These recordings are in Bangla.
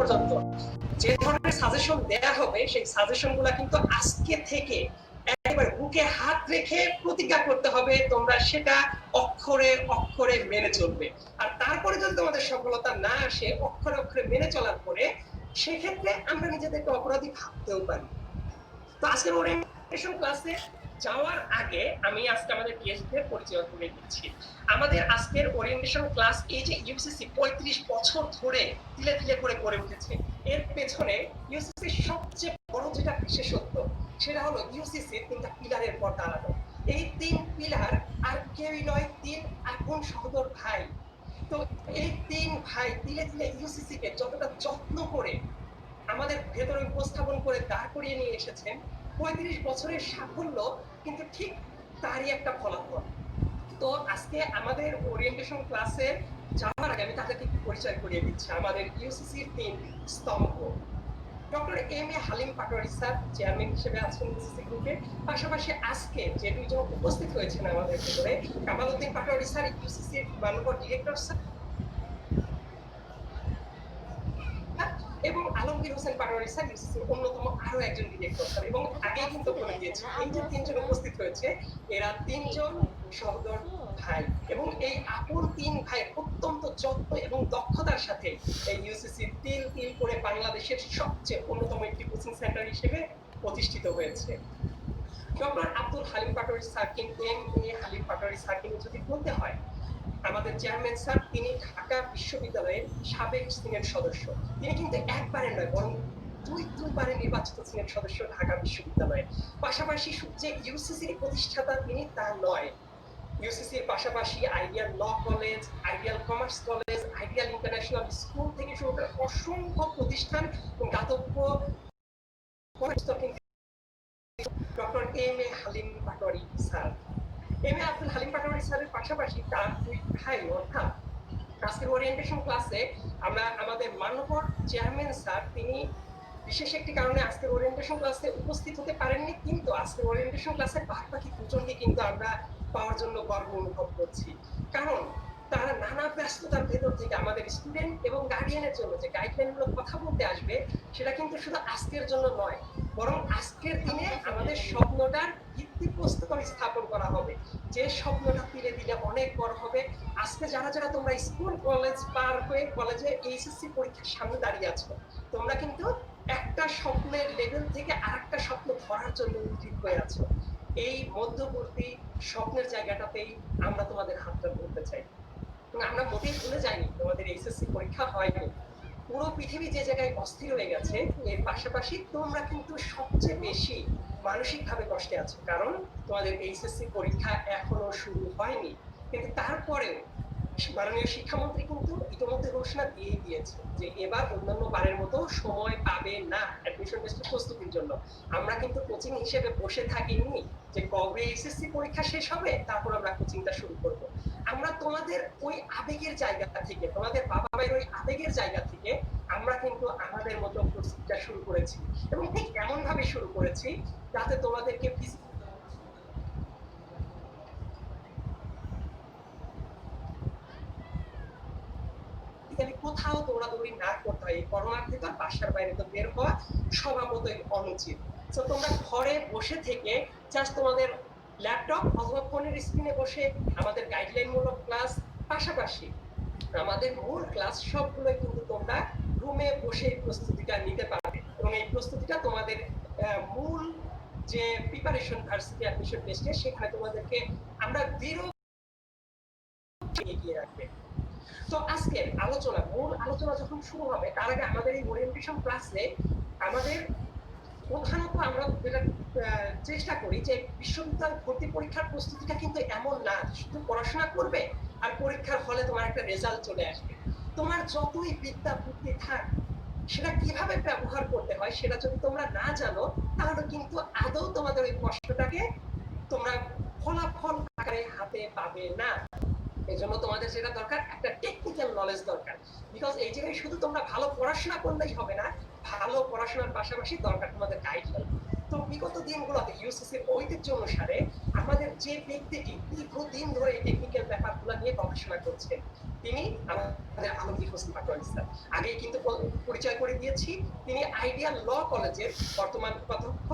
পর্যন্ত যে ধরনের সাজেশন দেয়া হবে সেই সাজেশনগুলো কিন্তু আজকে থেকে একেবারে বুকে হাত রেখে প্রতিজ্ঞা করতে হবে তোমরা সেটা অক্ষরে অক্ষরে মেনে চলবে। আর তারপরে যদি তোমাদের সফলতা না আসে অক্ষরে অক্ষরে মেনে চলার পরে, সেক্ষেত্রে আমরা নিজেদেরকে অপরাধী ভাবতেও পারি। তো আজকের ওরিয়েন্টেশন ক্লাসে যাওয়ার আগে আমি আজকে আমাদের গেস্টদের পরিচয় করে দিচ্ছি। আমাদের আজকের ওরিয়েন্টেশন ক্লাস এই যে ইউসিসি 35 বছর ধরে তিলে তিলে করে গড়ে উঠেছে, এর পেছনে ইউসিসির সবচেয়ে বড় যেটা বিশেষত্ব সেটা হলো ইউসিসি তিনটা পিলারের পর দাঁড়ানো। এই তিন পিলার আর কেউই নয়, তিন আপন সহোদর ভাই। তো এই তিন ভাই তিলে তিলে ইউসিসি কে যতটা যত্ন করে আমাদের ভেতরে উপস্থাপন করে দাঁড় করিয়ে নিয়ে এসেছেন, 35 বছরের সাফল্য কিন্তু ঠিক তারই একটা ফলাফল। তো আজকে আমাদের ওরিয়েন্টেশন ক্লাসে যাওয়ার আগে আমি তাদেরকে পরিচয় করিয়ে দিচ্ছি আমাদের ইউসিসির তিন স্তম্ভ। Doctor M A Halim Patwari sir chairman হিসেবে আছেন ইউসিসি গ্রুপে। পাশাপাশি আজকে যে দুইজন উপস্থিত হয়েছেন আমাদের ভিতরে, কামাল উদ্দিন পাটোয়ারি স্যার ইউসিসির মাননীয় ডিরেক্টর স্যার এবং আলমগীর হোসেন পাটোয়ারি স্যার ইউসিসির অন্যতম আরো একজন ডিরেক্টর স্যার। এবং আগেই কিন্তু বলে দিয়েছি এই যে তিনজন উপস্থিত হয়েছে এরা তিনজন সহোদর ভাই, এবং এই আপন তিন ভাই অত্যন্ত যত্ন এবং দক্ষতার সাথে এই ইউসিসি তিল তিল করে বাংলাদেশের সবচেয়ে অন্যতম একটি কোচিং সেন্টার হিসেবে প্রতিষ্ঠিত হয়েছে। ডক্টর আব্দুল হালিম পাটোয়ারি স্যার কিন্তু M A Halim Patwari sir কিন্তু যদি বলতে হয় আমাদের চেয়ারম্যান স্যার, তিনি ঢাকা বিশ্ববিদ্যালয়ের সাবেক সিনেট সদস্য। তিনি কিন্তু একবারে নয় বরং দুইবারে নির্বাচিত সিনেট সদস্য ঢাকা বিশ্ববিদ্যালয়ের। পাশাপাশি যে ইউসিসির প্রতিষ্ঠাতা তিনি তা নয়, ইউসিসির পাশাপাশি ideal law college, ideal commerce college, ideal international school থেকে শুরু করে অসংখ্য প্রতিষ্ঠান দাতব্য doctor M A Halim Patwari sir. M A Abdul Halim Patwari স্যারের পাশাপাশি তার দুই ভাই অর্থাৎ আজকের ওরিয়েন্টেশন ক্লাসে আমরা আমাদের মাননীয় চেয়ারম্যান স্যার, তিনি বিশেষ একটি কারণে আজকের ওরিয়েন্টেশন ক্লাসে উপস্থিত হতে পারেননি, কিন্তু আজকের ওরিয়েন্টেশন ক্লাসে বাকি দুজনকে কিন্তু আমরা পাওয়ার জন্য গর্ব অনুভব করছি। কারণ তারা নানা ব্যস্ততার ভেতর থেকে আমাদের স্টুডেন্ট এবং গার্ডিয়ানের জন্য যে গাইডলাইনগুলো কথা বলতে আসবে সেটা কিন্তু শুধু আজকের জন্য নয়, বরং আজকের দিনে আমাদের স্বপ্নটার ভিত্তিপ্রস্তর স্থাপন করা হবে, যে স্বপ্নটা ধীরে ধীরে অনেক বড় হবে। আজকে যারা যারা তোমরা স্কুল কলেজ পার হয়ে কলেজে এইচএসসি পরীক্ষার সামনে দাঁড়িয়ে আছো, তোমরা কিন্তু একটা স্বপ্নের লেভেল থেকে আরেকটা স্বপ্ন ধরার জন্য উদ্গ্রীব হয়ে আছো। এই মধ্যবর্তী স্বপ্নের জায়গাটাতেই আমরা তোমাদের হাতটা ধরতে চাই। আমরা মোটেই ভুলে যাইনি তোমাদের এইচএসসি পরীক্ষা হয়নি, পুরো পৃথিবী যে জায়গায় অস্থির হয়ে গেছে এর পাশাপাশি তোমরা কিন্তু সবচেয়ে বেশি মানসিকভাবে কষ্টে আছো, কারণ তোমাদের এইচএসসি পরীক্ষা এখনো শুরু হয়নি। কিন্তু তারপরেও মাননীয় শিক্ষামন্ত্রী কিন্তু ইতিমধ্যে ঘোষণা দিয়ে দিয়েছে যে এবার অন্যান্য বারের মতো সময় পাবে না অ্যাডমিশন টেস্টের প্রস্তুতির জন্য। আমরা কিন্তু কোচিং হিসেবে বসে থাকিনি যে কবে এসএসসি পরীক্ষা শেষ হবে তারপর আমরা কোচিংটা শুরু করব। আমরা তোমাদের ওই আবেগের জায়গা থেকে, তোমাদের বাবা মায়ের ওই আবেগের জায়গা থেকে আমরা কিন্তু আমাদের মতো প্রস্তুতিটা শুরু করেছি, এবং ঠিক এমন ভাবে শুরু করেছি যাতে তোমাদেরকে কোথাও দৌড়াদৌড়ি না করতে হয়। এই করোনার ভিতর বাসার বাইরে তো বের হওয়া স্বভাবতই অনুচিত। তো তোমরা ঘরে বসে থেকে জাস্ট তোমাদের ল্যাপটপ অথবা ফোনের স্ক্রিনে বসে আমাদের গাইডলাইনমূলক ক্লাস, পাশাপাশি আমাদের মূল ক্লাস সবগুলোই কিন্তু তোমরা রুমে বসে প্রস্তুতিটা নিতে পারবে, এবং এই প্রস্তুতিটা তোমাদের মূল যে প্রিপারেশন ভার্সিটি অ্যাডমিশন টেস্টে সেখানে তোমাদেরকে আমরা দৃঢ় এগিয়ে রাখবে। তো আজকের আলোচনা, মূল আলোচনা যখন শুরু হবে তার আগে আমাদের এই ওরিয়েন্টেশন ক্লাসে আমাদের প্রধানত আমরা যেটা চেষ্টা করি যে বিশ্ববিদ্যালয় ভর্তি পরীক্ষার প্রস্তুতিটা কিন্তু এমন না শুধু পড়াশোনা করবে আর পরীক্ষার হলে তোমার একটা রেজাল্ট চলে আসবে। তোমার যতই বিদ্যা বুদ্ধি থাক, সেটা কিভাবে ব্যবহার করতে হয় সেটা যদি তোমরা না জানো তাহলে কিন্তু আদৌ তোমাদের ওই কষ্টটাকে তোমরা ফলাফল আকারে হাতে পাবে না। এজন্য তোমাদের যেটা দরকার একটা টেকনিক্যাল নলেজ দরকার, বিকজ এই জায়গায় শুধু তোমরা ভালো পড়াশোনা করলেই হবে না, ভালো পড়াশোনার পাশাপাশি দরকার তোমাদের গাইডলাইন। তো বিগত দিনগুলোতে ইউসিসির ঐতিহ্য অনুসারে আমাদের যে ব্যক্তিটি দীর্ঘদিন ধরে এই টেকনিক্যাল ব্যাপারগুলো নিয়ে গবেষণা করছেন তিনি আমাদের আলমগীর হোসেন পাটোয়ারি পাটোয়ারি স্যার। আগেই কিন্তু পরিচয় করে দিয়েছি, তিনি আইডিয়াল ল কলেজের বর্তমান উপাধ্যক্ষ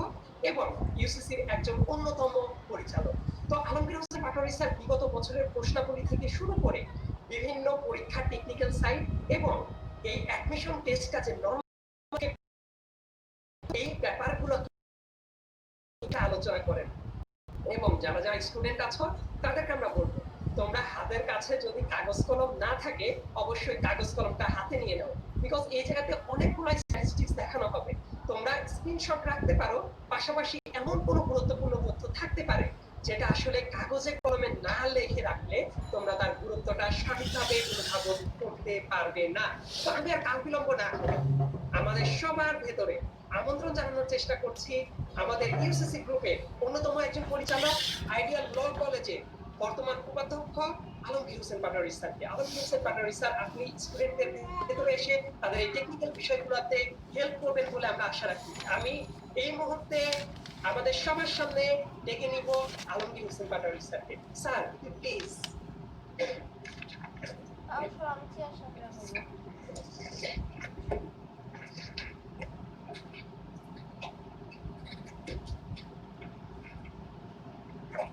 এবং ইউসিসির একজন অন্যতম পরিচালক। তো আলমগীর হোসেন পাটোয়ারি স্যার বিগত বছরের প্রশ্নাবলী থেকে শুরু করে বিভিন্ন পরীক্ষার টেকনিক্যাল সাইড এবং এই অ্যাডমিশন টেস্ট কাজের নরম এই ব্যাপারগুলো আলোচনা করেন। এবং যারা যারা স্টুডেন্ট আছো তাদেরকে আমরা বলবো, তোমরা হাতের কাছে যদি কাগজ কলম না থাকে অবশ্যই কাগজ কলমটা হাতে নিয়ে নাও, বিকজ এই জায়গাতে অনেকগুলো স্ট্যাটিস্টিক্স দেখানো হবে। তোমরা স্ক্রিনশট রাখতে পারো, পাশাপাশি এমন কোনো গুরুত্বপূর্ণ তথ্য থাকতে পারে যেটা আসলে কাগজে কলমে না লিখে রাখলে তোমরা তার গুরুত্বটা সঠিকভাবে অনুধাবন করতে পারবে না। তো আমি আর কাল বিলম্ব না করে আমাদের সবার ভেতরে আমন্ত্রণ জানানোর চেষ্টা করছি আমাদের ইউসিসি গ্রুপের অন্যতম একজন পরিচালক, আইডিয়াল ল কলেজে বর্তমান উপাধ্যক্ষ আলমগীর হোসেন পাটোয়ারি স্যারকে। আলমগীর হোসেন পাটোয়ারি স্যার, আপনি স্টুডেন্টদের ভেতরে এসে তাদের এই টেকনিক্যাল বিষয়গুলোতে হেল্প করবেন বলে আমরা আশা রাখি। আমি এই মুহূর্তে আমাদের সবার সামনে ডেকে নিব আলমগীর হোসেন পাটোয়ারি স্যারকে। Sir please.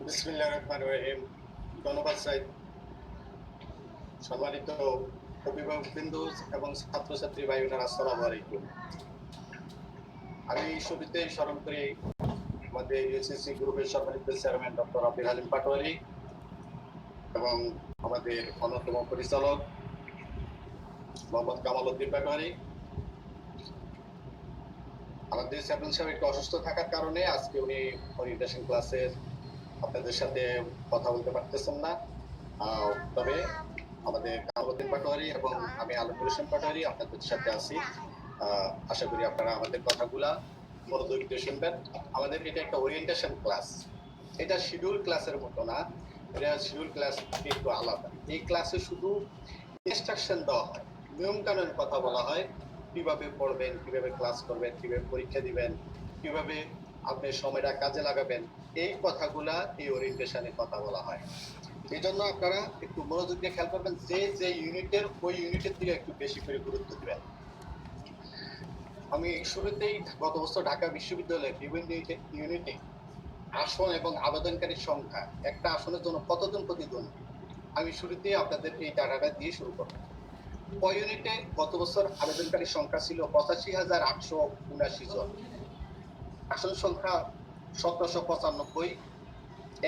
বিসমিল্লাহির রহমানির রহিম। ধন্যবাদ স্যার। সম্মানিত অভিভাবকবৃন্দ এবং ছাত্রছাত্রী ভাই বোনেরা, আসসালামু আলাইকুম। আমি শুরুতেই স্মরণ করি আমাদের ইউসিসি গ্রুপের সম্মানিত চেয়ারম্যান ডক্টর আব্দুল হালিম পাটোয়ারি এবং আমাদের অন্যতম পরিচালক মোহাম্মদ কামাল উদ্দিন পাটোয়ারি। আমাদের চেয়ারম্যান সাহেব একটু অসুস্থ থাকার কারণে আজকে উনি ওরিয়েন্টেশন ক্লাসের আপনাদের সাথে কথা বলতে পারতেছেন না। তবে আমাদের কামাল উদ্দিন পাটোয়ারি এবং আমি আলমগীর হোসেন পাটোয়ারি আপনাদের সাথে আছি। আশা করি আপনারা আমাদের কথাগুলা মনোযোগ দিয়ে শুনবেন। আমাদের এটা একটা ওরিয়েন্টেশন ক্লাস, এটা শিডিউল ক্লাসের মতো না, এটা শিডিউল ক্লাস একটু আলাদা। এই ক্লাসে শুধু ইনস্ট্রাকশন দেওয়া হয়, নিয়ম কানুনের কথা বলা হয়, কিভাবে পড়বেন, কিভাবে ক্লাস করবেন, কিভাবে পরীক্ষা দিবেন, কিভাবে আপনি সময়টা কাজে লাগাবেন, এই কথাগুলা এই ওরিয়েন্টেশনে কথা বলা হয়। এই জন্য আপনারা একটু মনোযোগ দিয়ে খেয়াল করবেন, যে ইউনিটের ওই ইউনিটের দিকে একটু বেশি করে গুরুত্ব দিবেন। আমি শুরুতেই গত বছর ঢাকা বিশ্ববিদ্যালয়ে বিভিন্ন ইউনিটে আসন এবং আবেদনকারীর সংখ্যা, একটা আসনের জন্য কতজন প্রতিদ্বন্দ্বী, আমি শুরুতেই আপনাদের এই ডাটাটা দিয়ে শুরু করব। ইউনিটে গত বছর আবেদনকারীর সংখ্যা ছিল 85,879 জন, আসন সংখ্যা 1795।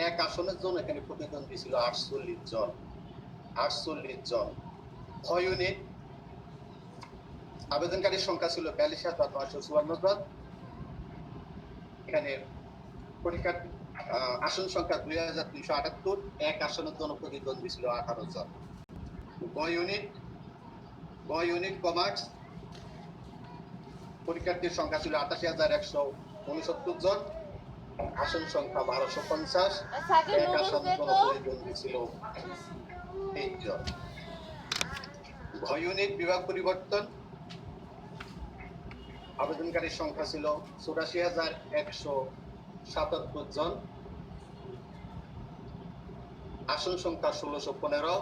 এক আসনের জন্য এখানে প্রতিদ্বন্দ্বী ছিল 48 জন। ইউনিট আবেদনকারীর সংখ্যা ছিল 42,954 জন, এখানে পরীক্ষার আসন সংখ্যা 2,378। এক আসনের জন্য প্রতিদ্বন্দ্বী ছিল 18 জন। ইউনিট কমার্স পরীক্ষার্থীর সংখ্যা ছিল 88,169 জন, আসন সংখ্যা 1250। এক আসনের জন্য প্রতিদ্বন্দ্বী ছিল 8 জন। ইউনিট বিভাগ পরিবর্তন আবেদনকারীর সংখ্যা ছিল 84,177 জন, আসন সংখ্যা 1615।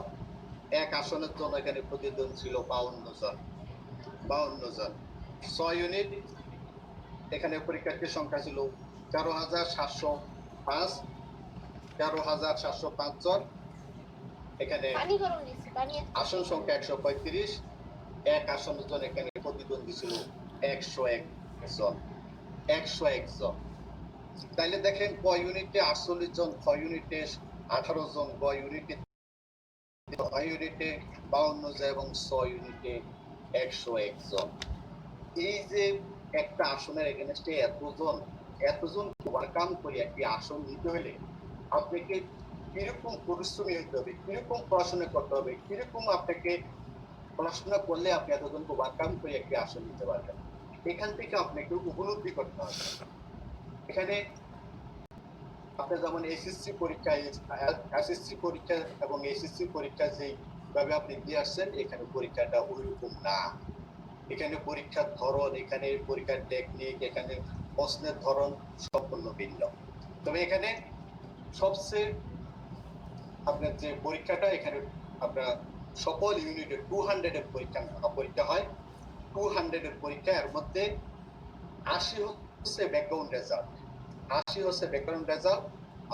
এক আসনের জন্য এখানে প্রতিদ্বন্দ্বী ছিল 52 জন। 6 ইউনিট এখানে পরীক্ষার্থীর সংখ্যা ছিল 13,705 জন, এখানে আসন সংখ্যা 135। এক আসনের জন্য এখানে প্রতিদ্বন্দ্বী ছিল 101 জন। তাইলে দেখেন ক ইউনিটে 48 জন, খ ইউনিটে 18 জন, গ ইউনিটে 52 জন এবং 6 ইউনিটে 101 জন। এই যে একটা আসনের এগেনস্টে এতজন ওভারকাম করে একটি আসন নিতে হলে আপনাকে কিরকম পরিশ্রমী হতে হবে, কিরকম পড়াশোনা করতে হবে, কিরকম আপনাকে পড়াশোনা করলে আপনি এতজন ওভারকাম করে একটি আসন নিতে পারবেন, এখান থেকে আপনাকে উপলব্ধি করতে হবে। এখানে আপনি যেমন এসএসসি পরীক্ষা এবং এসএসসি পরীক্ষা যেভাবে আপনি দিয়ে আসছেন, এখানে পরীক্ষাটা ওইরকম না। এখানে পরীক্ষার ধরন, এখানে পরীক্ষার টেকনিক, এখানে প্রশ্নের ধরন সম্পূর্ণ ভিন্ন। তবে এখানে সবচেয়ে আপনার যে পরীক্ষাটা, এখানে আপনার সকল ইউনিটে 200 এর পরীক্ষা হয়। 200 এর পরীক্ষা, এর মধ্যে 80 হচ্ছে ব্যাকগ্রাউন্ড রেজাল্ট, 80 হচ্ছে ব্যাকগ্রাউন্ড রেজাল্ট,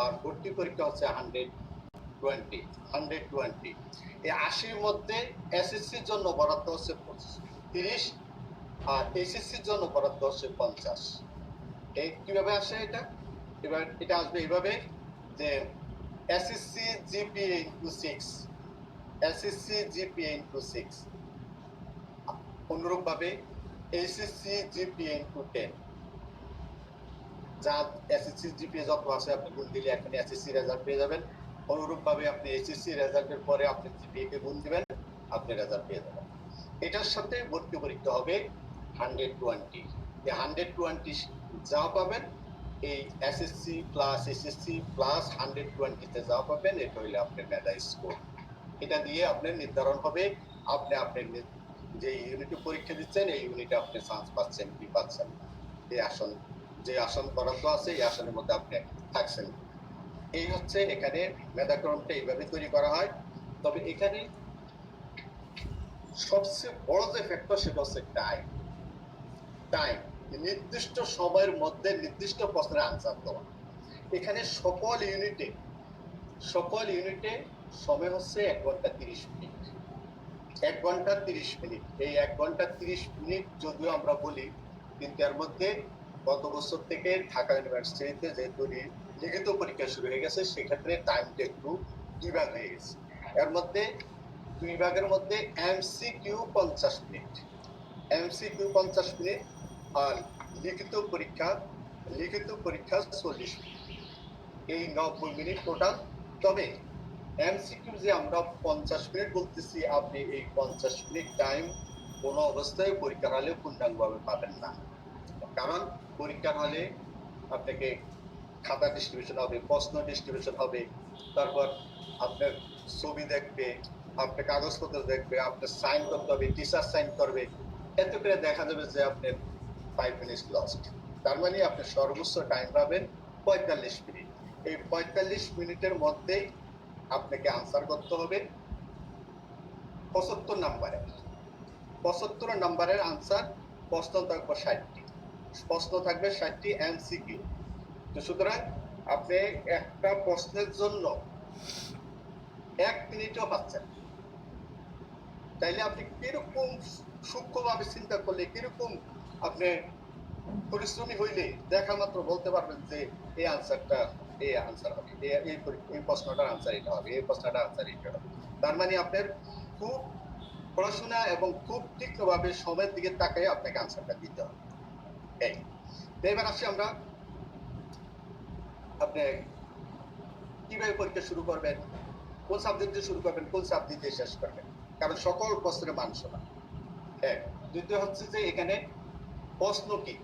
আর ভর্তি পরীক্ষা হচ্ছে 120। এই 80-র মধ্যে এসএসসির জন্য বরাদ্দ হচ্ছে 30, আর এইচএসসির জন্য বরাদ্দ হচ্ছে 50। এই কিভাবে আসে এটা? এবার এটা আসবে এইভাবে যে SSC GPA into 6, SSC GPA into 6, অনুরূপ ভাবে এইচএসসি জিপিএ ইনটু 10। যা এসএসসি জিপিএ যত আছে আপনি গুণ দিলে এখানে এসএসসি রেজাল্ট পেয়ে যাবেন। অনুরূপ ভাবে আপনি এইচএসসি রেজাল্টের পরে আপনি জিপিএ কে গুণ দিবেন, আপনি রেজাল্ট পেয়ে যাবেন। এটার সাথে ভর্তি পরীক্ষা হবে 120। এই 120 যা পাবেন, এই এসএসসি প্লাস এইচএসসি প্লাস 120 তে যা পাবেন, এটা হইলে আপনার মেধা স্কোর। এটা দিয়ে আপনার নির্ধারণ হবে আপনি আপনার যে ইউনিটে পরীক্ষা দিচ্ছেন এই ইউনিটে আপনি চান্স পাচ্ছেন কি পাচ্ছেন, এই আসন যে আসন বরাদ্দ আছে এই আসনের মধ্যে আপনি থাকছেন। এই হচ্ছে এখানে মেধাক্রমটা এইভাবে তৈরি করা হয়। তবে এখানে সবচেয়ে বড় যে ফ্যাক্টর সেটা হচ্ছে টাইম। নির্দিষ্ট সময়ের মধ্যে নির্দিষ্ট প্রশ্নের আনসার দেওয়া। এখানে সকল ইউনিটে সময় হচ্ছে 1 ঘন্টা 30 মিনিট। 1 ঘন্টা 30 মিনিট। এই 1 ঘন্টা 30 মিনিট যদিও আমরা বলি, কিন্তু এর মধ্যে গত বছর থেকে ঢাকা ইউনিভার্সিটিতে যেহেতু লিখিত পরীক্ষা শুরু হয়ে গেছে, সেক্ষেত্রে টাইমটা একটু 2 ভাগ হয়ে গেছে। এর মধ্যে 2 ভাগের মধ্যে এমসিকিউ 50 মিনিট, আর লিখিত পরীক্ষা 40 মিনিট, এই 90 মিনিট টোটাল। তবে এমসিকিউ যে আমরা 50 মিনিট বলতেছি, আপনি এই 50 মিনিট টাইম কোনো অবস্থায় পরীক্ষার হলে পূর্ণাঙ্গভাবে পাবেন না। কারণ পরীক্ষার হলে আপনাকে খাতা ডিস্ট্রিবিউশন হবে, প্রশ্ন ডিস্ট্রিবিউশন হবে, তারপর আপনার ছবি দেখবে, আপনার কাগজপত্র দেখবে, আপনার সাইন করতে হবে, টিচার সাইন করবে। এতে করে দেখা যাবে যে আপনার 5 মিনিট লস্ট। তার মানে আপনি সর্বোচ্চ টাইম পাবেন 45 মিনিট। এই 45 মিনিটের মধ্যেই আপনাকে আনসার করতে হবে 75 নাম্বারের। 75 নাম্বারের আনসার, প্রশ্ন থাকবে 60টি, এমসিকিউ। তো সুতরাং আপনি একটা প্রশ্নের জন্য 1 মিনিটও পাচ্ছেন। তাইলে আপনি কিরকম সূক্ষ্মভাবে চিন্তা করলে, কিরকম আপনি পরিশ্রমী হইলে দেখা মাত্র বলতে পারবেন যে এই আনসার হবে, এই প্রশ্নটার আনসার এটা হবে, এই প্রশ্নটার আনসার এটা হবে। তার মানে আপনার খুব পড়াশোনা এবং খুব তীক্ষ্ণভাবে সময়ের দিকে তাকাই আপনাকে আনসারটা দিতে হবে। এবার আসি আমরা, আপনি কিভাবে পরীক্ষা শুরু করবেন, কোন সাবজেক্ট দিয়ে শুরু করবেন, কোন সাবজেক্ট দিয়ে শেষ করবেন, কারণ সকল প্রশ্নের মান সমান। দ্বিতীয় হচ্ছে যে এখানে প্রশ্ন কি,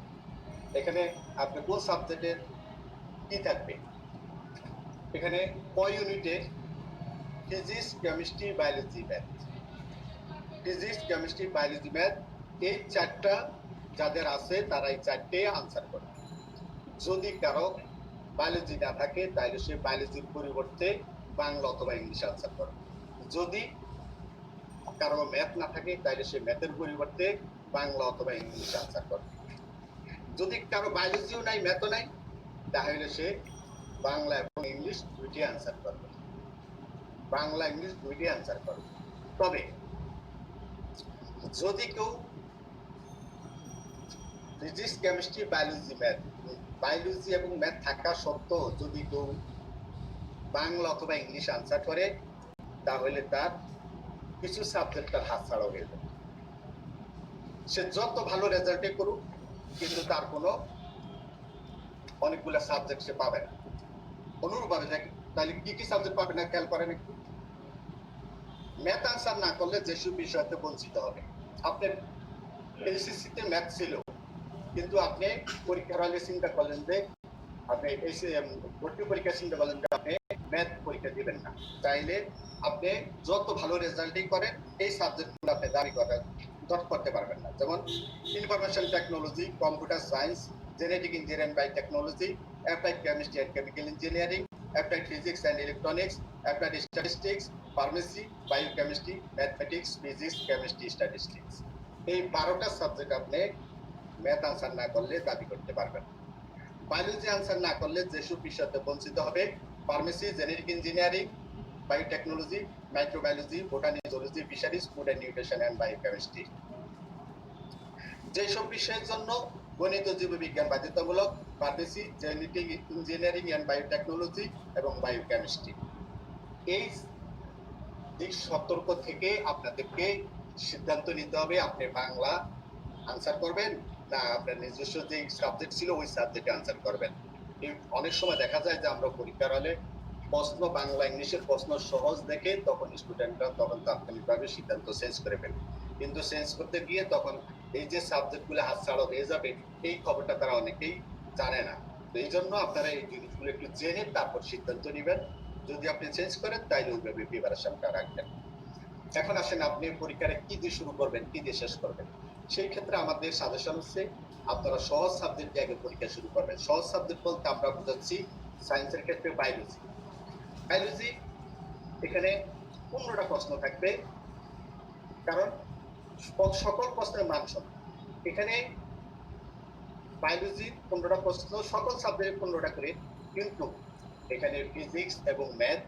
এখানে আপনি কোন সাবজেক্টের কি থাকবে। এখানে ক ইউনিটে ফিজিক্স, কেমিস্ট্রি, বায়োলজি, ম্যাথ, এই 4টা যাদের আছে তারা এই 4টে আনসার করবে। যদি কারো বায়োলজি না থাকে তাহলে সে বায়োলজির পরিবর্তে বাংলা অথবা ইংলিশ আনসার করবে। যদি কারো ম্যাথ না থাকে তাহলে সে ম্যাথের পরিবর্তে বাংলা অথবা ইংলিশ আনসার করবে। যদি কারো বায়োলজিও নাই, ম্যাথও নাই, তাহলে সে বাংলা এবং ইংলিশ দুইটি আনসার করবে। তবে যদি কেউ ফিজিক্স, কেমিস্ট্রি, বায়োলজি এবং ম্যাথ থাকা সত্ত্বেও যদি কেউ বাংলা অথবা ইংলিশ আনসার করে, তাহলে তার কিছু সাবজেক্ট তার হাত ছাড়া হয়ে যাবে। সে যত ভালো রেজাল্টে করুক, কিন্তু তার কোনো অনেকগুলো সাবজেক্ট সে পাবে না। অনুরূপভাবে তাহলে কি কি সাবজেক্ট পাবে না খেয়াল করেন একটু। ম্যাথ আনসার না করলে যেসব বিষয়তে বঞ্চিত হবে। আপনার এইচএসসিতে ম্যাথ ছিল, কিন্তু আপনি পরীক্ষার হলে চিন্তা করলেন যে আপনি ভর্তি পরীক্ষা চিন্তা করলেন যে আপনি ম্যাথ পরীক্ষা দিবেন না, তাইলে আপনি যত ভালো রেজাল্টই করেন এই সাবজেক্টগুলো আপনি দাবি করতে পারবেন না। যেমন information technology, computer science, genetic engineering bio technology, applied chemistry and chemical engineering, applied physics and electronics, applied statistics, pharmacy, biochemistry, mathematics, physics, chemistry, statistics. এই 12টা সাবজেক্ট আপনি ম্যাথ আনসার না করলে দাবি করতে পারবেন। বায়োলজি আনসার না করলে যেসব বিষয়তে বঞ্চিত হবে, pharmacy, genetic engineering, biotechnology, microbiology, botany, zoology, fisheries, food and nutrition and biochemistry. যেসব বিষয়ের জন্য গণিত জীববিজ্ঞান বাধ্যতামূলক, pharmacy, genetic engineering and biotechnology এবং বায়োকেমিস্ট্রি। এই দিক সতর্ক থেকে আপনাদেরকে সিদ্ধান্ত নিতে হবে আপনি বাংলা আনসার করবেন না আপনার নিজস্ব যে সাবজেক্ট ছিল ওই সাবজেক্টে আনসার করবেন। অনেক সময় দেখা যায় যে আমরা পরীক্ষার হলে প্রশ্ন বাংলা ইংলিশের প্রশ্ন সহজ দেখে তখন স্টুডেন্টরা তখন তাৎক্ষণিকভাবে সিদ্ধান্ত চেঞ্জ করে ফেলে, কিন্তু চেঞ্জ করতে গিয়ে তখন এই যে সাবজেক্টগুলো হাতছাড়া হয়ে যাবে এই খবরটা তারা অনেকেই জানে না। তো এই জন্য আপনারা এই জিনিসগুলো একটু জেনে তারপর সিদ্ধান্ত নেবেন। যদি আপনি চেঞ্জ করেন তাইলে ওইভাবে প্রিপারেশনটা রাখবেন। এখন আসেন আপনি পরীক্ষাটা কি দিয়ে শুরু করবেন, কি দিয়ে শেষ করবেন। সেই ক্ষেত্রে আমাদের সাজেশন হচ্ছে আপনারা সহজ সাবজেক্ট দিয়ে আগে পরীক্ষা শুরু করবেন। সহজ সাবজেক্ট বলতে আমরা বোঝাচ্ছি সায়েন্সের ক্ষেত্রে বায়োলজি। বায়োলজি এখানে 15টা প্রশ্ন থাকবে, কারণ সকল প্রশ্নের মান সমান। এখানে বায়োলজি 15টা প্রশ্ন, সকল সাবজেক্টে 15টা করে, কিন্তু এখানে ফিজিক্স এবং ম্যাথ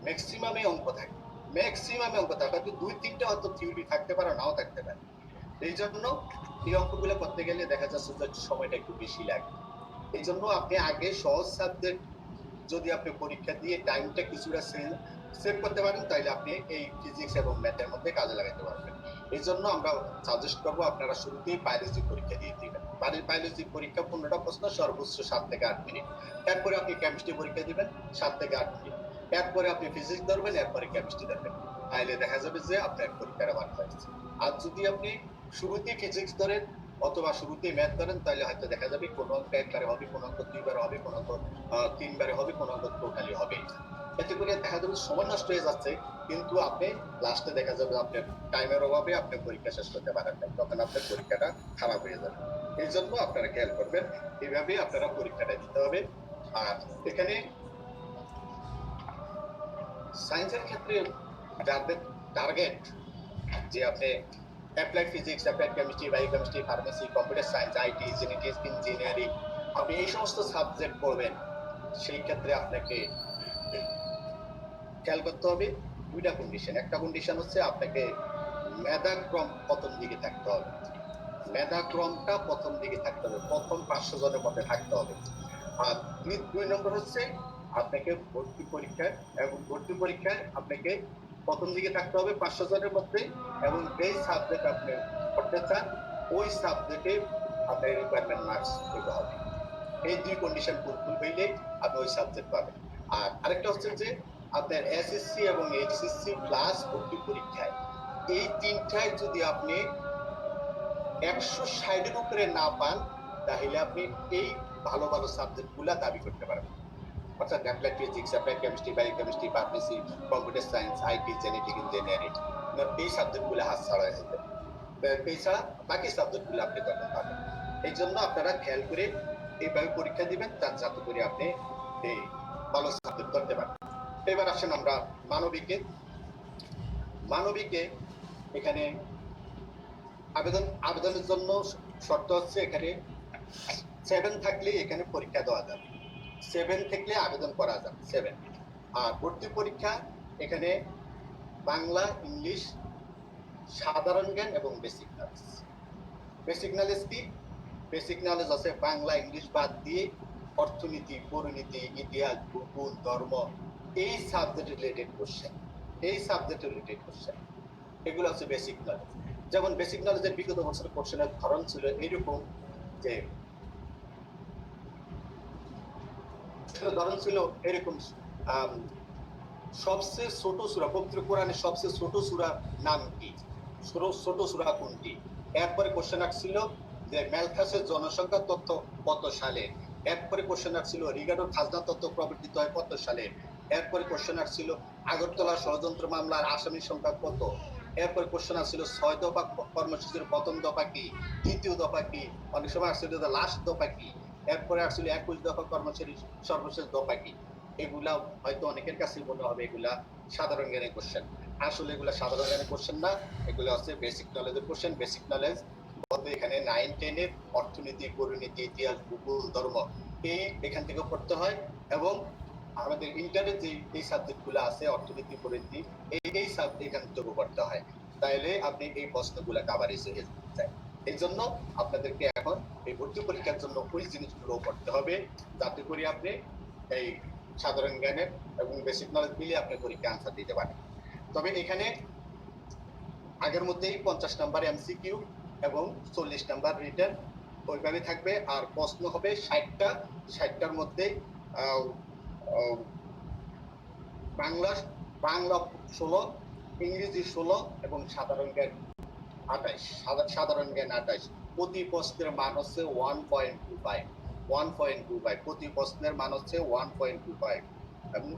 ম্যাক্সিমামে অঙ্ক থাকে। ম্যাক্সিমামে অঙ্ক থাকে, হয়তো 2-3টা হয়তো থিওরি থাকতে পারে, নাও থাকতে পারে। এই জন্য এই অঙ্কগুলো করতে গেলে দেখা যাচ্ছে যে সময়টা একটু বেশি লাগে। এই জন্য আপনি আগে সহজ সাবজেক্ট যদি আপনি পরীক্ষা দিয়ে টাইমটা কিছুটা সেভ করতে পারেন তাহলে আপনি এই ফিজিক্স এবং ম্যাথের মধ্যে কাজে লাগাতে পারবেন। এই জন্য আমরা সাজেস্ট করবো আপনারা শুরুতেই বায়োলজি পরীক্ষা দিয়ে দিবেন। বায়োলজি পরীক্ষা 15টা প্রশ্ন, সর্বোচ্চ 7 থেকে 8 মিনিট। এরপরে আপনি কেমিস্ট্রি পরীক্ষা দিবেন 7 থেকে 8 মিনিট। এরপরে আপনি ফিজিক্স ধরবেন, এরপরে কেমিস্ট্রি ধরবেন। তাহলে দেখা যাবে যে আপনার পরীক্ষাটা ভালো হয়েছে। আর যদি আপনি শুরুতেই ফিজিক্স ধরেন অথবা শুরুতেই ম্যাথ ধরেন তাহলে হয়তো দেখা যাবে কোনো অঙ্ক একবারে হবে, কোনো অঙ্ক 2 বার হবে, কোনো অঙ্ক 3 বারে হবে, কোনো অঙ্ক টোটালি হবে। এতে করে দেখা যাবে সময় নষ্ট হয়ে যাচ্ছে, কিন্তু আপনি লাস্টে দেখা যাবে আপনার টাইমের অভাবে আপনি পরীক্ষা শেষ করতে পারেন না, তখন আপনার পরীক্ষাটা খারাপ হয়ে যাবে। এই জন্য আপনারা খেয়াল করবেন, এইভাবে আপনারা পরীক্ষাটা দিতে হবে। আর এখানে সায়েন্সের ক্ষেত্রে যাদের টার্গেট যে আপনি applied physics, applied chemistry, biochemistry, pharmacy, computer science, IT, genetics, engineering, আপনি এই সমস্ত সাবজেক্ট পড়বেন, সেই ক্ষেত্রে আপনাকে খেয়াল করতে হবে 2টা কন্ডিশন। একটা কন্ডিশন হচ্ছে আপনাকে মেধাক্রম প্রথম দিকে থাকতে হবে। মেধাক্রমটা প্রথম দিকে থাকতে হবে, প্রথম 500 জনের মধ্যে থাকতে হবে। আর 2 নম্বর হচ্ছে আপনাকে ভর্তি পরীক্ষায়, এবং ভর্তি পরীক্ষায় আপনাকে প্রথম দিকে থাকতে হবে 500 জনের মধ্যে, এবং যেই সাবজেক্ট আপনি পড়তে চান ওই সাবজেক্টে আপনার রিকোয়ারমেন্ট মার্কস পেতে হবে। এই 2 কন্ডিশন ফুলফিল হইলে আপনি ওই সাবজেক্ট পাবেন। আর আরেকটা হচ্ছে যে আপনার এসএসসি এবং এইচএসসি প্লাস ভর্তি পরীক্ষায় এই 3টায় যদি আপনি 160-এর উপরে না পান তাহলে আপনি এই ভালো ভালো সাবজেক্টগুলো দাবি করতে পারবেন। অর্থাৎ applied physics, applied chemistry, biochemistry, pharmacy, computer science, IT, genetic engineering, এই সাবজেক্টগুলো হাতছাড়া হয়ে যাবে। এছাড়া বাকি সাবজেক্টগুলো আপনি তখন পাবেন। এই জন্য আপনারা খেয়াল করে এইভাবে পরীক্ষা দিবেন যাতে করে আপনি এই ভালো সাবজেক্ট করতে পারেন। এবার আসেন আমরা মানবিকে। মানবিকে এখানে আবেদনের জন্য শর্ত হচ্ছে এখানে 7 থাকলে এখানে পরীক্ষা দেওয়া যাবে, 7 থাকলে আবেদন করা যাবে 7। আর ভর্তি পরীক্ষা এখানে বাংলা, ইংলিশ, সাধারণ জ্ঞান এবং বেসিক নলেজ। বেসিক নলেজ কি? বেসিক নলেজ আছে বাংলা, ইংলিশ বাদ দিয়ে অর্থনীতি, পরিনীতি, ইতিহাস, ভূগোল, ধর্ম, এই সাবজেক্ট রিলেটেড কোশ্চেন, এই সাবজেক্ট রিলেটেড কোশ্চেন, এগুলো হচ্ছে বেসিক নলেজ। যেমন বেসিক নলেজের বিগত বছরের কোশ্চেনের ধরন ছিল এইরকম যে ধরন ছিল এরকম, সবচেয়ে ছোট সূরা, পবিত্র কোরআনের সবচেয়ে ছোট সূরার নাম কি, ছোট সূরা কোনটি। এরপরে কোশ্চেন আসছিল যে ম্যালথাসের জনসংখ্যা তথ্য কত সালে। এরপরে কোশ্চেন আসছিল রিগার্ডোর খাজনা তথ্য প্রবর্তিত হয় কত সালে। এরপরে কোশ্চেন আসছিল আগরতলা ষড়যন্ত্র মামলার আসামির সংখ্যা কত। এরপরে কোশ্চেন আসছিল 6 দফা কর্মসূচির প্রথম দফা কি, দ্বিতীয় দফা কি, অনেক সময় আসছিল লাস্ট দফা কি। এরপরে আসছিল 21 দফা কর্মসূচির সর্বশেষ দফা কি। এগুলা হয়তো অনেকের কাছে মনে হবে এগুলা সাধারণ জ্ঞানের কোশ্চেন। আসলে এগুলা সাধারণ জ্ঞানের কোশ্চেন না, এগুলো হচ্ছে বেসিক নলেজের কোশ্চেন। বেসিক নলেজ বলতে এখানে 9-10 এর অর্থনীতি, পরিণতি, ইতিহাস, ভূগোল, ধর্ম এই এখান থেকে পড়তে হয়। এবং আমাদের ইন্টারের যে এই সাবজেক্ট গুলো আছে অর্থনীতি, পরিণতি, এই সাবজেক্ট এখান থেকে পড়তে হয়। তাইলে আপনি এই প্রশ্নগুলো কাভারেজ হয়ে যায়। এই জন্য আপনাদেরকে এখন এই ভর্তি পরীক্ষার জন্য ওই জিনিসগুলো পড়তে হবে, যাতে করে আপনি এই সাধারণ জ্ঞানের এবং বেসিক নলেজ মিলিয়ে আপনি পরীক্ষা আনসার দিতে পারেন। তবে এখানে আগের মধ্যেই 50 নাম্বার এমসিকিউ এবং 40 নাম্বার রিটেন ওইভাবে থাকবে। আর প্রশ্ন হবে 60টা। 60টার মধ্যে বাংলা বাংলা 16, ইংরেজি 16 এবং সাধারণ জ্ঞান 28। সাধারণ জ্ঞান 28। প্রতি প্রশ্নের মান হচ্ছে 1.25। 1.25 প্রতি প্রশ্নের মান হচ্ছে 1.25। এবং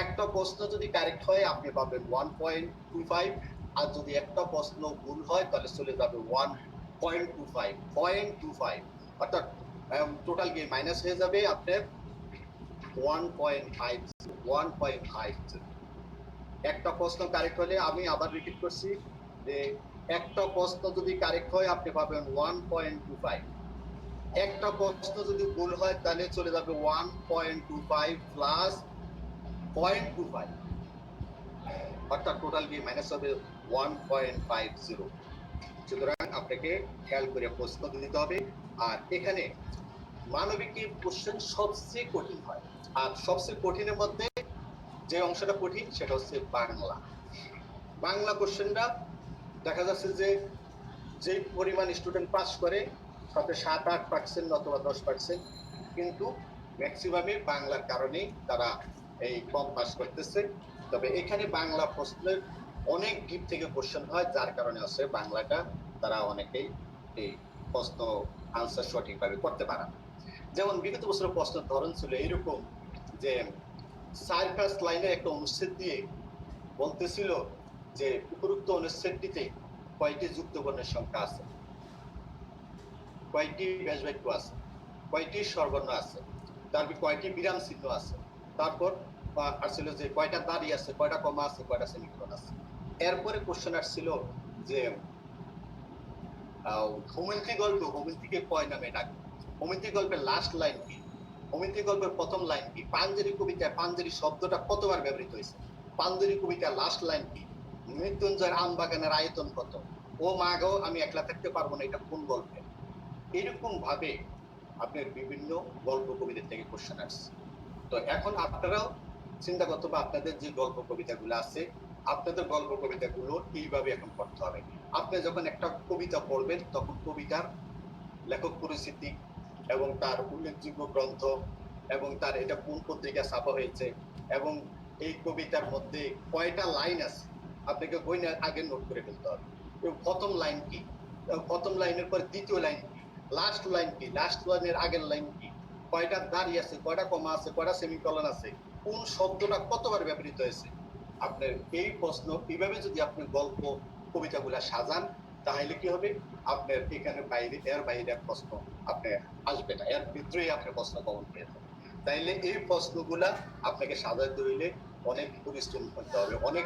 একটা প্রশ্ন যদি কারেক্ট হয় আপনি পাবেন 1.25, আর যদি একটা প্রশ্ন ভুল হয় তাহলে চলে যাবে 1.25। অর্থাৎ টোটাল গিয়ে মাইনাস হয়ে যাবে আপনার 1.50। একটা প্রশ্ন কারেক্ট হলে, আমি আবার রিপিট করছি, যে একটা প্রশ্ন যদি কারেক্ট হয় আপনি পাবেন 1.25। একটা প্রশ্ন যদি ভুল হয় তাহলে চলে যাবে 1.25 প্লাস 0.25, অর্থাৎ টোটাল গিয়ে মাইনাস হবে 1.50। সুতরাং আপনাকে খেয়াল করে প্রশ্ন দিতে হবে। আর এখানে মানবিক কোশ্চেন সবচেয়ে কঠিন হয়। আর সবচেয়ে কঠিনের মধ্যে যে অংশটা কঠিন সেটা হচ্ছে বাংলা। বাংলা কোশ্চেনটা দেখা যাচ্ছে যে পরিমাণ স্টুডেন্ট পাস করে তাতে 7-8% অথবা 10%, কিন্তু ম্যাক্সিমামে বাংলার কারণেই তারা এই কম পাস করতেছে। তবে এখানে বাংলা প্রশ্নের অনেক দিক থেকে কোশ্চেন হয়, যার কারণে আছে বাংলাটা তারা অনেকেই এই প্রশ্ন আনসার সঠিকভাবে করতে পারে না। যেমন বিগত বছরের প্রশ্নের ধরন ছিল এরকম যে 4-5 লাইনের একটা অনুচ্ছেদ দিয়ে বলতেছিল যে উপরোক্ত অনুচ্ছেদটিতে কয়টি যুক্তবর্ণের সংখ্যা আছে, কয়টি ব্যাসবাক্য আছে, কয়টি স্বরবর্ণ আছে, তারপর কয়টি বিরাম চিহ্ন আছে, তারপর আসছিল যে কয়টা দাড়ি আছে, কয়টা কমা আছে, কয়টা সেমিকোলন আছে। এরপরে কোশ্চেন আসছিল যে হোমিন্তি গল্প হোমিন্তিকে কয় নামে ডাকে, হোমিন্তি গল্পের লাস্ট লাইন কি, হোমিন্তি গল্পের প্রথম লাইন কি, পাঞ্জেরি কবিতায় পাঞ্জেরি শব্দটা কতবার ব্যবহৃত হয়েছে, পাঞ্জেরি কবিতার লাস্ট লাইন কি, মৃত্যুঞ্জয়ের আম বাগানের আয়তন কত, ও মা গো আমি একলা থাকতে পারবো না এটা কোন গল্পে। এরকম ভাবে আপনার বিভিন্ন গল্প কবিতা থেকে কোশ্চেন আসছে। তো এখন আপনারাও চিন্তা করতে হবে আপনাদের যে গল্প কবিতাগুলো আছে, আপনাদের গল্প কবিতাগুলো এইভাবে এখন পড়তে হবে। আপনি যখন একটা কবিতা পড়বেন তখন কবিতার লেখক পরিচিতি এবং তার উল্লেখযোগ্য গ্রন্থ এবং তার এটা কোন পত্রিকা ছাপা হয়েছে এবং এই কবিতার মধ্যে কয়টা লাইন আছে আপনাকে বই আগে নোট করে ফেলতে হবে। প্রথম লাইন কি, প্রথম লাইনের পর দ্বিতীয় লাইন কি, লাস্ট লাইন কি, লাস্ট লাইনের আগের লাইন কি, কয়টা দাঁড়ি আছে, কয়টা কমা আছে, কয়টা সেমিকোলন আছে, কোন শব্দটা কতবার ব্যবহৃত হয়েছে। আপনার এই প্রশ্ন এইভাবে যদি আপনি গল্প কবিতাগুলা সাজান তাহলে কি হবে, আপনার এখানে বাইরে এর বাইরে প্রশ্ন আপনি আসবে না, এর ভিতরেই আপনি প্রশ্ন কমন পেয়ে যাবেন। তাইলে এই প্রশ্নগুলা আপনাকে সাজাতে হইলে অনেক পরিশ্রম করতে হবে, অনেক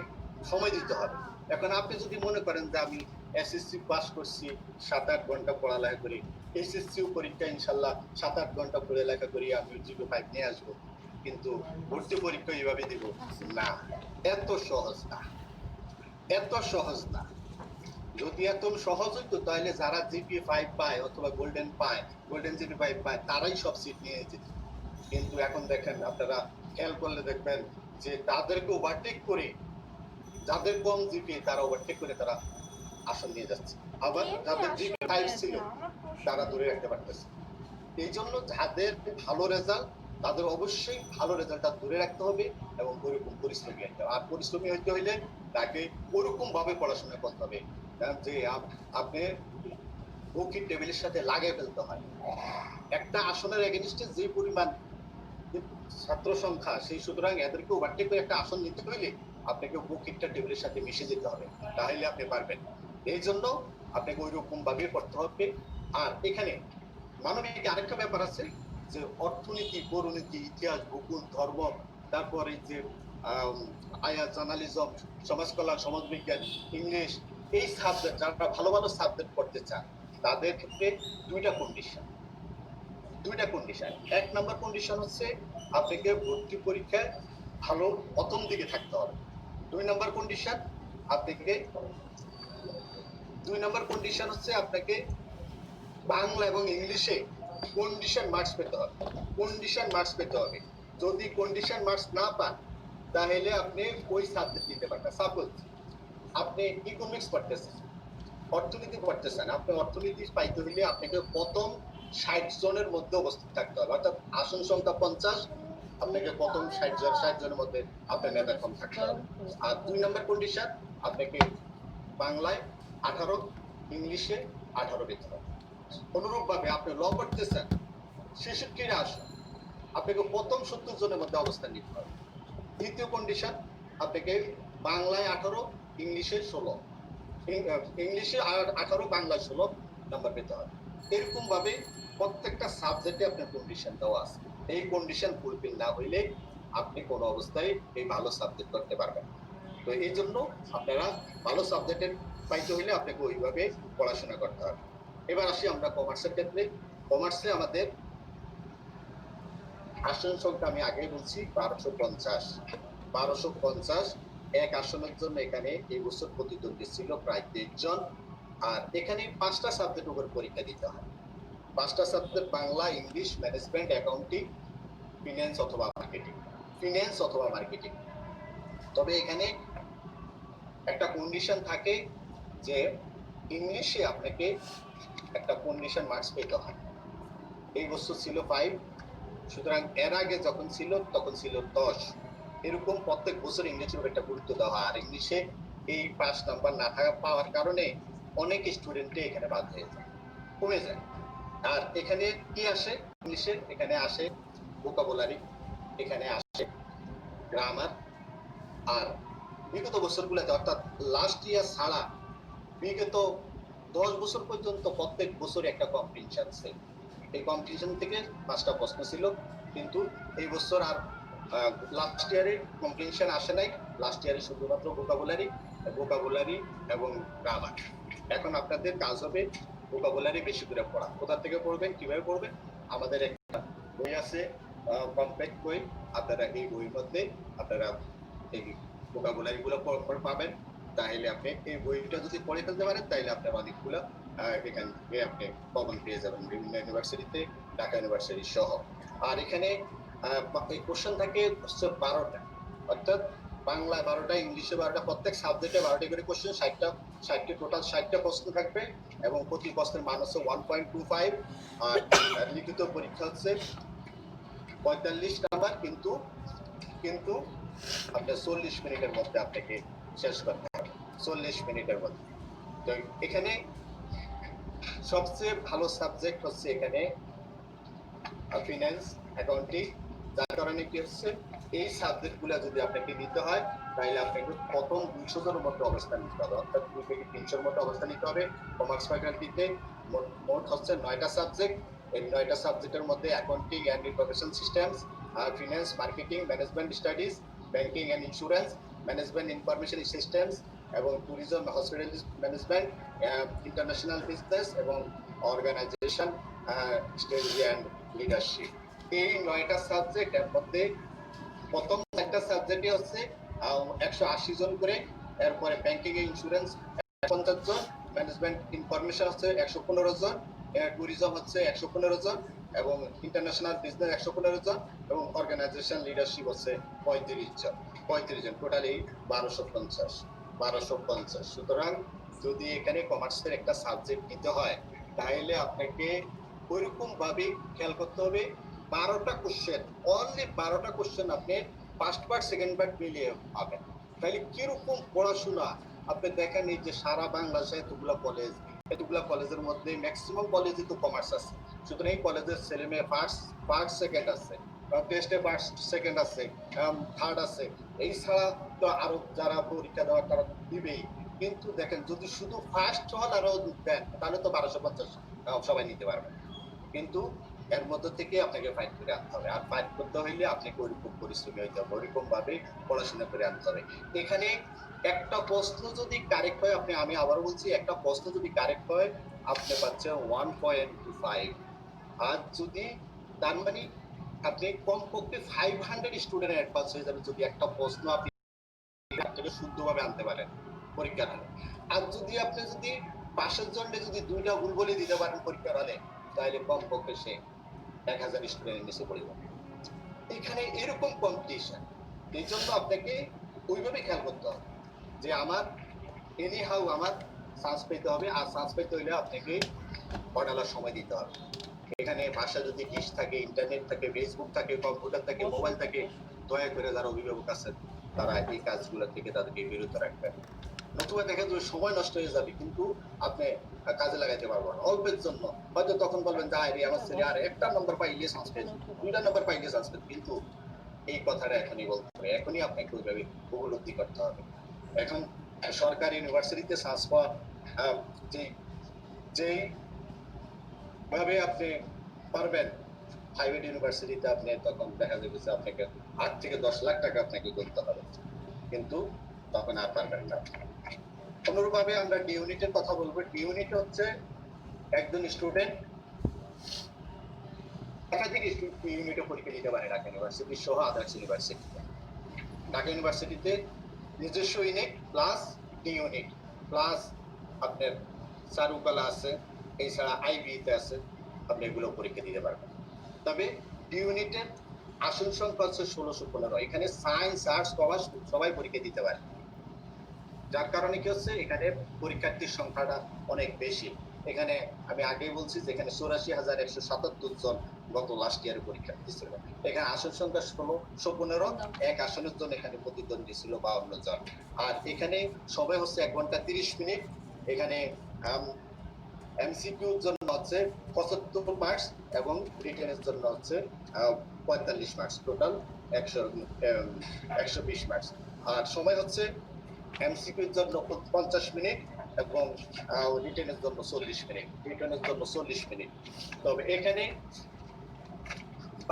সময় দিতে হবে। এখন আপনি যদি মনে করেন যে আমি এসএসসি পাস করছি 7-8 ঘন্টা পড়ালেখা করি, এইচএসসি পরীক্ষা ইনশাল্লাহ 7-8 ঘন্টা পড়ালেখা করি আমি 0.5 নিয়ে আসবো, কিন্তু ভর্তি পরীক্ষা এইভাবে দিব না, এত সহজ না, এত সহজ না। যদি এত সহজ হইতো তাহলে যারা জিপি 5 পায় অথবা গোল্ডেন পায়, গোল্ডেন জিপি 5 পায় তারাই সব সিট নিয়ে যেত। কিন্তু এখন দেখেন আপনারা খেয়াল করলে দেখবেন যে তাদেরকে ওভারটেক করে, যাদের কম জিপি তারা ওভারটেক করে তারা আসন নিয়ে যাচ্ছে, আবার যাদের জিপি 5 ছিল তারা ধরে রাখতে পারতেছে। এই জন্য যাদের ভালো রেজাল্ট তাদের অবশ্যই ভালো রেজাল্টটা ধরে রাখতে হবে এবং ওইরকম পরিশ্রমী হতে হবে। আর পরিশ্রমী হইতে হইলে তাকে ওরকম ভাবে পড়াশোনা করতে হবে যে আপনি মৌখিক টেবিলের সাথে লাগিয়ে ফেলতে হয়। একটা আসনের এগেনিস্টে যে পরিমাণ ছাত্র সংখ্যা, সেই সুতরাং এদেরকে ওভারটেক করে একটা আসন নিতে হইলে আপনাকে মৌখিকটা টেবিলের সাথে মিশে যেতে হবে, তাহলে আপনি পারবেন। এই জন্য আপনাকে ওইরকম ভাবে পড়তে হবে। আর এখানে মানবিক আরেকটা ব্যাপার আছে যে অর্থনীতি, পরিণতি, ইতিহাস, ভূগোল, ধর্ম তারপরে যে আয়া জার্নালিজম, সমাজ কল্যাণ, সমাজবিজ্ঞান, ইংলিশ, এই সাবজেক্ট যারা ভালো ভালো সাবজেক্ট পড়তে চান তাদের ক্ষেত্রে দুইটা কন্ডিশন। এক নাম্বার কন্ডিশন হচ্ছে আপনাকে ভর্তি পরীক্ষায় ভালো প্রথম দিকে থাকতে হবে। দুই নাম্বার কন্ডিশন আপনাকে হচ্ছে আপনাকে বাংলা এবং ইংলিশে কন্ডিশন মার্কস পেতে হবে। যদি কন্ডিশন মার্কস না পান তাহলে আপনি ওই সাবজেক্ট নিতে পারবেন। সাপোজ আপনি ইকোনমিক্স পড়তেছেন, অর্থনীতি পড়তেছেন, আপনি অর্থনীতি পাইতে হলে আপনাকে প্রথম 60 জনের মধ্যে উপস্থিত থাকতে হবে, অর্থাৎ আসন সংখ্যা 50, আপনাকে প্রথম 60 জনের মধ্যে আপনার মেধাক্রম থাকতে হবে। আর দুই নম্বর কন্ডিশন আপনাকে বাংলায় 18, ইংলিশে 18 পেতে হবে। অনুরূপ ভাবে আপনি ল পড়তেছেন, 66 আসন, আপনাকে প্রথম 70 জনের মধ্যে অবস্থান নিতে হবে। দ্বিতীয় কন্ডিশন আপনাকে বাংলায় 18, ইংলিশে 16, ইংলিশে 18, বাংলায় 16 নাম্বার পেতে হবে। এরকম ভাবে প্রত্যেকটা সাবজেক্টে আপনার কন্ডিশন দেওয়া আছে। এই কন্ডিশন ফুলফিল না হইলে আপনি কোনো অবস্থায় এই ভালো সাবজেক্ট করতে পারবেন। তো এই জন্য আপনারা ভালো সাবজেক্টের পাইতে হইলে আপনাকে ওইভাবে পড়াশোনা করতে হবে। এবার আসি আমরা কমার্সের ক্ষেত্রে। কমার্সে আমাদের আসন সংখ্যা আমি আগে বলছি 1250 এক আসনের জন্য এখানে এই বছর প্রতিদ্বন্দ্বী ছিল প্রায় 23 জন। আর এখানে 5টা সাবজেক্ট উপর পরীক্ষা দিতে হয়। 5টা subject Bangla, English, management, accounting, finance অথবা মার্কেটিং। তবে এখানে একটা কন্ডিশন থাকে যে ইংলিশে আপনাকে একটা কন্ডিশন মার্কস পেতে হয়। এই বছর ছিল 5, সুতরাং এর আগে যখন ছিল তখন ছিল 10। এরকম প্রত্যেক বছর ইংলিশের উপর একটা গুরুত্ব দেওয়া হয়। আর ইংলিশে এই 5 নাম্বার না থাকা পাওয়ার কারণে অনেক স্টুডেন্টে এখানে বাদ হয়ে যায়, কমে যায়। আর এখানে কি আসে ইংলিশে? এখানে আসে ভোকাবুলারি, এখানে আসে গ্রামার। আর বিগত বছরগুলোতে অর্থাৎ লাস্ট ইয়ার ছাড়া বিগত 10 বছর পর্যন্ত প্রত্যেক বছর একটা কম্পিটিশন ছিল। এই কম্পিটিশন থেকে 5টা প্রশ্ন ছিল, কিন্তু এই বছর আর লাস্ট ইয়ারে কম্পিটিশন আসে নাই। লাস্ট ইয়ারে শুধুমাত্র ভোকাবুলারি এবং গ্রামার। এখন আপনাদের কাজ হবে ভোকাবুলারি বেশি করে পড়া। কোথা থেকে পড়বেন, কিভাবে পড়বেন? আমাদের একটা বই আছে, কম্প্যাক্ট বই। আপনারা এই বইয়ের মধ্যে আপনারা এই ভোকাবুলারি গুলো পাবেন। তাহলে আপনি এই বইটা যদি পড়ে ফেলতে পারেন তাহলে আপনার অনেকগুলো এখান থেকে আপনি কমন পেয়ে যাবেন বিভিন্ন ইউনিভার্সিটিতে, ঢাকা ইউনিভার্সিটি সহ। আর এখানে এই কোশ্চেন থাকে 12টা, অর্থাৎ বাংলায় 12টা, ইংলিশে 12টা, প্রত্যেক সাবজেক্টে 12টা করে কোশ্চেন। 60টা টোটাল 60টা প্রশ্ন থাকবে এবং প্রতি প্রশ্নের মান হচ্ছে 1.25। আর লিখিত পরীক্ষা হচ্ছে 45 নাম্বার, কিন্তু আপনার 40 মিনিটের মধ্যে আপনাকে শেষ করতে হবে। 40 মিনিটের মধ্যে। তো এখানে সবচেয়ে ভালো সাবজেক্ট হচ্ছে এখানে ফিনান্স, অ্যাকাউন্টিং। যার কারণে কি হচ্ছে, এই সাবজেক্টগুলো যদি আপনাকে নিতে হয় তাহলে আপনাকে প্রথম 200 জনের মধ্যে অবস্থান নিতে হবে, অর্থাৎ 2 থেকে 300-র মধ্যে অবস্থান নিতে হবে। কমার্স ফ্যাকাল্টিতে মোট হচ্ছে 9টা সাবজেক্ট। এই 9টা সাবজেক্টের মধ্যে accounting and information systems, finance, marketing, management studies, banking and insurance, management information systems এবং tourism, hospitality management, international business এবং অর্গানাইজেশন, স্ট্র্যাটেজি অ্যান্ড লিডারশিপ। এই 9টা সাবজেক্টের মধ্যে প্রথম 4টা সাবজেক্টই হচ্ছে 180 জন করে। এরপরে ব্যাংকিং এ ইন্স্যুরেন্স 50 জন, ম্যানেজমেন্ট ইনফরমেশন হচ্ছে 115 জন, ট্যুরিজম হচ্ছে 115 জন এবং ইন্টারন্যাশনাল বিজনেস 115 জন এবং অর্গানাইজেশন লিডারশিপ হচ্ছে 35 জন। টোটালি 1250। সুতরাং যদি এখানে কমার্সের একটা সাবজেক্ট নিতে হয় তাহলে আপনাকে ওইরকম ভাবে খেয়াল করতে হবে 12টা কোশ্চেন, অনলি 12টা কোশ্চেন আপনি ফার্স্ট পার্ট সেকেন্ড পার্ট মিলিয়ে পাবেন। তাহলে কিরকম পড়াশোনা আপনি দেখেন, এই যে সারা বাংলাদেশে এতগুলা কলেজের মধ্যে ম্যাক্সিমাম কলেজে তো কমার্স আছে। সুতরাং এই কলেজের ছেলে মেয়ে ফার্স্ট সেকেন্ড আছে, টেস্টে ফার্স্ট সেকেন্ড আছে, থার্ড আছে। এই ছাড়া তো আরো যারা পরীক্ষা দেওয়ার তারা দিবেই। কিন্তু দেখেন যদি শুধু ফার্স্ট হল আরো দেন তাহলে তো 1250 সবাই নিতে পারবে। কিন্তু এর মধ্যে থেকে আপনাকে ফাইট করে আনতে হবে। আর ফাইট করতে হইলে আপনাকে ওইরকম পরিশ্রমী হইতে হবে, ওইরকম ভাবে পড়াশোনা করে আনতে হবে। এখানে একটা প্রশ্ন যদি কারেক্ট হয়, আমি আবারও বলছি, একটা প্রশ্ন যদি কারেক্ট হয় আপনি পাচ্ছেন 1.25। আর যদি, তার মানে আপনি কমপক্ষে 500 স্টুডেন্ট অ্যাডভান্স হয়ে যাবে যদি একটা প্রশ্ন আপনি শুদ্ধভাবে আনতে পারেন পরীক্ষার হলে। আর যদি পাশের জন্য যদি দুইটা ভুল বলে দিতে পারেন পরীক্ষার হলে, তাহলে কমপক্ষে সে 1000 স্টুডেন্টের নিচে পড়ে যাবে। এখানে এরকম কম্পিটিশন, এই জন্য আপনাকে ওইভাবে খেয়াল করতে হবে যে আমার এনিহাউ আমার চান্স পেতে হবে। আর চান্স পেতে হইলে আপনাকে পড়ানোর সময় দিতে হবে। এখানে ভাষা যদি ডিশ থাকে, ইন্টারনেট থাকে, ফেসবুক থাকে, কম্পিউটার থাকে, মোবাইল থাকে, দয়া করে যারা অভিভাবক আছেন তারা এই কাজগুলো থেকে তাদেরকে বিরত রাখবেন। নতুবা দেখা যাবে সময় নষ্ট হয়ে যাবে, কিন্তু আপনি কাজে লাগাইতে পারবেন না অল্পের জন্য। হয়তো তখন বলবেন যে আরে আমার ছেলে আর একটা নম্বর পাইলে চান্স পেয়েছে, দুইটা নম্বর পাইলে চান্স পেয়েছে, কিন্তু এই কথাটা এখনই বলতে হবে, এখনই আপনাকে ওইভাবে উপলব্ধি করতে হবে। এখন সরকারি ইউনিভার্সিটিতে চান্স পাওয়া যে যেই ভাবে আপনি পারবেন, প্রাইভেট ইউনিভার্সিটিতে আপনি তখন দেখা যাবে যে আপনাকে 8 থেকে 10 লাখ টাকা আপনাকে গুনতে হবে, কিন্তু তখন আর পারবেন না। অনুরূপভাবে আমরা ডি ইউনিটের কথা বলবো। ডি ইউনিট হচ্ছে একজন স্টুডেন্ট একাধিক ইউনিটে পরীক্ষা দিতে পারে ঢাকা ইউনিভার্সিটি সহ আদার্স ইউনিভার্সিটিতে। ঢাকা ইউনিভার্সিটিতে নিজস্ব unit plus D unit plus আপনার চারুকলা আছে, এছাড়া আইবিতে আছে, আপনি এগুলো পরীক্ষা দিতে পারবেন। তবে ডি ইউনিটের আসন সংখ্যা হচ্ছে 1615। এখানে সায়েন্স, আর্টস, কমার্স সবাই পরীক্ষা দিতে পারে, যার কারণে কি হচ্ছে এখানে পরীক্ষার্থীর সংখ্যাটা অনেক বেশি। এখানে আমি আগেই বলছি যে এখানে 84,177 জন গত লাস্ট ইয়ারে পরীক্ষার্থী ছিল। এখানে আসন সংখ্যা 1615, এক আসনের জন্য এখানে প্রতিদ্বন্দ্বী ছিল 52 জন। আর এখানে সময় হচ্ছে 1 ঘন্টা 30 মিনিট। এখানে এমসিকিউর জন্য হচ্ছে 75 মার্কস এবং রিটেনের জন্য হচ্ছে 45 মার্কস, টোটাল 120 মার্কস। আর সময় হচ্ছে এমসিকিউর জন্য 50 মিনিট এবং রিটেনের জন্য 40 মিনিট, তবে এখানে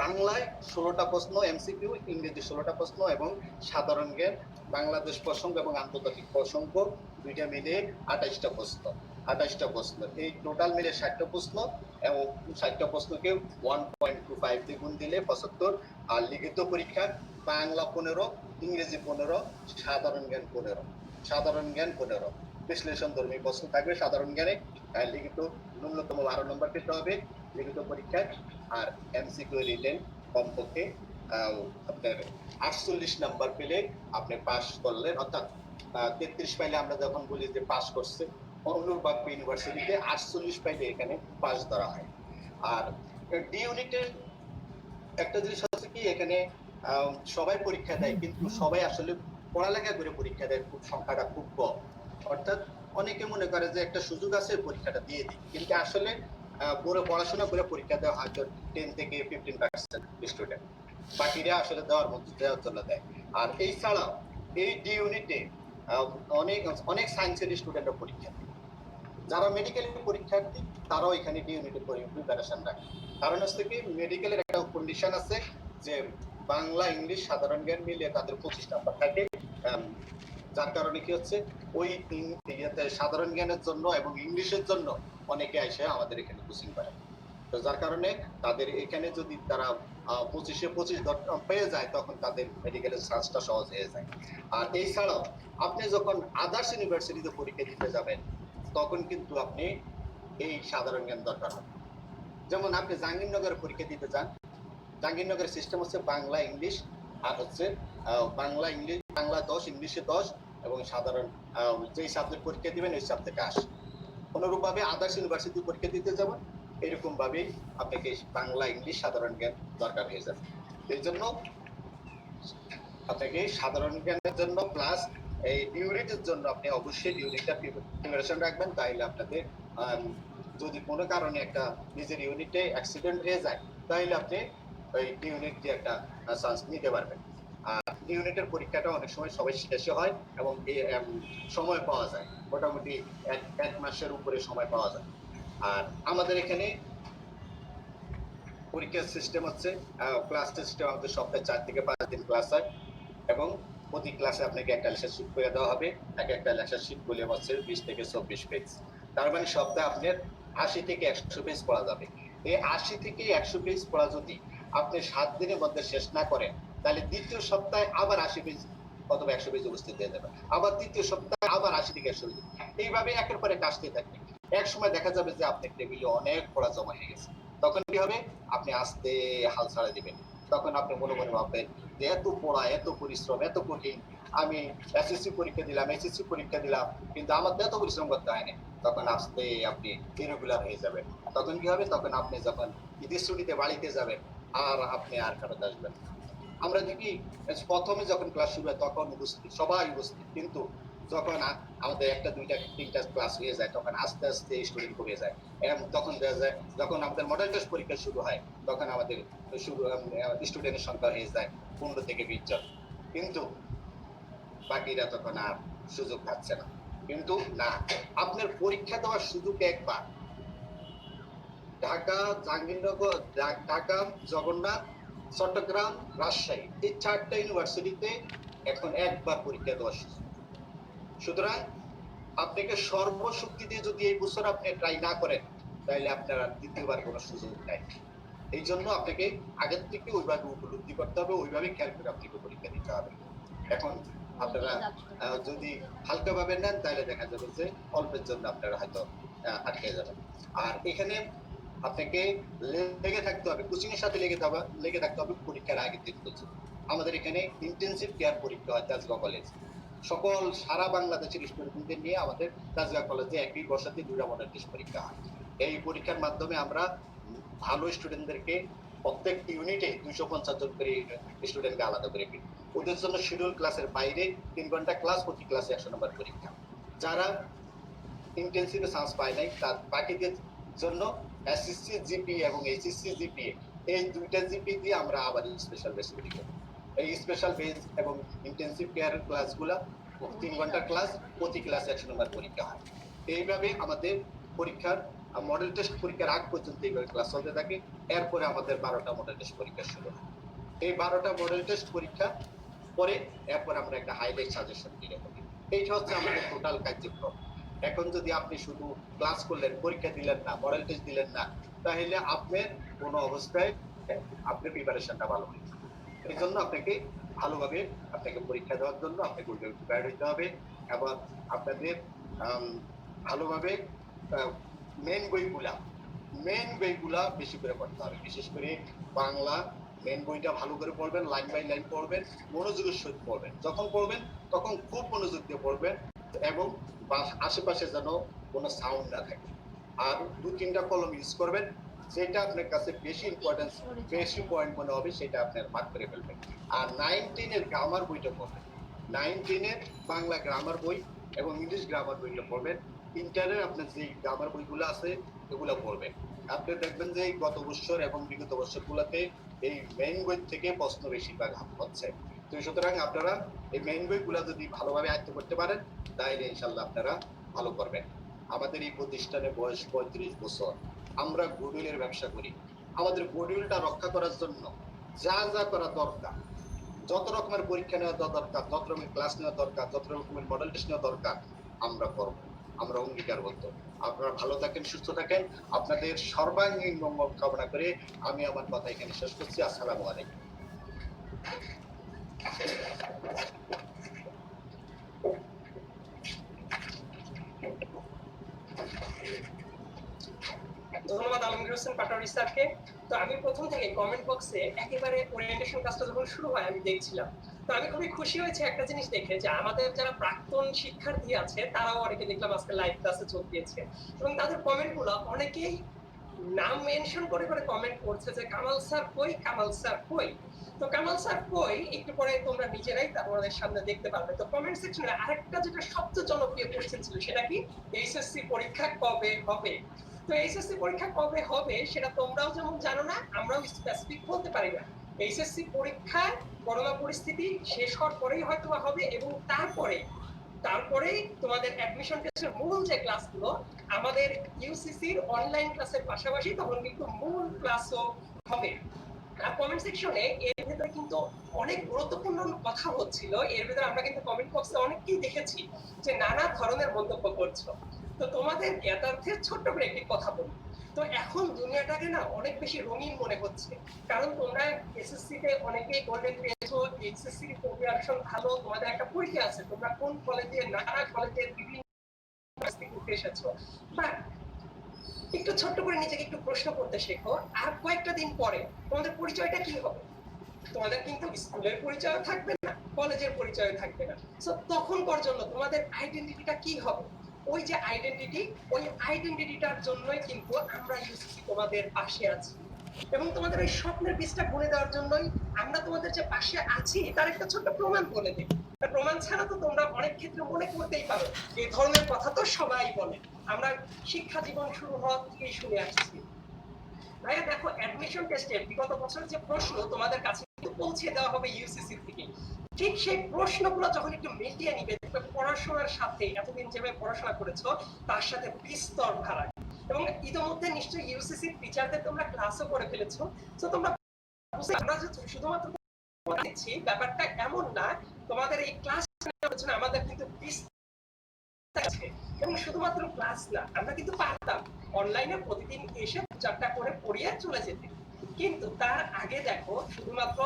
বাংলায় 16টা প্রশ্ন এমসিকিউ, ইংরেজি 16টা প্রশ্ন এবং সাধারণ জ্ঞান, বাংলাদেশ প্রসঙ্গ এবং আন্তর্জাতিক প্রসঙ্গ দুইটা মিলে 28টা প্রশ্ন। এই টোটাল মিলে 60টা প্রশ্ন এবং 60টা প্রশ্নকে 1.25 দিয়ে গুণ দিলে 75। আর লিখিত পরীক্ষা বাংলা 15, ইংরেজি 15, সাধারণ জ্ঞান 15। বিশ্লেষণ ধর্মী প্রশ্ন থাকবে সাধারণ জ্ঞানে। লিখিত ন্যূনতম 12 নম্বর পেতে হবে লিখিত পরীক্ষায়। আর এমসিকিউ রিটেন কমপক্ষে আপনার 48 নাম্বার পেলে আপনি পাস করলেন, অর্থাৎ 33 পাইলে আমরা যখন বলি যে পাস করছে, অনুরূপভাবে ইউনিভার্সিটিতে 48 পাইলে এখানে পাস ধরা হয়। আর ডি ইউনিটের একটা জিনিস হচ্ছে কি, এখানে সবাই পরীক্ষা দেয়, কিন্তু সবাই আসলে পড়ালেখা করে পরীক্ষা দেয় সংখ্যাটা খুব কম। অর্থাৎ অনেকে মনে করে যে একটা সুযোগ আছে পরীক্ষাটা দিয়ে দিই, কিন্তু আসলে পুরো পড়াশোনা করে পরীক্ষা দেওয়া হয়তো 10 থেকে 15% স্টুডেন্ট, বাকিরা আসলে দেওয়ার জন্য দেয়। আর এই ছাড়াও এই ডি ইউনিটে অনেক অনেক সায়েন্সের স্টুডেন্টরা পরীক্ষা দেয়। যারা মেডিকেল পরীক্ষার্থী তারাও এখানে ডি ইউনিটে প্রিপারেশন রাখে। কারণ হচ্ছে কি, মেডিকেলের একটা কন্ডিশন আছে যে বাংলা, ইংলিশ, সাধারণ জ্ঞান মিলিয়ে তাদের 25 নাম্বার থাকে। যার কারণে কি হচ্ছে, ওই সাধারণ জ্ঞানের জন্য এবং ইংলিশের জন্য অনেকে এসে আমাদের এখানে কোচিং করে। তো যার কারণে তাদের এখানে যদি তারা 25 পেয়ে যায়, তখন তাদের মেডিকেলের চান্সটা সহজ হয়ে যায়। আর এই ছাড়াও আপনি যখন আদার্স ইউনিভার্সিটিতে পরীক্ষা দিতে যাবেন, তখন কিন্তু আপনি এই সাধারণ জ্ঞান দরকার হবে। যেমন আপনি জাহাঙ্গীরনগরে পরীক্ষা দিতে যান, জাহাঙ্গীরনগরের সিস্টেম হচ্ছে বাংলা, ইংলিশ, আর হচ্ছে বাংলা, ইংলিশ, বাংলা 10, ইংলিশে 10 এবং সাধারণ যেই সাবজেক্ট পরীক্ষা দিবেন ওই সাবজেক্টে 80। অনুরূপভাবে আদার্স ইউনিভার্সিটি পরীক্ষা দিতে যাবেন, এরকম ভাবেই আপনাকে বাংলা, ইংলিশ, সাধারণ জ্ঞান দরকার হয়ে যাবে। এই জন্য আপনাকে সাধারণ জ্ঞানের জন্য প্লাস এই ইউনিটের জন্য আপনি অবশ্যই ইউনিটটা প্রিপারেশন রাখবেন। তাইলে আপনাদের যদি কোনো কারণে একটা নিজের ইউনিটে অ্যাক্সিডেন্ট হয়ে যায়, তাহলে আপনি ওই ইউনিট দিয়ে একটা চান্স নিতে পারবেন। আর ইউনিটের পরীক্ষাটা অনেক সময় সবাই শেষে হয় এবং সময় পাওয়া যায়, মোটামুটি 1 মাসের উপরে সময় পাওয়া যায়। আর আমাদের এখানে পরীক্ষার সিস্টেম হচ্ছে ক্লাস সিস্টেম আমাদের সপ্তাহে 4 থেকে 5 দিন ক্লাস হয় এবং প্রতি ক্লাসে আপনাকে একটা লেকচার শিট করে দেওয়া হবে। একটা লেকচার শিট বলে হচ্ছে 20 থেকে 24 পেজ। তার মানে সপ্তাহে আপনার 80 থেকে 100 পেজ পড়া যাবে। এই 80 থেকে 100 পেজ পড়া যদি আপনি 7 দিনের মধ্যে শেষ না করেন, তাহলে দ্বিতীয় সপ্তাহে আবার 80 পেজ অথবা 100 পেজ উপস্থিত হয়ে যাবে। আবার তৃতীয় সপ্তাহে আবার 80 থেকে 100 পেজ। এইভাবে একের পর এক আসতে থাকবে। এক সময় দেখা যাবে যে আপনার টেবিলে অনেক পড়া জমা হয়ে গেছে। তখন কি হবে? আপনি আস্তে হাল ছাড়া দিবেন। তখন আপনি মনে মনে ভাববেন যে এত পড়া, এত পরিশ্রম, এত কঠিন। আমি এসএসসি পরীক্ষা দিলাম, এইচএসসি পরীক্ষা দিলাম, কিন্তু আমার তো এত পরিশ্রম করতে হয়নি। তখন আস্তে আপনি ইরেগুলার হয়ে যাবেন। তখন কি হবে? তখন আপনি যখন ঈদের ছুটিতে বাড়িতে যাবেন, আর আপনি আর ফেরত আসবেন না। আমরা দেখি প্রথমে যখন ক্লাস শুরু হয় তখন উপস্থিত, সবাই উপস্থিত, কিন্তু যখন আমাদের একটা দুইটা তিনটা ক্লাস হয়ে যায় তখন আস্তে আস্তে স্টুডেন্ট কমে যায়। তখন দেখা যায় যখন আমাদের মডেল টেস্ট পরীক্ষা শুরু হয় তখন আমাদের শুরু স্টুডেন্টের সংখ্যা হয়ে যায় 15 থেকে 20 জন, কিন্তু বাকিরা তখন আর সুযোগ পাচ্ছে না। কিন্তু না, আপনার পরীক্ষা দেওয়ার সুযোগ একবার। ঢাকা, জাহাঙ্গীরনগর, ঢাকা, জগন্নাথ, চট্টগ্রাম, রাজশাহী, এই 4টা ইউনিভার্সিটিতে এখন একবার পরীক্ষা দেওয়ার সুযোগ। সুতরাং আপনাকে সর্বশক্তি দিয়ে যদি এই বছর আপনি ট্রাই না করেন, তাহলে আপনার আর দ্বিতীয়বার কোনো সুযোগ নাই। এই জন্য আপনাকে আগের থেকে ওইভাবে উপলব্ধি করতে হবে, ওইভাবে খেয়াল করে আপনাকে পরীক্ষা দিতে হবে। এখন আপনারা যদি হালকা ভাবে নেন তাহলে দেখা যাবে যে অল্পের জন্য আপনারা হয়তো আটকে যাবেন। আর এখানে আপনাকে লেগে থাকতে হবে, কোচিং এর সাথে লেগে থাকতে হবে পরীক্ষার আগের দিন পর্যন্ত। আমাদের এখানে ইন্টেনসিভ কেয়ার পরীক্ষা হয় তাজগাঁও কলেজ। সকল সারা বাংলাদেশের স্টুডেন্টদের নিয়ে আমাদের তাজগাঁও কলেজে একই বর্ষাতে 2টা মডেল টেস্ট পরীক্ষা হয়। এই পরীক্ষার মাধ্যমে আমরা ভালো স্টুডেন্টদেরকে প্রত্যেক ইউনিটে 250 জন করে স্টুডেন্টকে আলাদা করে দিই। ওদের জন্য শিডিউল ক্লাসের বাইরে 3 ঘন্টা ক্লাস, প্রতি ক্লাসে 100 নম্বর পরীক্ষা। যারা ইন্টেনসিভে চান্স পায় নাই তার বাকিদের জন্য এসএসসি জিপি এবং এইচএসসি জিপি, এই দুইটা জিপি দিয়ে আমরা আবার স্পেশাল বেস করি। এই স্পেশাল বেস এবং ইন্টেনসিভ কেয়ার ক্লাসগুলা 3 ঘন্টা ক্লাস, প্রতি ক্লাসে 100 নম্বর পরীক্ষা হয়। এইভাবে আমাদের পরীক্ষার মডেল টেস্ট পরীক্ষার আগ পর্যন্ত এইভাবে ক্লাস চলতে থাকে। এরপরে আমাদের 12টা মডেল টেস্ট পরীক্ষা শুরু হয়। এই 12টা মডেল টেস্ট পরীক্ষা পরে এরপর আমরা একটা হাইলাইট সাজেশন দিয়ে থাকি। এইটা হচ্ছে আমাদের টোটাল কার্যক্রম। এখন যদি আপনি শুধু ক্লাস করলেন, পরীক্ষা দিলেন না, মডেল টেস্ট দিলেন না, তাহলে আপনার কোনো অবস্থায় আপনার প্রিপারেশনটা ভালো হয়। এই জন্য আপনাকে ভালোভাবে আপনাকে পরীক্ষা দেওয়ার জন্য আপনাকে ওইভাবে প্রিপেয়ার হতে হবে এবং আপনাদের ভালোভাবে মেন বইগুলা বেশি করে পড়তে হবে। বিশেষ করে বাংলা মেন বইটা ভালো করে পড়বেন, লাইন বাই লাইন পড়বেন, মনোযোগের সহিত পড়বেন। যখন পড়বেন তখন খুব মনোযোগ দিয়ে পড়বেন এবং আশেপাশে যেন কোনো সাউন্ড না থাকে। আর 2-3টা কলম ইউজ করবেন, যেটা আপনার কাছে বেশি ইম্পর্টেন্স, বেশি পয়েন্ট মনে হবে সেটা আপনার মার্ক করে ফেলবেন। আর 9-10 গ্রামার বইটা পড়বেন, 9-10 বাংলা গ্রামার বই এবং ইংলিশ গ্রামার বইটা পড়বেন। ইন্টারের আপনার যে গ্রামার বইগুলো আছে এগুলো পড়বেন। আপনি দেখবেন যে গত বছর এবং বিগত বছরগুলোতে এই মেইন বই থেকে প্রশ্ন বেশিরভাগ হচ্ছে। তো সুতরাং আপনারা এই মেইন বইগুলো যদি ভালোভাবে আয়ত্ত করতে পারেন তাহলে ইনশাল্লাহ আপনারা ভালো করবেন। আমাদের এই প্রতিষ্ঠানে বয়স 35 বছর, আমরা গুডউইলের ব্যবসা করি। আমাদের গুডউইলটা রক্ষা করার জন্য যা যা করা দরকার, যত রকমের পরীক্ষা নেওয়া দরকার, যত রকমের ক্লাস নেওয়া দরকার, যত রকমের মডেল টেস্ট নেওয়া দরকার, আমরা করব। আমরা অঙ্গীকারবদ্ধ। আপনারা ভালো থাকেন, সুস্থ থাকেন। আপনাদের সর্বাঙ্গীন মঙ্গল কামনা করে আমি আমার কথা এখানে শেষ করছি। আসসালামু আলাইকুম। ধন্যবাদ আলমগীর হোসেন পাটোয়ারি স্যারকে। তো আমি প্রথম থেকে কমেন্ট বক্সে একেবারে ওরিয়েন্টেশন ক্লাসটা যখন শুরু হয় আমি দেখছিলাম। তো আমি খুবই খুশি হয়েছি একটা জিনিস দেখে যে আমাদের যারা প্রাক্তন শিক্ষার্থী আছে তারাও অনেকে দেখলাম আজকে লাইভ ক্লাসে যোগ দিয়েছে এবং তাদের কমেন্টগুলো অনেকেই নাম মেনশন করে করে কমেন্ট করছে যে কামাল স্যার কই, কামাল স্যার কই। তো কামাল স্যার কই একটু পরে তোমরা নিজেরাই তোমাদের সামনে দেখতে পারবে। তো কমেন্ট সেকশনে আরেকটা যেটা সবচেয়ে জনপ্রিয় কোশ্চেন ছিল সেটা কি, এইচএসসি পরীক্ষা কবে হবে। তো এইচএসসি পরীক্ষা কবে হবে সেটা তোমরাও যেমন জানো না, আমরাও স্পেসিফিক বলতে পারি না। এইচএসসি পরীক্ষায় করোনা পরিস্থিতি শেষ হওয়ার পরেই হয়তো হবে এবং তারপরেই তোমাদের অ্যাডমিশন টেস্টের মূল যে ক্লাসগুলো আমাদের ইউসিসির অনলাইন ক্লাসের পাশাপাশি তখন কিন্তু মূল ক্লাসও হবে। কমেন্ট সেকশনে এর ভেতরে কিন্তু অনেক গুরুত্বপূর্ণ কথা হচ্ছিল। এর ভেতরে আমরা কিন্তু কমেন্ট বক্সে অনেককেই দেখেছি যে নানা ধরনের মন্তব্য করছো। তো তোমাদের জ্ঞাতার্থে ছোট্ট করে একটি কথা বলি। তো এখন দুনিয়াটাকে না অনেক বেশি রঙিন মনে হচ্ছে। কারণ তোমরা এসএসসি তে অনেকেই গোল্ডেন পেয়েছো, এইচএসসি প্রিপারেশন ভালো, তোমাদের একটা পরীক্ষা আছে। তোমরা কোন কলেজে নানা কলেজের বিভিন্ন উঠে এসেছো। বাট একটু ছোট্ট করে নিজেকে একটু প্রশ্ন করতে শেখো। আর কয়েকটা দিন পরে তোমাদের পরিচয়টা কি হবে? তোমাদের কিন্তু স্কুলের পরিচয় থাকবে না, কলেজের পরিচয় থাকবে না। সো তখন পর্যন্ত তোমাদের আইডেন্টিটিটা কি হবে? ওই যে আইডেন্টিটি, ওই আইডেন্টিটিটার জন্যই কিন্তু আমরা ইউসিসি তোমাদের পাশে আছি। এবং তোমাদের ওই স্বপ্নের বীজটা বুনে দেওয়ার জন্যই আমরা তোমাদের যে পাশে আছি তার একটা ছোট্ট প্রমাণ বলে দিই। প্রমাণ ছাড়া তো তোমরা অনেক ক্ষেত্রে মনে করতেই পারো এই ধরনের কথা তো সবাই বলে। আমরা শিক্ষা জীবন শুরু হওয়া থেকেই শুনে আসছি। ভাইয়া দেখো, অ্যাডমিশন টেস্টে বিগত বছরের যে প্রশ্ন তোমাদের কাছে পৌঁছে দেওয়া হবে ইউসিসি থেকে, ঠিক সেই প্রশ্নগুলো যখন একটু মিলিয়ে নিবে, পড়াশোনার সাথে এতদিন যেভাবে পড়াশোনা করেছো তার সাথে বিস্তর ফারাক। এবং ইতিমধ্যে নিশ্চয়ই ইউসিসি টিচারদের তোমরা ক্লাসও করে ফেলেছো। তো তোমরা আমরা শুধুমাত্র দিচ্ছি, ব্যাপারটা এমন না। তোমাদের এই ক্লাস আমাদের কিন্তু আছে। এবং শুধুমাত্র ক্লাস না, আমরা কিন্তু পারতাম অনলাইনে প্রতিদিন এসে 4টা করে পড়িয়ে চলে যেতে। কিন্তু তার আগে দেখো, শুধুমাত্র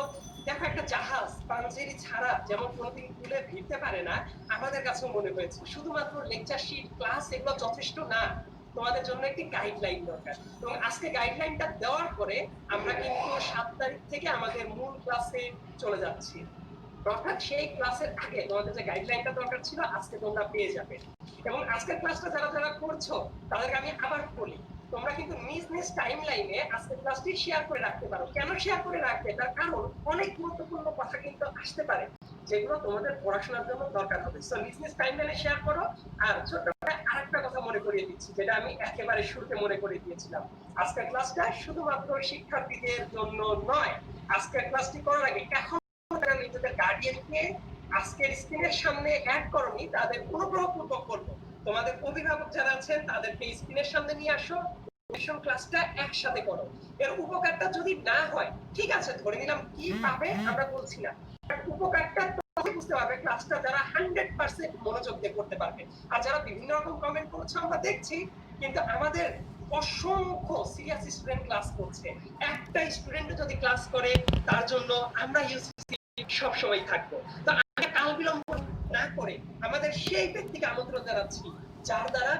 দেখো একটা জাহাজ পাঞ্জেরি ছাড়া যেমন কোনোদিন তুলে ভিড়তে পারে না, আমাদের কাছেও মনে হয়েছে শুধুমাত্র লেকচার শিট ক্লাস এগুলো যথেষ্ট না, তোমাদের জন্য একটি গাইডলাইন দরকার। এবং আজকে গাইডলাইনটা দেওয়ার পরে আমরা কিন্তু 7 তারিখ থেকে আমাদের মূল ক্লাসে চলে যাচ্ছি। অর্থাৎ সেই ক্লাসের আগে তোমাদের যে গাইডলাইনটা দরকার ছিল আজকে তোমরা পেয়ে যাবে। এবং আজকের ক্লাসটা যারা যারা করছো তাদেরকে আমি আবার বলি, তোমরা কিন্তু নিজ নিজ টাইম লাইনে আজকের ক্লাসটি শেয়ার করে রাখতে পারো। কেন শেয়ার করে রাখবে? তার কারণ অনেক গুরুত্বপূর্ণ কথা কিন্তু আসতে পারে যেগুলো তোমাদের পড়াশোনার জন্য দরকার হবে। সো নিজ নিজ টাইম লাইনে শেয়ার করো। আর ছোট্ট করে আরেকটা কথা মনে করিয়ে দিচ্ছি, যেটা আমি একেবারে শুরুতে মনে করিয়ে দিয়েছিলাম, আজকের ক্লাসটা শুধুমাত্র শিক্ষার্থীদের জন্য নয়। আজকের ক্লাসটি করার আগে এখন নিজেদের গার্ডিয়ানকে আজকের স্ক্রিনের সামনে অ্যাড করনি, তাদের অনুগ্রহপূর্বক করবো তোমাদের অভিভাবক যারা আছেন তাদেরকে স্ক্রিনের সামনে নিয়ে আসো, ক্লাসটা একসাথে করো। এর উপকারটা যদি না হয় ঠিক আছে, ধরে নিলাম কি পাবে আমরা বলছি না, উপকারটা বুঝতে পারবে ক্লাসটা যারা 100% মনোযোগ দিয়ে করতে পারবে। আর যারা বিভিন্ন রকম কমেন্ট করছে আমরা দেখছি, কিন্তু আমাদের অসংখ্য সিরিয়াস স্টুডেন্ট ক্লাস করছে। একটা স্টুডেন্ট যদি ক্লাস করে তার জন্য আমরা ইউসিসি সব সময় থাকবো। তো আমরা কাল বিলম্ব না করে আমাদের সেই ব্যক্তিকে আমন্ত্রণ জানাচ্ছি যার দ্বারা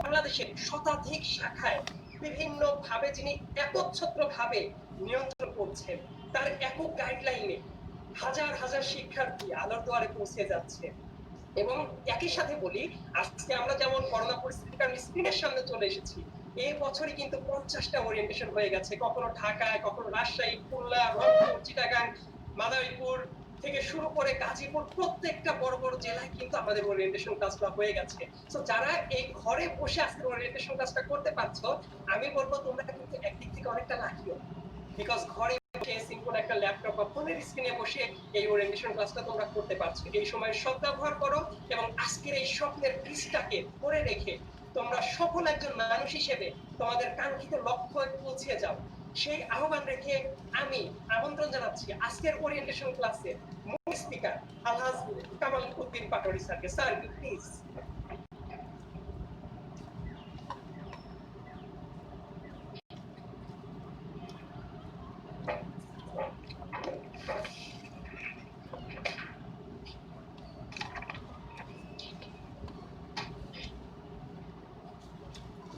বাংলাদেশের শতাধিক শাখায় বিভিন্ন ভাবে যিনি একচ্ছত্র ভাবে নিয়ন্ত্রণ করছেন, তার একক গাইডলাইনে হাজার হাজার শিক্ষার্থী আলোর দুয়ারে পৌঁছে যাচ্ছে। এবং একই সাথে বলি, আজকে আমরা যেমন করোনা পরিস্থিতির কারণে স্ক্রিনের সামনে চলে এসেছি, এই বছরই কিন্তু 50টা ওরিয়েন্টেশন হয়ে গেছে, কখনো ঢাকায়, কখনো রাজশাহী, খুলনা, রংপুর, চিটাগাং, মাদারীপুর থেকে শুরু করে গাজীপুর, প্রত্যেকটা বড় বড় জেলায় কিন্তু আমাদের ওরিয়েন্টেশন ক্লাসটা হয়ে গেছে। তো যারা এই ঘরে বসে আজকে ওরিয়েন্টেশন ক্লাসটা করতে পারছো, আমি বলবো তোমরা কিন্তু একদিক থেকে অনেকটা লাকিও, বিকজ ঘরে বসে সিম্পল একটা ল্যাপটপ বা ফোনের স্ক্রিনে বসে এই ওরিয়েন্টেশন ক্লাসটা তোমরা করতে পারছো। এই সময় সদ্ব্যবহার করো এবং আজকের এই স্বপ্নের বীজটাকে ধরে রেখে তোমরা সফল একজন মানুষ হিসেবে তোমাদের কাঙ্ক্ষিত লক্ষ্যে পৌঁছে যাও, সেই আহ্বান রেখে আমি আমন্ত্রণ জানাচ্ছি আজকের ওরিয়েন্টেশন ক্লাসে মূল স্পিকার আলহাজ কামাল উদ্দিন পাটোয়ারি স্যারকে। Sir please.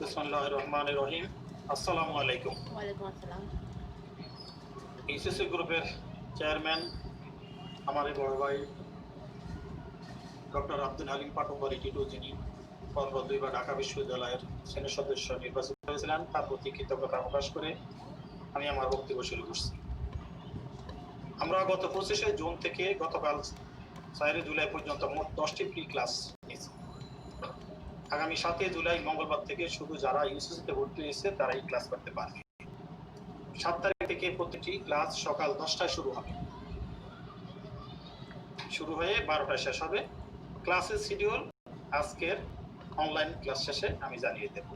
বিসমিল্লাহির রহমানির রহিম। আসসালামু আলাইকুম। ওয়ালাইকুম আসসালাম। ইউসিসি গ্রুপের চেয়ারম্যান আমার বড় ভাই ডক্টর আব্দুল হালিম পাটোয়ারি টিটু, যিনি পর 2বার ঢাকা বিশ্ববিদ্যালয়ের সেনেট সদস্য নির্বাচিত হয়েছিলেন, তার প্রতি কৃতজ্ঞতা প্রকাশ করে আমি আমার বক্তব্য শুরু করছি। আমরা গত 25শে জুন থেকে গতকাল 4 জুলাই পর্যন্ত মোট 10টি প্রি ক্লাস নিয়েছি। আগামী 7 জুলাই মঙ্গলবার থেকে শুধু যারা ইউসিসিতে ভর্তি হয়েছে তারাই ক্লাস করতে পারবে। 7 তারিখ থেকে প্রতিটি ক্লাস সকাল 10টায় শুরু হয়ে 12টায় শেষ হবে। ক্লাসের শিডিউল আজকের অনলাইন ক্লাস শেষে আমি জানিয়ে দেব।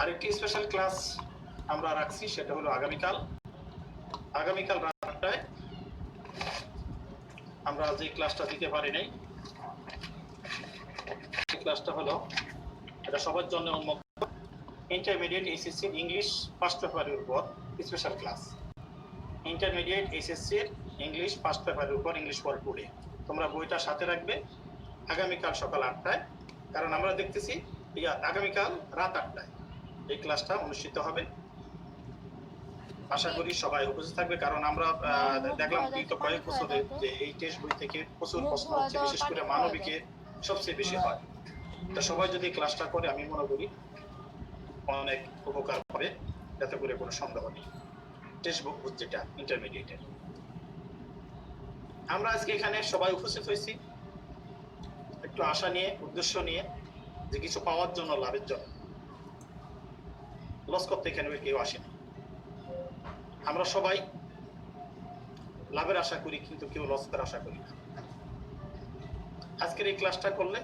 আরেকটি স্পেশাল ক্লাস আমরা রাখছি সেটা হলো আগামীকাল রাত 8টায় আমরা যে ক্লাসটা দিতে পারি নাই, এই ক্লাসটা হলো এটা সবার জন্য উন্মুক্ত, ইন্টারমিডিয়েট এসএসসি ইংলিশ ফার্স্ট পেপারের উপর special class. Intermediate SSC English first পেপারের উপর ইংলিশ ফর টুডে। তোমরা বইটা সাথে রাখবে আগামীকাল সকাল 8টায়, কারণ আমরা দেখতেছি আগামীকাল রাত 8টায় এই ক্লাসটা অনুষ্ঠিত হবে। আশা করি সবাই উপস্থিত থাকবে, কারণ আমরা দেখলাম বিগত কয়েক বছরে যে এই টেস্ট বই থেকে প্রচুর প্রশ্ন হচ্ছে, বিশেষ করে মানবিকে সবচেয়ে বেশি হয়। তা সবাই যদি ক্লাসটা করে আমি মনে করি অনেক উপকার হবে, যাতে করে কোনো সন্দেহ নেই। টেক্সট বুক যেটা ইন্টারমিডিয়েটের, আমরা আজকে এখানে সবাই উপস্থিত হয়েছি একটু আশা নিয়ে, উদ্দেশ্য নিয়ে, যে কিছু পাওয়ার জন্য, লাভের জন্য। লস করতে এখানে কেউ আসেনি। আমরা সবাই লাভের আশা করি, কিন্তু কেউ লস করার আশা করি না। আজকের এই ক্লাসটা করলে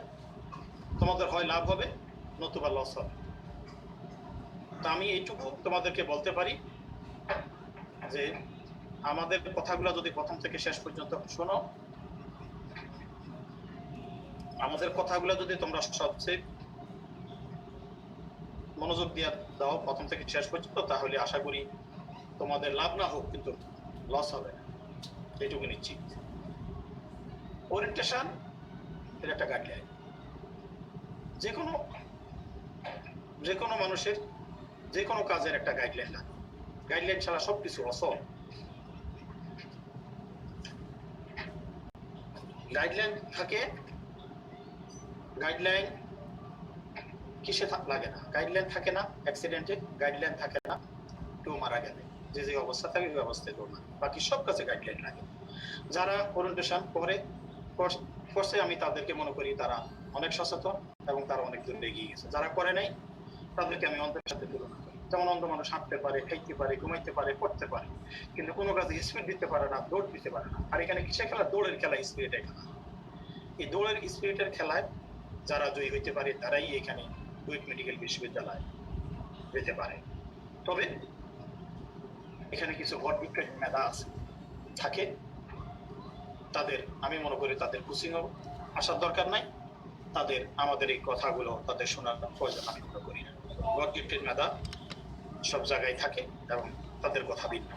তোমাদের হয় লাভ হবে, নতুবা লস হবে। তা আমি এইটুকু তোমাদেরকে বলতে পারি যে আমাদের কথাগুলো যদি প্রথম থেকে শেষ পর্যন্ত শোনো, আমাদের কথাগুলো যদি তোমরা সবচেয়ে মনোযোগ দিয়ে দাও প্রথম থেকে শেষ পর্যন্ত, তাহলে আশা করি তোমাদের লাভ না হোক কিন্তু লস হবে না, এইটুকু নিশ্চিত। ওরিয়েন্টেশন এর একটা গাইডলাইন, যে কোনো মানুষের যে কোনো কাজের একটা গাইডলাইন লাগে। গাইডলাইন ছাড়া সবকিছু অসল। গাইডলাইন থাকে, গাইডলাইন কিসে লাগে না, গাইডলাইন থাকে না অ্যাক্সিডেন্টে, গাইডলাইন থাকে না কেউ মারা গেলে, যে অবস্থা থাকে ওই অবস্থায় দৌড়ানো, বাকি সব কাছে গাইডলাইন লাগে। যারা ওরিয়েন্টেশন করছে আমি তাদেরকে মনে করি তারা অনেক সচেতন এবং তারা অনেক দূর এগিয়ে গেছে। যারা করে নাই তাদেরকে আমি অন্ধের সাথে তুলনা করি। যেমন অন্ধ মানুষ হাঁটতে পারে, খাইতে পারে, ঘুমাইতে পারে, পড়তে পারে, কিন্তু কোনো কাজে স্পিড দিতে পারে না, দৌড় দিতে পারে না। আর এখানে কিসের খেলা? দৌড়ের খেলা, স্পিরিটের খেলা। এই দৌড়ের স্পিরিটের খেলায় যারা জয়ী হইতে পারে তারাই এখানে বুয়েট মেডিকেল বিশ্ববিদ্যালয় যেতে পারে। তবে এখানে কিছু গড গিফটেড মেধা আছে থাকে, তাদের আমি মনে করি তাদের কোচিংও আসার দরকার নাই, তাদের আমাদের এই কথাগুলো তাদের শোনার প্রয়োজন আমি মনে করি না। গড গিফটেড মেধা সব জায়গায় থাকে এবং তাদের কথা ভিন্ন।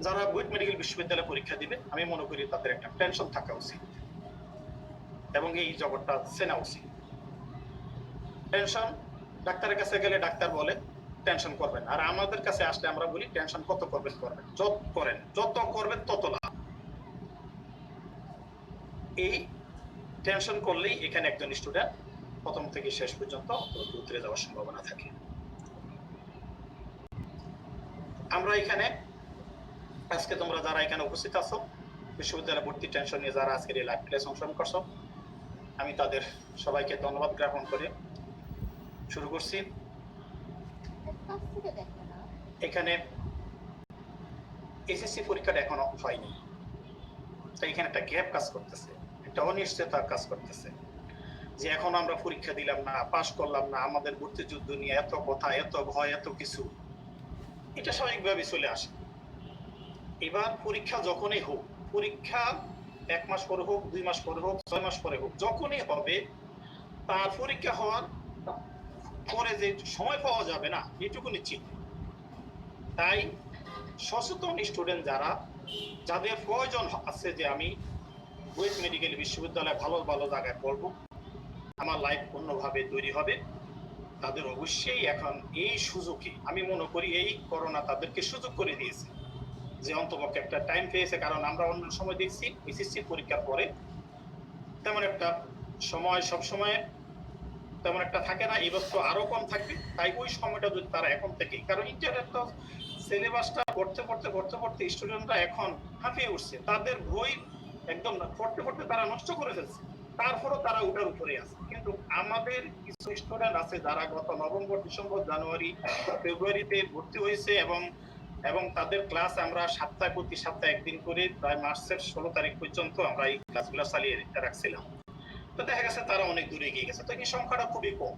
যারা বুয়েট মেডিকেল বিশ্ববিদ্যালয়ে পরীক্ষা দিবে আমি মনে করি তাদের একটা টেনশন থাকা উচিত এবং এই জগৎটা চেনা উচিত। টেনশন, ডাক্তারের কাছে গেলে ডাক্তার বলে টেনশন করবেন, আর আমাদের কাছে আসলে আমরা বলি টেনশন কত করবেন, যত করবেন তত লাভ। এই টেনশন করলেই এখানে একজন স্টুডেন্ট প্রথম থেকে শেষ পর্যন্ত উতরে যাওয়ার সম্ভাবনা থাকে। আমরা এখানে আজকে তোমরা যারা এখানে উপস্থিত আছো, বিশ্ববিদ্যালয় ভর্তি টেনশন নিয়ে যারা আজকের এই লাইভ ক্লাস অংশগ্রহণ করছো, আমি তাদের সবাইকে ধন্যবাদ জ্ঞাপন করে শুরু করছি। এখানে এসএসসি পরীক্ষাটা এখনো হয়নি, তাই এখানে একটা গ্যাপ কাজ করতেছে, একটা অনিশ্চয়তা কাজ করতেছে যে এখন আমরা পরীক্ষা দিলাম না, পাশ করলাম না, আমাদের ভর্তি যুদ্ধ নিয়ে এত কথা, এত ভয়, এত কিছু, এটা স্বাভাবিকভাবে চলে আসে। এবার পরীক্ষা যখনই হোক, পরীক্ষা 1 মাস পরে হোক, 2 মাস পরে হোক, 6 মাস পরে হোক, যখনই হবে তার পরীক্ষা হওয়ার পরে যে সময় পাওয়া যাবে না এটুকু নিশ্চিত। তাই সচেতন স্টুডেন্ট যাদের প্রয়োজন আছে যে আমি বুয়েট মেডিকেল বিশ্ববিদ্যালয়ে ভালো ভালো জায়গায় পড়বো, আমার লাইফ অন্যভাবে তৈরি হবে, তাদের অবশ্যই এখন এই সুযোগে আমি মনে করি এই করোনা তাদেরকে সুযোগ করে দিয়েছে যে অন্তপক্ষে একটা টাইম পেয়েছে। কারণ আমরা অন্য সময় দেখছি এসএসসি পরীক্ষার পরে তেমন একটা সময় সব সময় তেমন একটা থাকে না, এবার তো আরো কম থাকবে। তাই ওই সময়টা যদি তারা এখন থেকে, কারণ ইন্টারনেট তো সিলেবাসটা পড়তে স্টুডেন্টরা এখন হাঁপিয়ে উঠছে, তাদের বই একদম পড়তে তারা নষ্ট করে ফেলছে, তারপরও তারা ওটার উপরে আছে। কিন্তু আমাদের কিছু স্টুডেন্ট আছে যারা গত নভেম্বর, ডিসেম্বর, জানুয়ারি, ফেব্রুয়ারিতে ভর্তি হয়েছে এবং তাদের ক্লাস আমরা প্রতি সপ্তাহে একদিন করে প্রায় মার্চের 16 তারিখ পর্যন্ত আমরা এই ক্লাসগুলো চালিয়ে রাখছিলাম। তো দেখা গেছে তারা অনেক দূরে এগিয়ে গেছে, তো এই সংখ্যাটা খুবই কম।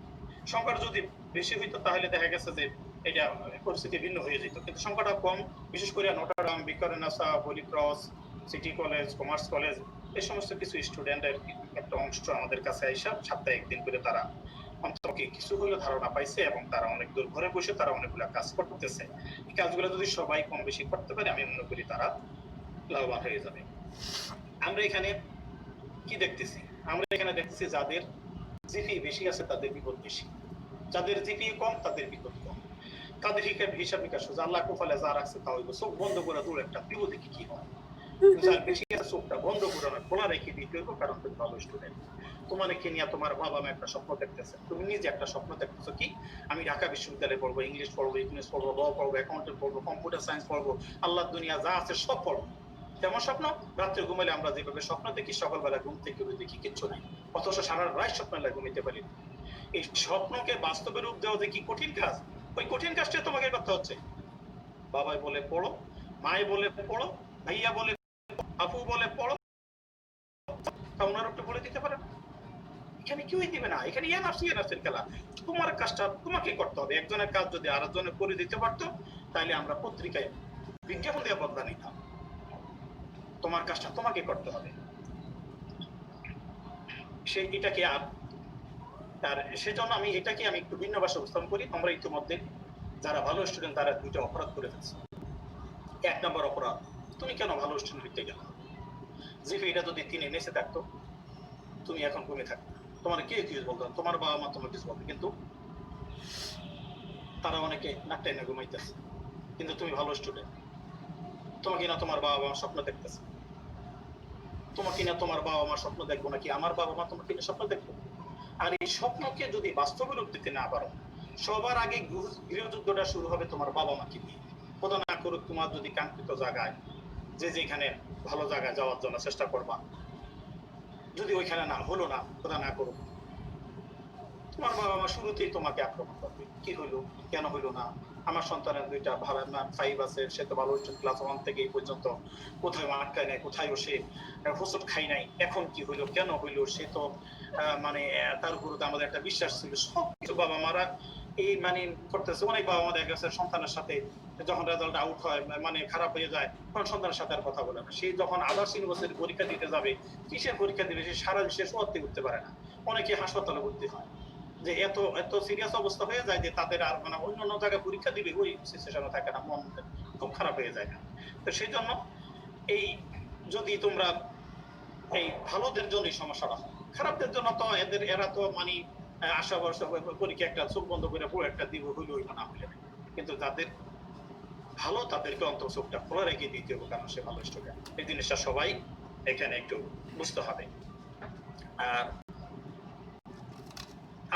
সংখ্যাটা যদি বেশি হইতো তাহলে দেখা গেছে যে এটা পরিস্থিতি ভিন্ন হয়ে যেত, কিন্তু সংখ্যাটা কম, বিশেষ করে নটরডাম, ভিক্টোরিয়ানাসা, holy cross, city college, commerce college, এই সমস্ত কিছু স্টুডেন্টের একটা অংশ আমাদের কাছে আইসা সপ্তাহে একদিন করে তারা অন্তত কিছু হলেও ধারণা পাইছে এবং তারা অনেক দূর ঘরে বসে তারা অনেকগুলো কাজ করতেছে। এই কাজগুলো যদি সবাই কম বেশি করতে পারে আমি মনে করি তারা লাভবান হয়ে যাবে। আমরা এখানে কি দেখতেছি? আমরা এখানে দেখতেছি যাদের জিপি বেশি আছে তাদের বিপদ বেশি, যাদের জিপি কম তাদের বিপদ কম। তাদের হিসাব নিকাশ আল্লাহ কোফালে যা রাখছে তা হইব, চোখ বন্ধ করে দূর একটা বিপদ দেখি কি হয়। যার বেশি আছে চোখটা বন্ধ করে না, খোলা রেখে দিতে হইব, কারণ তুমি ভালো স্টুডেন্ট। তোমাকে নিয়ে তোমার বাবা মা একটা স্বপ্ন দেখতেছে, তুমি নিজে একটা স্বপ্ন দেখতেছো কি আমি ঢাকা বিশ্ববিদ্যালয়ে পড়বো, ইংলিশ পড়বো, ইকোনমিক্স পড়বো, ল পড়বো, অ্যাকাউন্টেন্ট পড়বো, কম্পিউটার সায়েন্স পড়বো, আল্লাহ দুনিয়া যা আছে সব পড়বো। তেমন স্বপ্ন রাত্রে ঘুমাইলে আমরা যেভাবে স্বপ্ন দেখি সকালবেলা ঘুম থেকে দেখি কিচ্ছু নাই, অথচ সারা রাত স্বপ্নে ঘুমাইতে পারি। এই স্বপ্নকে বাস্তবে রূপ দেওয়া যে কি কঠিন কাজ, ওই কঠিন কাজটা তোমাকে করতে হচ্ছে। বাবাই বলে পড়ো, মায়ে বলে পড়ো, ভাইয়া বলে, আপু বলে পড়ো, তা ওনার একটু বলে দিতে পারেন? এখানে কেউই দিবে না, এখানে এনার্সের খেলা। তোমার কাজটা তোমাকে করতে হবে। একজনের কাজ যদি আরেকজনে করে দিতে পারতো তাহলে আমরা পত্রিকায় বিজ্ঞাপন দেওয়া বদলা নিতাম। তোমার কাজটা তোমাকে করতে হবে, সেই এটাকে আর সেজন্য আমি এটাকে আমি একটু ভিন্ন ভাষা উপস্থাপন করি। তোমরা ইতিমধ্যে যারা ভালো স্টুডেন্ট তারা দুইটা অপরাধ করে ফেলছে। এক নম্বর অপরাধ, তুমি কেন ভালো স্টুডেন্ট হইতে গেল? জিপি এটা যদি 3 নিচে থাকতো তুমি এখন কমে থাকতো, তোমার কে কিছু বলতো, তোমার বাবা মা তোমাকে কিছু বলতো, কিন্তু তারা অনেকে নাকটাই না ঘুমাইতেছে, কিন্তু তুমি ভালো স্টুডেন্ট। তোমাকে না তোমার বাবা মা স্বপ্ন দেখতেছে, তোমাকে না তোমার বাবা মা স্বপ্ন দেখবো নাকি আমার বাবা মা তোমাকে না স্বপ্ন দেখবো? আর এই স্বপ্নকে যদি বাস্তবে রূপ দিতে না পারো, সবার আগে গৃহযুদ্ধটা শুরু হবে তোমার বাবা মাকে নিয়ে। খোদা না করুক তোমার যদি কাঙ্ক্ষিত জায়গায় যেখানে ভালো জায়গায় যাওয়ার জন্য চেষ্টা করবা, যদি ওইখানে না হলো না, খোদা না করুক, তোমার বাবা মা শুরুতেই তোমাকে আক্রমণ করবে। কি হইলো, কেন হইলো না? আমার সন্তানের দুইটা ভালো 5 আছে, সে তো ভালো ক্লাস 1 থেকে এই পর্যন্ত কোথায় মাঠ খায় নাই, কোথায় সে হোঁচট খাই নাই, এখন কি হইলো, কেন হইলো? সে তো মানে তার উপর আমাদের একটা বিশ্বাস ছিল। সবকিছু বাবা মারা এই মানে করতেছে। অনেক বাবা মা দেখা গেছে সন্তানের সাথে যখন রেজাল্ট আউট হয়, মানে খারাপ হয়ে যায়, তখন সন্তানের সাথে আর কথা বলে না। সে যখন আদার্স ইউনিভার্সিটি পরীক্ষা দিতে যাবে, কিসের পরীক্ষা দিবে, সে সারা বিশ্বে সত্যি করতে পারে না। অনেকে হাসপাতালে ভর্তি হয়, যে এত এত সিরিয়াস অবস্থা হয়ে যায় যে তাদের আর মানে অন্য জায়গায় পরীক্ষা দিবে ওই সিচুয়েশনে থাকে না, মন খুব খারাপ হয়ে যায়। তো সেই জন্য এই যদি তোমরা এই ভালোদের জন্য সমস্যাটা হয়, খারাপদের জন্য তো এরা তো মানে আশা ভরসা পরীক্ষা একটা চোখ বন্ধ করে পুরো একটা দিব হইল হইল না হইলে, কিন্তু তাদের ভালো তাদেরকে অন্তর চোখটা খোলা রেখে দিতে হবে, কারণ সে ভালো স্টুডেন্ট। এই জিনিসটা সবাই এখানে একটু বুঝতে হবে। আর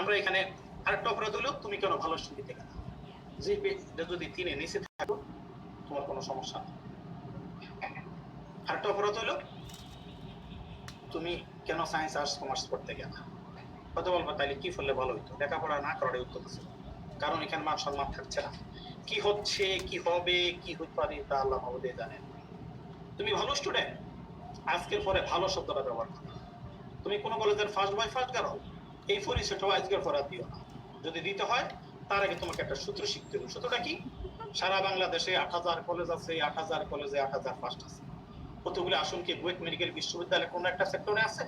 আমরা এখানে আরেকটা অপরাধ হলো তুমি কেন ভালো স্টুডেন্ট দিতে গেলে। যে যদি 3 নিচে থাকো তোমার কোনো সমস্যা নেই। আরেকটা অপরাধ হলো তুমি কেন সায়েন্স আর্টস কমার্স পড়তে গেলে। কত বলবো তাইলে কি ফলে ভালো হইতো, লেখাপড়া না করার উত্তর আছে, কারণ এখানে মান সম্মান থাকছে না। কি হচ্ছে, কি হবে, কি হতে পারে তা আল্লাহ মাহবুদে জানেন। তুমি ভালো স্টুডেন্ট, আজকের পরে ভালো শব্দটা ব্যবহার করো। তুমি কোনো কলেজের ফার্স্ট বয় ফার্স্ট গার্ল, এই পরিচয়টাও আজকের পরে দিও না। যদি দিতে হয় তার আগে তোমাকে একটা সূত্র শিখতে হবে। সূত্রটা কি? সারা বাংলাদেশে 8000 কলেজ আছে, 8000 কলেজে 8000 ফার্স্ট আছে। কতগুলো আসন কি বুয়েট মেডিকেল বিশ্ববিদ্যালয়ে কোনো একটা সেক্টরে আছে?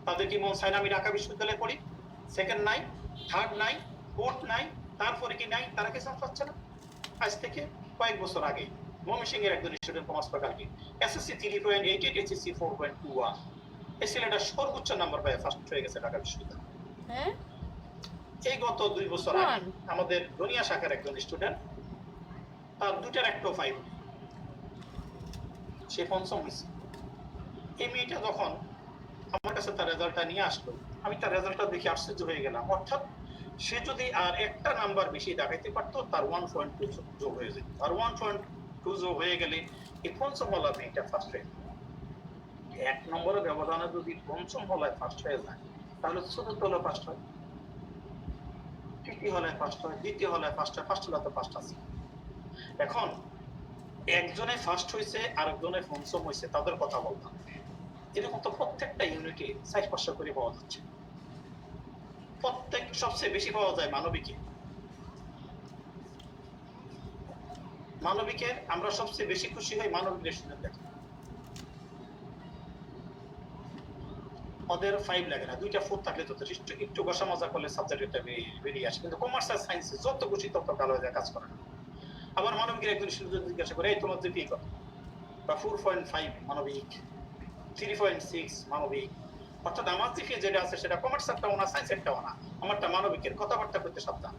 তাদের কি মন চায় না আমি ঢাকা বিশ্ববিদ্যালয়ে পড়ি? সেকেন্ড নাই, থার্ড নাই, ফোর্থ নাই, তারপরে কি নাই? তারা কি চান্স পাচ্ছে না? আজ থেকে কয়েক বছর আগে ময়মনসিংহের একজন student commerce faculty SSC 3.88, SSC 4.21, এই ছেলেটা সর্বোচ্চ নাম্বার পায় ফার্স্ট হয়ে গেছে ঢাকা বিশ্ববিদ্যালয়। হ্যাঁ, এই গত 2 বছর আগে আমাদের দুনিয়া শাখার একজন স্টুডেন্ট, তার দুইটার একটা 5, সে পঞ্চম হয়েছে। এই মেয়েটা যখন আমার কাছে তার রেজাল্টটা নিয়ে আসলো, আমি তার রেজাল্টটা দেখে আশ্চর্য হয়ে গেলাম। অর্থাৎ সে যদি আর একটা নাম্বার বেশি দেখাইতে পারতো তার 1.2 যোগ হয়ে যেত। আর 1.2 যোগ হয়ে গেলে এই পঞ্চম হলা মেয়েটা ফার্স্ট হয়ে যায়। 1 নম্বরের ব্যবধানে যদি পঞ্চম হলায় ফার্স্ট হয়ে যায় তাহলে চতুর্থ হলে ফার্স্ট হয়, তৃতীয় হলায় ফার্স্ট হয়, দ্বিতীয় হলায় ফার্স্ট হয়, ফার্স্ট হলায় তো ফার্স্ট আছে। এখন একজনে ফার্স্ট হয়েছে আরেকজনে পঞ্চম হয়েছে, তাদের কথা বলতাম। এরকম তো প্রত্যেকটা ইউনিটে 4-5 করে পাওয়া যাচ্ছে। প্রত্যেক সবচেয়ে বেশি পাওয়া যায় মানবিকে। মানবিকের আমরা সবচেয়ে বেশি খুশি হই মানবিক স্টুডেন্ট দেখে। ওদের 5 লাগে না, 2টা 4 থাকলে তো একটু বসা মজা করলে সাবজেক্টটা বেরিয়ে আসে। কিন্তু কমার্স আর সায়েন্সে যত খুশি তত ভালো হয়ে যায় কাজ করে। আবার মানবিকের একজন স্টুডেন্ট জিজ্ঞাসা করে, এই তোমার জিপিএ কত? বা 4.5 মানবিক, 3.6 মানবিক। অর্থাৎ আমার জিপিএ যেটা আছে সেটা কমার্সেরটাও না, সায়েন্সেরটাও না, আমারটা মানবিকের। কথাবার্তা করতে সাবধান।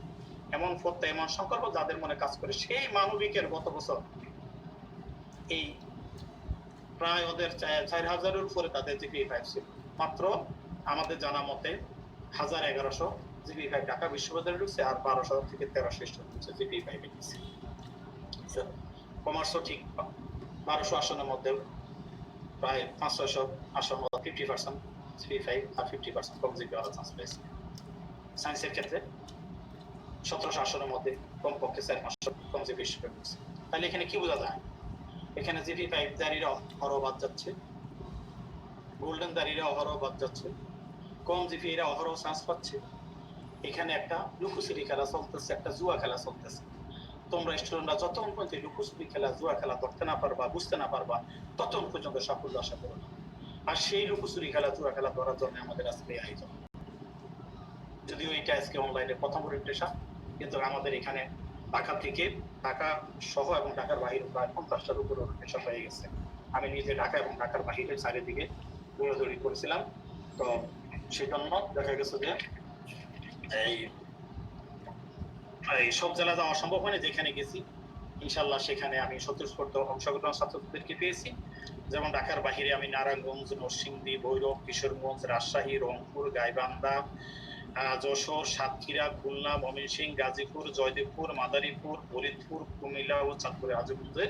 এমন ফোর্থ এমন সংকল্প যাদের মনে কাজ করে। সেই মানবিকের গত বছর এই প্রায় ওদের 4000-এর উপরে তাদের জিপিএ 5 ছিল। মাত্র আমাদের জানা মতে 1100 জিপিএ 5 ঢাকা বিশ্ববিদ্যালয়ে ঢুকছে, আর 1200 থেকে 1300 স্টুডেন্ট জিপিএ 5 পেয়েছে। কমার্সও ঠিক 1200 আসনের মধ্যে প্রায় 500-600 আসন, 50% জিপিএ 5 আর 50% কম জিপিএ হওয়ার চান্স পেয়েছে। সায়েন্সের ক্ষেত্রে 1700 আসনের মধ্যে কমপক্ষে 4-500 কম জিপিএ স্টুডেন্ট ঢুকছে। তাহলে এখানে কি বোঝা যায়? এখানে জিপিএ 5 দাঁড়িয়ে অহরহ বাদ যাচ্ছে, গোল্ডেন দাঁড়িয়ে অহরহ বাদ যাচ্ছে, কম জিপিএরা অহরহ চান্স পাচ্ছে। এখানে একটা লুকোচুরি খেলা চলতেছে, একটা জুয়া খেলা চলতেছে। তোমরা স্টুডেন্টরা যতক্ষণ পর্যন্ত লুকোচুরি খেলা, জুয়া খেলা ধরতে না পারবা, বুঝতে না পারবা, ততক্ষণ পর্যন্ত সাফল্য আশা করো না। আর সেই লুকোচুরি খেলা, জুয়া খেলা ধরার জন্য আমাদের আজকে আয়োজন। যদিও এটা আজকে অনলাইনে প্রথম ওরিয়েন্টেশন, কিন্তু আমাদের এখানে ঢাকা থেকে, ঢাকা সহ এবং ঢাকার বাইরে প্রায় 50টার উপর ওরিয়েন্টেশন হয়ে গেছে। আমি নিজে ঢাকা এবং ঢাকার বাইরে চারিদিকে দৌড়াদৌড়ি করেছিলাম। তো সেই জন্য দেখা গেছে যে এই সব জেলা যাওয়া সম্ভব হয়নি। যেখানে গেছি ইনশাল্লাহ সেখানে আমি স্বতঃস্ফূর্ত অংশগ্রহণ ছাত্রদেরকে পেয়েছি। যেমন ঢাকার বাহিরে আমি নারায়ণগঞ্জ, নরসিংদী, ভৈরব, কিশোরগঞ্জ, রাজশাহী, রংপুর, গাইবান্ধা, যশোর, সাতক্ষীরা, খুলনা, ময়মনসিংহ, গাজীপুর, জয়দেবপুর, মাদারীপুর, ফরিদপুর, কুমিল্লা ও চাঁদপুরে হাজীপুরে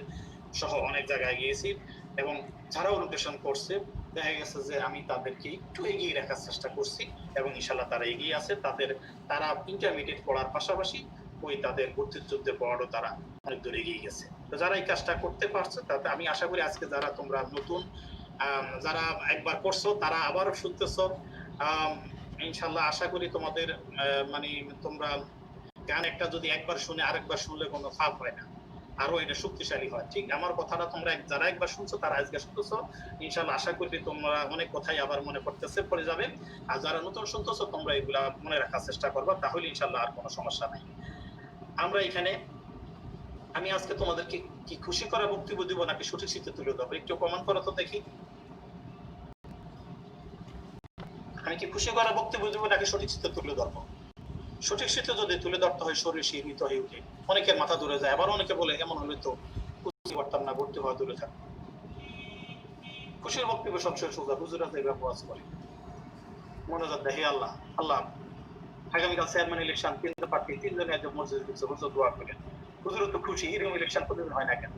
সহ অনেক জায়গায় গিয়েছি। এবং যারা ওরিয়েন্টেশন করছে দেখা গেছে যে আমি তাদেরকে একটু এগিয়ে রাখার চেষ্টা করছি, এবং ইনশাল্লাহ তারা এগিয়ে আছে। তারা ইন্টারমিডিয়েট পড়ার পাশাপাশি ওই তাদের ভর্তির যুদ্ধে পড়ারও তারা অনেক দূর এগিয়ে গেছে। তো যারা এই কাজটা করতে পারছে, তাতে আমি আশা করি আজকে যারা তোমরা নতুন, যারা একবার করছো তারা আবারও শুনতেছো, ইনশাল্লাহ আশা করি তোমাদের মানে তোমরা গান একটা যদি একবার শুনে আরেকবার শুনলে কোনো ফাঁক হয় না, আরো এটা শক্তিশালী হয়। ঠিক আমার কথাটা তোমরা যারা একবার শুনছো তারা আজকে শুনতেছো, ইনশাল্লাহ আশা করি তোমরা অনেক কথাই আবার মনে করতেছে পড়ে যাবে। আর যারা নতুন শুনতেছো তোমরা এগুলা মনে রাখার চেষ্টা করবা, তাহলে ইনশাল্লাহ আর কোনো সমস্যা নাই। আমরা এখানে আমি আজকে তোমাদেরকে কি খুশি করা বক্তব্য দিব নাকি সঠিক চিত্র তুলে ধরবো? একটু কমেন্ট করো তো দেখি। আমি কি খুশি করা বক্তব্য দিব নাকি সঠিক চিত্র তুলে ধরবো? সঠিক চিত্র যদি তুলে ধরতে হয় শরীর শিহরিত হয়ে উঠে, অনেকের মাথা ধরে যায়। আবার অনেকে বলে এমন হলে তো খুশি করতাম না, ভর্তি হওয়া দূরে থাক। খুশির বক্তব্য সবসময় সোজা, হুজুরা যে ব্যবহার করে মনোজাত দেখে আল্লাহ আল্লাহ আগামীকাল চেয়ারম্যান ইলেকশন, 3জন প্রার্থী, 3জনে একজন মসজিদ ঢুকছে, হুজুর দোয়া করেন। হুজুরও তো খুশি, এরকম ইলেকশন প্রতিদিন হয় না কেন?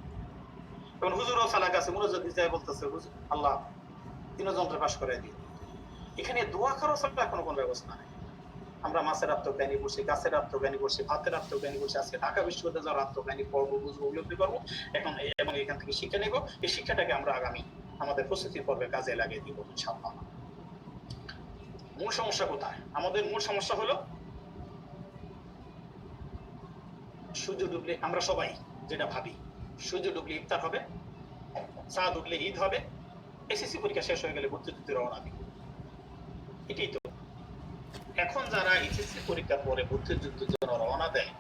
তখন হুজুরও চালাক আছে, মনোজাত দিতে বলতেছে হুজুর আল্লাহ 3জনকে পাশ করে দিই। এখানে দোয়া করার ছাড়া কোনো ব্যবস্থা নেই। আমরা মাছের আত্মজ্ঞানী করছি, গাছের আত্মজ্ঞানী করছি, ভাতের আত্মজ্ঞানী করছি। আজকে ঢাকা বিশ্ববিদ্যালয় যারা আত্মজ্ঞানী পড়বো, বুঝবো, উপলব্ধি করবো এখন, এবং এখান থেকে শিক্ষা নেব। এই শিক্ষাটাকে আমরা আগামী আমাদের প্রস্তুতি পর্বে কাজে লাগিয়ে দিব ইনশাআল্লাহ। মূল সমস্যা কোথায়? আমাদের মূল সমস্যা হলো সূর্য ডুবলে আমরা সবাই যেটা ভাবি, সূর্য ডুবলে ইফতার হবে, চাঁদ উঠলে ঈদ হবে, এসএসসি পরীক্ষা শেষ হয়ে গেলে ভর্তিতে রওনা দিব। এটাই তো। এখন যারা এসএসসি পরীক্ষার পরে ভর্তির যুদ্ধের জন্য রওনা দেয়,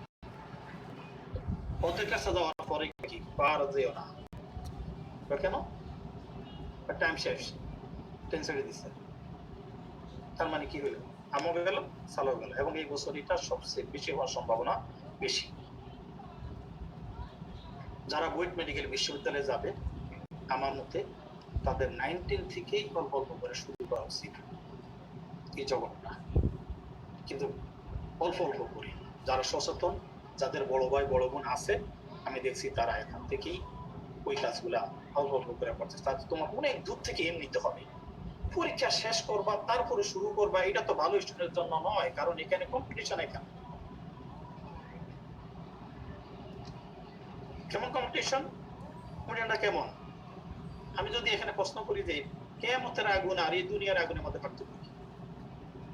ওদের কাছে যাওয়ার পরে কি পার যেও না কেন? টাইম শেষ, টেন্সারে দিচ্ছে। তার মানে কি হলো? আমও গেল, সালও গেল। এবং এই বছর এটা সবচেয়ে বেশি হওয়ার সম্ভাবনা বেশি। যারা বুয়েট মেডিকেল বিশ্ববিদ্যালয়ে যাবে আমার মতে তাদের 19 থেকেই অল্প অল্প করে শুরু করা উচিত এই জগৎটা। কিন্তু অল্প অল্প করে যারা সচেতন, যাদের বড় ভাই বড় বোন আছে, আমি দেখছি তারা এখান থেকেই ওই কাজগুলা অল্প অল্প করে করছে। তাতে তোমার অনেক দূর থেকে এমনিতে হবে। পরীক্ষা শেষ করবা তারপরে শুরু করবা, এটা তো ভালো স্টুডেন্টের জন্য নয়, কারণ এখানে কম্পিটিশন। এখানে কেমন কম্পিটিশন? কম্পিটিশনটা কেমন? আমি যদি এখানে প্রশ্ন করি যে কিয়ামতের আগুন আর এই দুনিয়ার আগুনের মধ্যে পার্থক্য কি?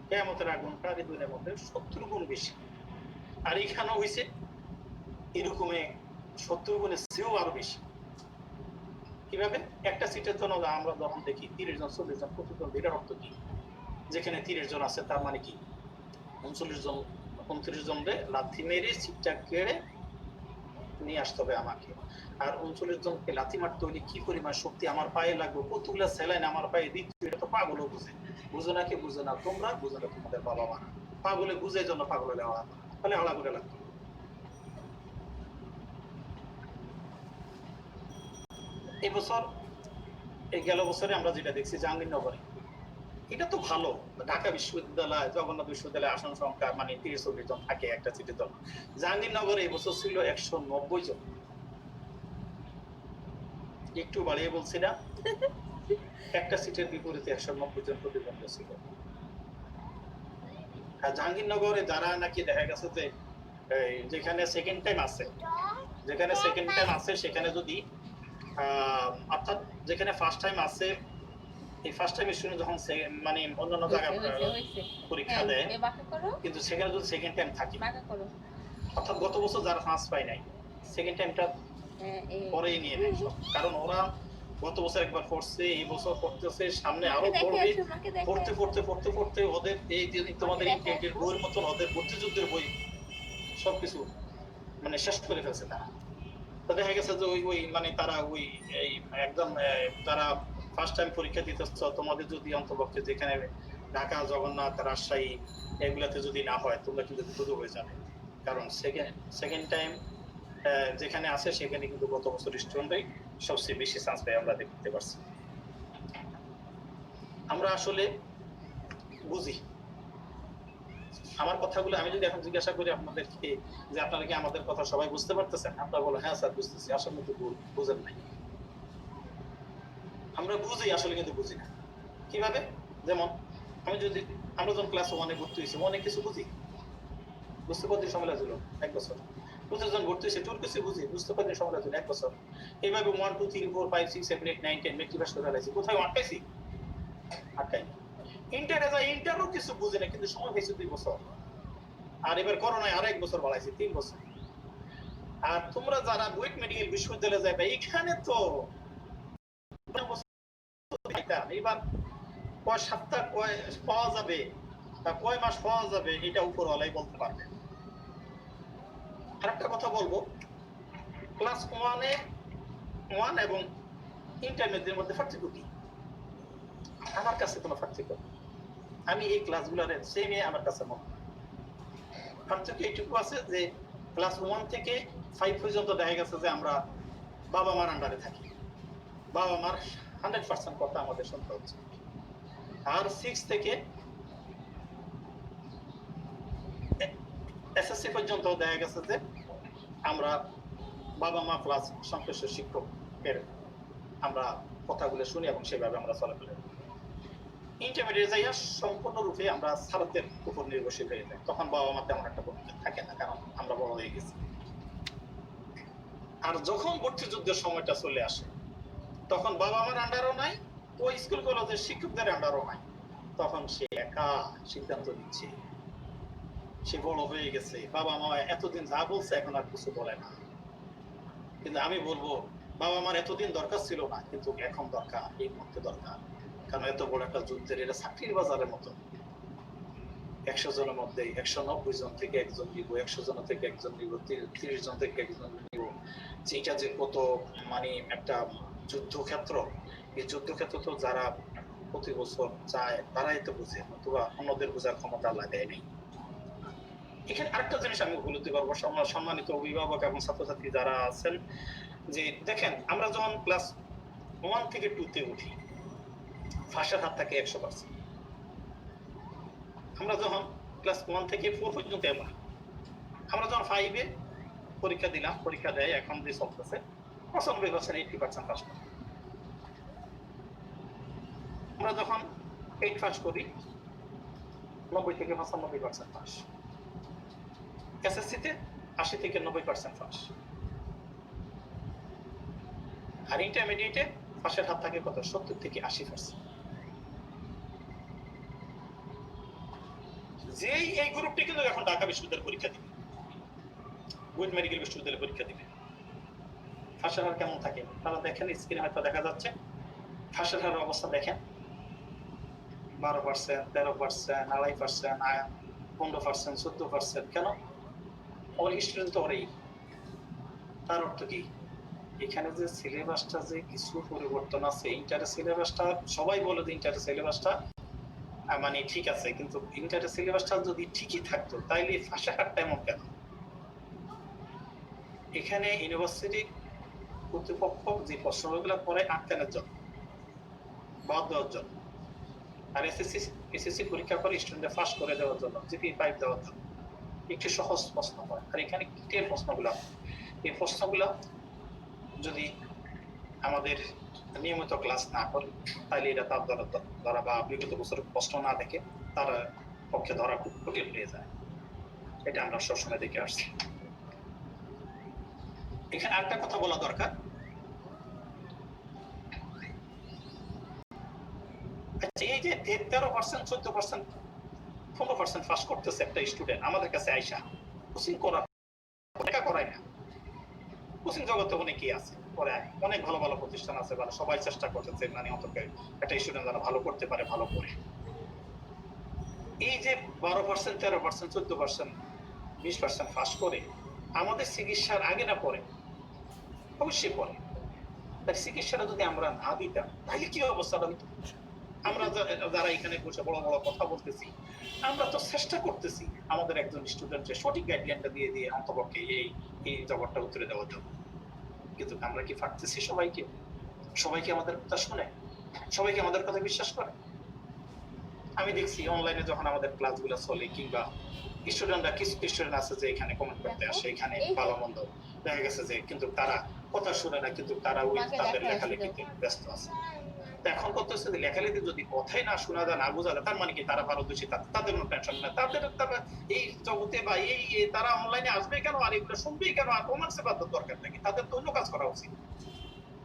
কিয়ামতের আগুনটা এই দুনিয়ার মধ্যে 70 গুণ বেশি। আর এখানেও হয়েছে এরকমই 70 গুণের চেয়েও আরো বেশি। কিভাবে? একটা সিটের জন্য আমরা যখন দেখি 30 জন 40 জন প্রতিজন, এটার অর্থ কি? যেখানে 30 জন আছে তার মানে কি 29 জনরে লাথি মেরে সিটটা কেড়ে নিয়ে আসতে হবে আমাকে। আর 39 জনকে লাথি মারতে হলে কি পরিমাণ শক্তি আমার পায়ে লাগবে, কতগুলো স্যালাইন আমার পায়ে দিচ্ছে, এটা তো পাগলও বুঝে। বুঝো না, কি বুঝো না তোমরা, বুঝো না তোমাদের বাবা মা। পাগলে বুঝে জন্য পাগলে দেওয়া, তাহলে হলা করে লাগতো। এই বছর, এই গেল বছরে আমরা যেটা দেখছি জাহাঙ্গীরনগরে, এটা তো ভালো। ঢাকা বিশ্ববিদ্যালয়, জগন্নাথ বিশ্ববিদ্যালয় আসন সংখ্যা মানে 30-40 জন থাকে একটা সিটের জন্য। জাহাঙ্গীরনগরে এই বছর ছিল 190 জন। একটু বাড়িয়ে বলছি না? একটা সিটের বিপরীতে 190 জন প্রতিদ্বন্দ্বী ছিল। আর জাহাঙ্গীরনগরে যারা নাকি দেখা গেছে যে যেখানে সেকেন্ড টাইম আছে, সেখানে যদি অর্থাৎ যেখানে ফার্স্ট টাইম আছে, এই ফার্স্ট টাইম স্টুডেন্ট যখন মানে অন্যান্য জায়গায় পরীক্ষা দেয়, কিন্তু সেখানে যদি সেকেন্ড টাইম থাকে, অর্থাৎ গত বছর যারা চান্স পায় নাই, সেকেন্ড টাইমটা পরেই নিয়ে নেয় সব। কারণ ওরা গত বছর একবার পড়ছে, এই বছর পড়তেছে, সামনে আরো পড়বে, পড়তে পড়তে পড়তে পড়তে ওদের এই যে তোমাদের ইন্টেন্টের বইয়ের মতন ওদের ভর্তিযুদ্ধের বই সবকিছু মানে শেষ করে ফেলছে তারা। তো দেখা গেছে যে ওই মানে তারা ওই এই একদম তারা ফার্স্ট টাইম পরীক্ষা দিতেছ, তোমাদের যদি অন্তর্ভুক্ত যেখানে ঢাকা, জগন্নাথ, রাজশাহী এগুলাতে যদি না হয়, তোমরা কিন্তু দ্রুত হয়ে যাবে। কারণ সেকেন্ড টাইম যেখানে আছে সেখানে কিন্তু গত বছর স্টুডেন্টরাই সবচেয়ে বেশি চান্স পাই আমরা দেখতে পাচ্ছি। আমরা আসলে বুঝি। আমার কথাগুলো আমি যদি এখন জিজ্ঞাসা করি আপনাদেরকে যে আপনারা কি আমাদের কথা সবাই বুঝতে পারতেছেন, আপনারা বলো হ্যাঁ স্যার বুঝতেছি, আসলে কিন্তু বুঝেন নাই। আমরা বুঝি আসলে কিন্তু বুঝি না। কিভাবে? যেমন আমরা যখন ক্লাস 1-এ ভর্তি হয়েছি, অনেক কিছু বুঝি, বুঝতে কতদিন সময় লাগছিল? 1 বছর। 2000 ভর্তি হয়েছে, টুর কিছু বুঝি, বুঝতে কতদিন সময় লাগছিল? 1 বছর। এইভাবে 1 2 3 4 5 6 7 8 9 10 মেট্রিক পাস করে ফেলেছি। কোথায় আটকাইছি? আটকাই। ইন্টারও কিছু বুঝি না, কিন্তু সময় হয়েছে 2 বছর। আর এবার করোনায় আরো 1 বছর বাড়াইছি, 3 বছর। আর তোমরা যারা বুয়েট মেডিকেল বিশ্ববিদ্যালয়ে যাবে, এখানে তো এবার কয় সপ্তাহ কয় পাওয়া যাবে, কয় মাস পাওয়া যাবে, এটা উপরওয়ালাই বলতে পারবে। আরেকটা কথা বলবো, ক্লাস 1 এবং ইন্টারমিডিয়েটের মধ্যে পার্থক্য কি? আমার কাছে কোনো পার্থক্য, আমি এই ক্লাসগুলোর সেমই আমার কাছে মনে হয়। পার্থক্য এইটুকু আছে যে ক্লাস 1 থেকে 5 পর্যন্ত দেখা গেছে যে আমরা বাবা মার আন্ডারে থাকি, বাবা মার 100% কথা আমাদের শুনতে হচ্ছে। আর 6 থেকে এসএসসি পর্যন্ত দেখা গেছে যে আমরা বাবা মা প্লাস সংশ্লিষ্ট শিক্ষকের আমরা কথাগুলো শুনি এবং সেভাবে আমরা চলাফেরা করি। ইন্টারমিডিয়েট যাইয়া সম্পূর্ণরূপে আমরা স্যারদের উপর নির্ভরশীল হয়ে যাই, তখন বাবা মা তেমন একটা ভূমিকা থাকে না, কারণ আমরা বড় হয়ে গেছি। আর যখন ভর্তি যুদ্ধের সময়টা চলে আসে, তখন বাবা মার আন্ডারও নাই, ওই স্কুল কলেজের শিক্ষকদের আন্ডারও নাই, তখন সে একা সিদ্ধান্ত নিচ্ছে। সে বড় হয়ে গেছে, বাবা মা এতদিন যা বলছে এখন আর কিছু বলে না। কিন্তু আমি বলবো বাবা মার এতদিন দরকার ছিল না, কিন্তু এখন দরকার, এই মুহূর্তে দরকার। কারণ এত বড় একটা যুদ্ধের, এটা চাকরির বাজারের মতো। 100 জনের মধ্যে 190 জন থেকে একজন নিব, 100 জন থেকে একজন নিব, 30 জন থেকে একজন নিব। এটা যে কত মানে একটা যুদ্ধক্ষেত্র, এই যুদ্ধক্ষেত্র তো যারা প্রতি বছর যায় তারাই তো বুঝে, অথবা অন্যদের বোঝার ক্ষমতা আল্লাহ দেয় নাই। এখানে আরেকটা জিনিস আমি বলতে পারবো, সম্মানিত অভিভাবক এবং ছাত্রছাত্রী যারা আছেন, যে দেখেন আমরা যখন ক্লাস 1 থেকে 2 তে উঠি, ফাঁসের হাত থাকে 100%। আমরা যখন ক্লাস 1 থেকে 4 পর্যন্ত এলাম, আমরা যখন 5-এ পরীক্ষা দিলাম, পরীক্ষা দেয় এখন যে চলতেছে 95% 80% পাস করি। আমরা যখন 8 পাস করি 90 থেকে 95% পাস। এসএসসি তে 80 থেকে 90% পাস। আর ইন্টারমিডিয়েটে পাশের হাত থাকে কত? 70 থেকে 80%। যেই এই গ্রুপটি কিন্তু এখন ঢাকা বিশ্ববিদ্যালয়ের পরীক্ষা দিবে, বুয়েট মেডিকেল বিশ্ববিদ্যালয়ের পরীক্ষা দিবে। ফাঁসের হার কেমন থাকে তারা দেখেন, স্ক্রিনে হয়তো দেখা যাচ্ছে। ফাঁসের হারের অবস্থা দেখেন, 12%, 13%, 2.5%, 15%, 14%। কেন? ওর স্টুডেন্ট তো ওরাই। তার অর্থ কি? এখানে যে সিলেবাসটা যে কিছু পরিবর্তন আছে, ইন্টারের সিলেবাসটা সবাই বলে যে ইন্টারের সিলেবাসটা মানে ঠিক আছে, কিন্তু ইন্টারের সিলেবাসটা যদি ঠিকই থাকতো তাইলে ফাঁসের হারটা এমন কেন? এখানে ইউনিভার্সিটি কর্তৃপক্ষ যে প্রশ্নগুলো করে আটকানোর জন্য, বাদ দেওয়ার জন্য, আর এসএসসি পরীক্ষা করে স্টুডেন্টদের পাস করে দেওয়ার জন্য, জিপিএ 5 দেওয়ার জন্য একটি সহজ প্রশ্ন হয়। আর এখানে কিটের প্রশ্নগুলো, এই প্রশ্নগুলো যদি আমাদের নিয়মিত ক্লাস না করে তাহলে এটা তার ধরা বা বিগত বছর প্রশ্ন না দেখে তার পক্ষে ধরা খুব কঠিন হয়ে যায়। এটা আমরা সবসময় দেখে আসছি। এখানে আরেকটা কথা বলা দরকার, এই যে 13%, 14%, 15% পাস করতেছে একটা স্টুডেন্ট আমাদের কাছে আইসা, কোচিং করা লেখা করায় না। কোচিং জগতে অনেকেই আছে, পড়ায়, অনেক ভালো ভালো প্রতিষ্ঠান আছে, ভালো সবাই চেষ্টা করতেছে মানে অন্তত একটা স্টুডেন্ট যারা ভালো করতে পারে, ভালো করে। এই যে 12%, 13%, 14%, 20% পাস করে আমাদের চিকিৎসার আগে না পরে, অবশ্যই পরে, তাই চিকিৎসাটা যদি আমরা না দিতাম তাহলে কি অবস্থাটা হতো? আমরা যারা এখানে বসে বড় বড় কথা বলতেছি, আমরা তো চেষ্টা করতেছি আমাদের একজন স্টুডেন্টকে সঠিক গাইডলাইনটা দিয়ে দিয়ে অন্তপক্ষে এই জগৎটা উত্তরে দেওয়ার জন্য। কিন্তু আমরা কি পারতেছি? সবাইকে আমাদের কথা শুনে, সবাইকে আমাদের কথা বিশ্বাস করে? আমি দেখছি অনলাইনে যখন আমাদের ক্লাসগুলো চলে, কিংবা স্টুডেন্টরা, কিছু স্টুডেন্ট আছে যে এখানে কমেন্ট করতে আসে, এখানে ভালো মন্দ দেখা গেছে যে, কিন্তু তারা কথা শুনে না, কিন্তু তারা ওই তাদের লেখালেখিতে ব্যস্ত আছে। এখন করতেছে যে লেখালেখি যদি কথাই না শোনা যায়, না বোঝা যায়, তার মানে কি তারা পারদর্শী? তাদের কোনো টেনশন নাই, তারা এই জগতে বা এই তারা অনলাইনে আসবে কেন, আর এগুলো শুনবেই কেন, আর রোমান্সে বাধ্য দরকার নাকি? তাদের তো অন্য কাজ করা উচিত,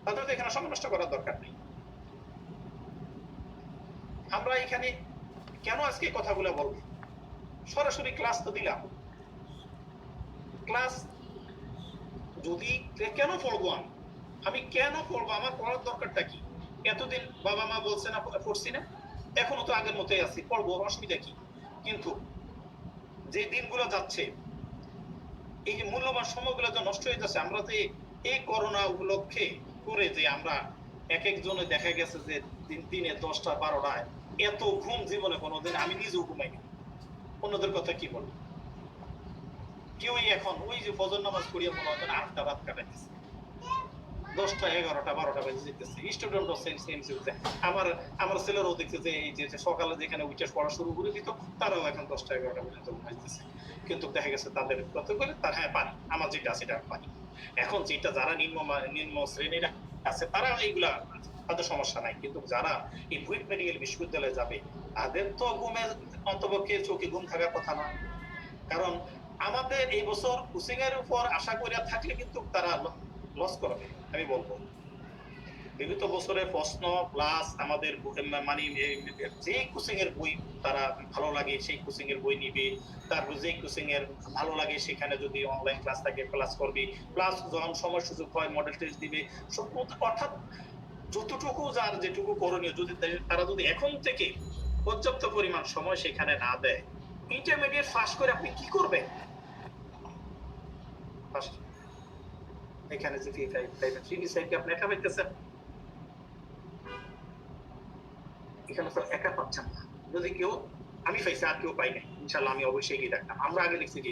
তাদের তো এখানে সময় নষ্ট করার দরকার নেই। আমরা এখানে কেন আজকে কথাগুলো বলবো? সরাসরি ক্লাস তো দিলাম, ক্লাস যদি কেন পড়বো, আমি কেন পড়বো? আমার পড়ার দরকারটা কি? এতদিন বাবা মা বলছে না, পড়ছি না, এখনো তো আগের মতোই আছি, পড়বো, অসুবিধা কি? কিন্তু যে দিনগুলো যাচ্ছে, এই যে মূল্যবান সময়গুলো যে নষ্ট হয়ে যাচ্ছে, আমরা যে এই করোনা উপলক্ষে করে যে আমরা এক একজনে দেখা গেছে যে দিনে 10টা 12টায় এত ঘুম জীবনে কোনোদিন আমি নিজেও ঘুমাইনি। অন্যদের কথা কি বলবো? কেউই এখন ওই যে ফজর নামাজ পড়িয়া মনে হয় 8টা রাত কাটাইতেছে, 10টা 11টা 12টা বাজে যেতেছে। স্টুডেন্টও সেম আমার ছেলেরাও দেখছে যে এই যে সকালে যেখানে উঠে পড়া শুরু করে দিত, তারাও এখন 10টা 11টা পর্যন্ত ঘুমাইতেছে। কিন্তু দেখা গেছে তাদের কত করে তার, হ্যাঁ পারি, আমার যেটা আছে এটা পারি। এখন যেটা যারা নিম্ন শ্রেণীর আছে তারা এইগুলা, তাদের সমস্যা নাই, কিন্তু যারা এই বুয়েট মেডিকেল বিশ্ববিদ্যালয়ে যাবে তাদের তো ঘুমে অন্তপক্ষে চোখে ঘুম থাকার কথা না। কারণ আমাদের এই বছর কোচিং এর উপর আশা করে থাকলে কিন্তু তারা লস করবে। আমি বলবো বিগত বছরের প্রশ্ন প্লাস আমাদের মানে যে কোচিং এর বই তারা ভালো লাগে সেই কোচিং এর বই নিবে, তারপর যে কোচিং এর ভালো লাগে সেখানে যদি অনলাইন ক্লাস থাকে ক্লাস করবে, প্লাস যখন সময় সুযোগ হয় মডেল টেস্ট দিবে। অর্থাৎ যতটুকু যার যেটুকু করণীয়, যদি তারা যদি এখন থেকে পর্যাপ্ত পরিমাণ সময় সেখানে না দেয়, ইন্টারমিডিয়েট পাস করে আপনি কি করবেন? এখানে যে আপনি একা পাইতেছেন, এখানে তো একা পাচ্ছেন না। যদি কেউ, আমি পাইছি আর কেউ পাই নাই, ইনশাল্লাহ আমি অবশ্যই এগিয়ে রাখতাম। আমরা আগে লিখছি কি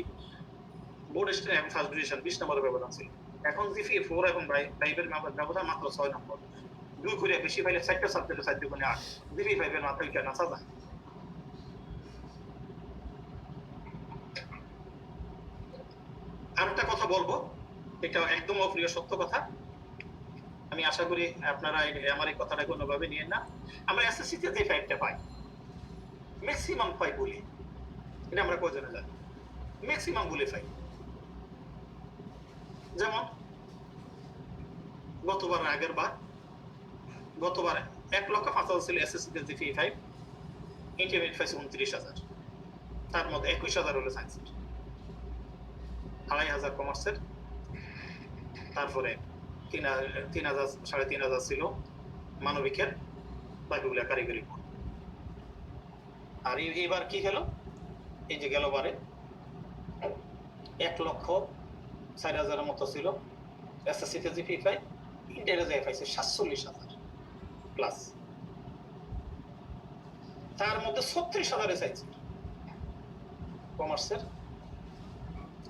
বোর্ড স্টুডেন্ট ফার্স্ট ডিভিশন 20 নম্বরের ব্যবধান ছিল, এখন জিপি 4 এবং 5 এর ব্যবধান মাত্র 6 নম্বর। 2 করে বেশি পাইলে 4টা সাবজেক্টে 4 দুগুণে 8, জিপি 5 এর মাত্র এটা না সাজা। আরেকটা কথা বলবো, এটা একদম অপ্রিয় সত্য কথা, আমি আশা করি আপনারা আমার এই কথাটা কোনোভাবে নিয়েন না। আমরা এসএসসি তে যে 5টা পাই, ম্যাক্সিমাম পাই বলি, এটা আমরা কয়জনে জানি? ম্যাক্সিমাম বলে পাই। যেমন গতবার 1,05,000 ছিল এসএসসি তে যে 5, ইন্টারমিডিয়েট পাইছে 29,000। তার মধ্যে 21,000 হলো সায়েন্সের, 2,500 কমার্সের, তারপরে 3,000 3,500 ছিল মানবিকের, বাকিগুলা কারিগরি। আর এবার কি হলো, এই যে গেল বারে 1,04,000 মতো ছিল এসএসসিতে জিপি পাই, ইন্টারে যায় পাইছে 47,000 প্লাস, তার মধ্যে 36,000 চাইছে কমার্সের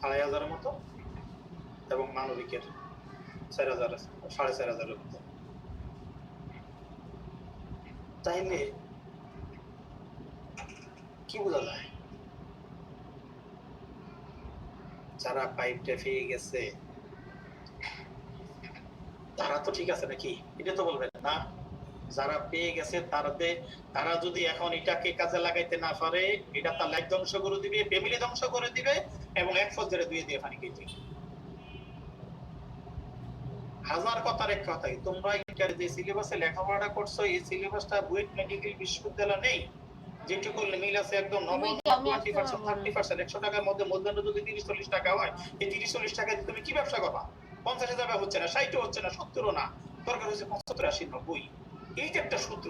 2,500 মতো এবং মানবিকের 4,000 4,500 মতো। তাইলে কি বোঝা যায়, যারা পাইপটা পেয়ে গেছে তারা তো ঠিক আছে নাকি, এটা তো বলবেন না। যারা পেয়ে গেছে তারা যদি এখন এটাকে কাজে লাগাইতে না পারে, এটা তার লাইফ ধ্বংস করে দিবে, ফ্যামিলি ধ্বংস করে দিবে এবং এক পর্যায়ে দুই দিয়ে পানি খেয়ে দিবে। হাজার কথার এক কথাই, তোমরা ইন্টার যে সিলেবাসে লেখাপড়া করছো এই সিলেবাসটা বুয়েট মেডিকেল বিশ্ববিদ্যালয় নেই। যেটুকু মিল আছে একদম নবম 20% 30%, 100 টাকার মধ্যে মূলধন যদি 30-40 টাকা হয়, এই 30-40 টাকা দিয়ে তুমি কি ব্যবসা করবা? 50,000 হচ্ছে না, 60 হচ্ছে না, 70 না, দরকার হচ্ছে 75, 80, 90। এই যে একটা সূত্র,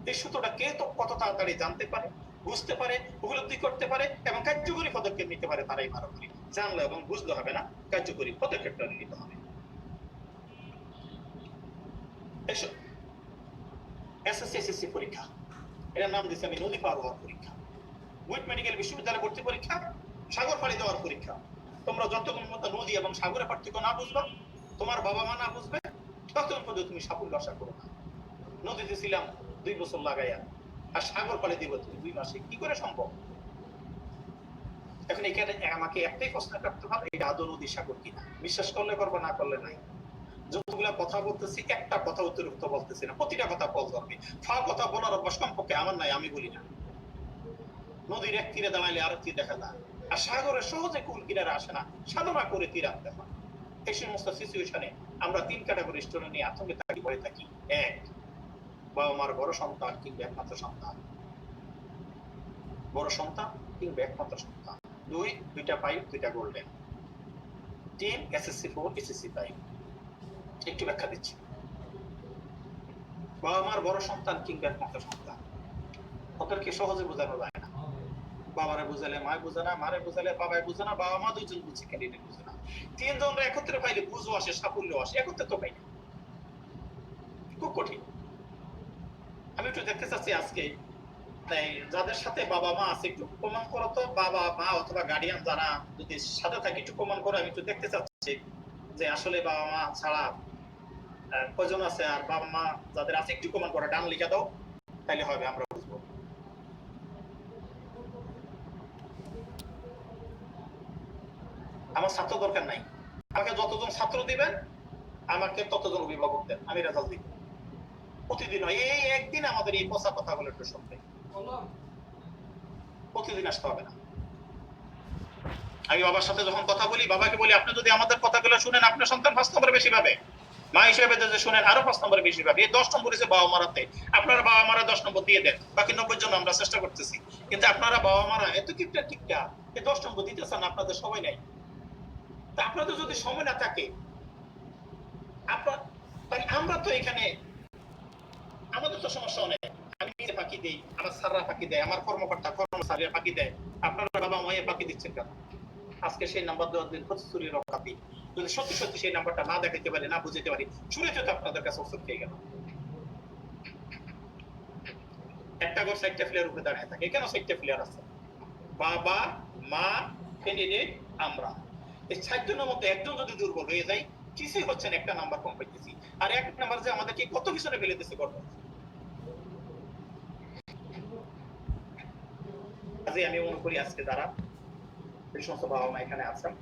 এই সূত্রটা কে তো কত তাড়াতাড়ি জানতে পারে, বুঝতে পারে, উপলব্ধি করতে পারে এবং কার্যকরী পদক্ষেপ নিতে পারে, তারাই ভালো করে জানলে এবং বুঝতে হবে না, কার্যকরী পদক্ষেপটা নিতে হবে। এসএসসি এসএসসি পরীক্ষা, এটার নাম দিয়েছি আমি নদী পার হওয়ার পরীক্ষা। বুয়েট মেডিকেল বিশ্ববিদ্যালয় ভর্তি পরীক্ষা, সাগর পাড়ি দেওয়ার পরীক্ষা। তোমরা যতক্ষণ মতো নদী এবং সাগরের পার্থক্য না বুঝবে, তোমার বাবা মা না বুঝবে, ততক্ষণ পর্যন্ত তুমি সাফল্য আশা করো না। নদীতে ছিলাম 2 বছর লাগাইয়া, আর সাগর পাড়ি দিব তুমি 2 মাসে, কি করে সম্ভব? এখন এখানে আমাকে একটাই প্রশ্ন করতে হবে, এটা আদৌ নদী সাগর কিনা? বিশ্বাস করলে করবো, না করলে নাই। যতগুলা কথা বলতেছি একটা কথা অতিরিক্ত বলতেছি না, প্রতিটা কথা বল করবে। ফাও কথা বলার অভ্যাস কমপক্ষে আমার নাই, আমি বলি না। নদীর এক তীরে দাঁড়াইলে আরেক তীর দেখা যায়, আর সাগরে সহজে কুল কিনারে আসে না, সাধনা করে তীর আনতে হয়। এই সমস্ত সিচুয়েশনে আমরা 3 ক্যাটাগরি স্টুডেন্ট নিয়ে আতঙ্কে থাকি, ভয় থাকি। 1, বাবা মার বড় সন্তান কিংবা একমাত্র সন্তান, বড় সন্তান কিংবা একমাত্র সন্তান। 2, 2টা পাইপ, 2টা গোল্ডেন। 3, SSC 4, SSC 5। একটু ব্যাখ্যা দিচ্ছি। বাবা মার বড় সন্তান কিংবা একমাত্র সন্তান, ওদেরকে সহজে বোঝানো যায় না। বাবারে বুঝালে মায় বুঝে না, মারে বুঝালে বাবায় বুঝে না, বাবা মা দুইজন বুঝছে, ক্যান্ডিডেট বুঝে না। 3 জনরা একত্রে পাইলে বুঝও আসে, সাফল্য আসে, একত্রে তো পাই না, খুব কঠিন। আমি একটু দেখতে চাচ্ছি আজকে যাদের সাথে বাবা মা আছে একটু প্রমাণ করো তো, বাবা মা অথবা গার্ডিয়ান যারা যদি সাথে থাকে একটু প্রমাণ করো। আমি একটু দেখতে চাচ্ছি যে আসলে বাবা মা ছাড়া কয়জন আছে, আর বাবা মা যাদের আছে একটু প্রমাণ করো, ডান লিখে দাও, তাইলে হবে, আমরা বুঝবো। আমার ছাত্র দরকার নাই, আমাকে যতজন ছাত্র দিবেন আমাকে ততজন অভিভাবক দেন, আমি রেজাল্ট দিব। প্রতিদিন এই একদিন আমাদের এই পচা কথাগুলো একটু শুনবে, প্রতিদিন আসতে হবে না। আমি বাবার সাথে যখন কথা বলি, বাবাকে বলি আপনি যদি আমাদের কথাগুলো শুনেন আপনার সন্তান 5 নম্বরে বেশি পাবে, মা হিসেবে যদি শুনেন আরো 5 নম্বরে বেশি পাবে। এই 10 নম্বর হচ্ছে বাবা মারাতে, আপনারা বাবা মারা 10 নম্বর দিয়ে দেন, বাকি 90 জন আমরা চেষ্টা করতেছি। কিন্তু আপনারা বাবা মারা এত কিপটা এই 10 নম্বর দিতে চান, আপনাদের সময় নাই। তা আপনাদের যদি সময় না থাকে, আমরা তো এখানে আমাদের তো সমস্যা অনেক। আমি নিজে ফাঁকি দিই, আমার স্যাররা ফাঁকি দেয়, আমার কর্মকর্তা কর্মচারীরা ফাঁকি দেয়, আপনারা বাবা মায়ে ফাঁকি দিচ্ছেন কেন? আজকে সেই নাম্বার দেওয়ার দিন প্রতিশ্রুতি রক্ষাপি, যদি সত্যি সত্যি সেই নাম্বারটা না দেখাইতে পারি, না বুঝতে পারি, শুনে তো আপনাদের কাছে ওষুধ খেয়ে গেল। একটা ঘর 6টা প্লেয়ার উপরে দাঁড়িয়ে থাকে, এখানেও 6টা প্লেয়ার আছে, বাবা মা ক্যান্ডিডেট আমরা। এই 6 জনের মধ্যে একজন যদি দুর্বল হয়ে যায়, কিছুই হচ্ছে না, একটা নাম্বার কম পাইতেছি। আর এক নাম্বার যে আমাদেরকে কত পিছনে ফেলে দিচ্ছে গর্ব। আমি মনে করি আজকে যারা এই সমস্ত বাবা মা এখানে আছেন,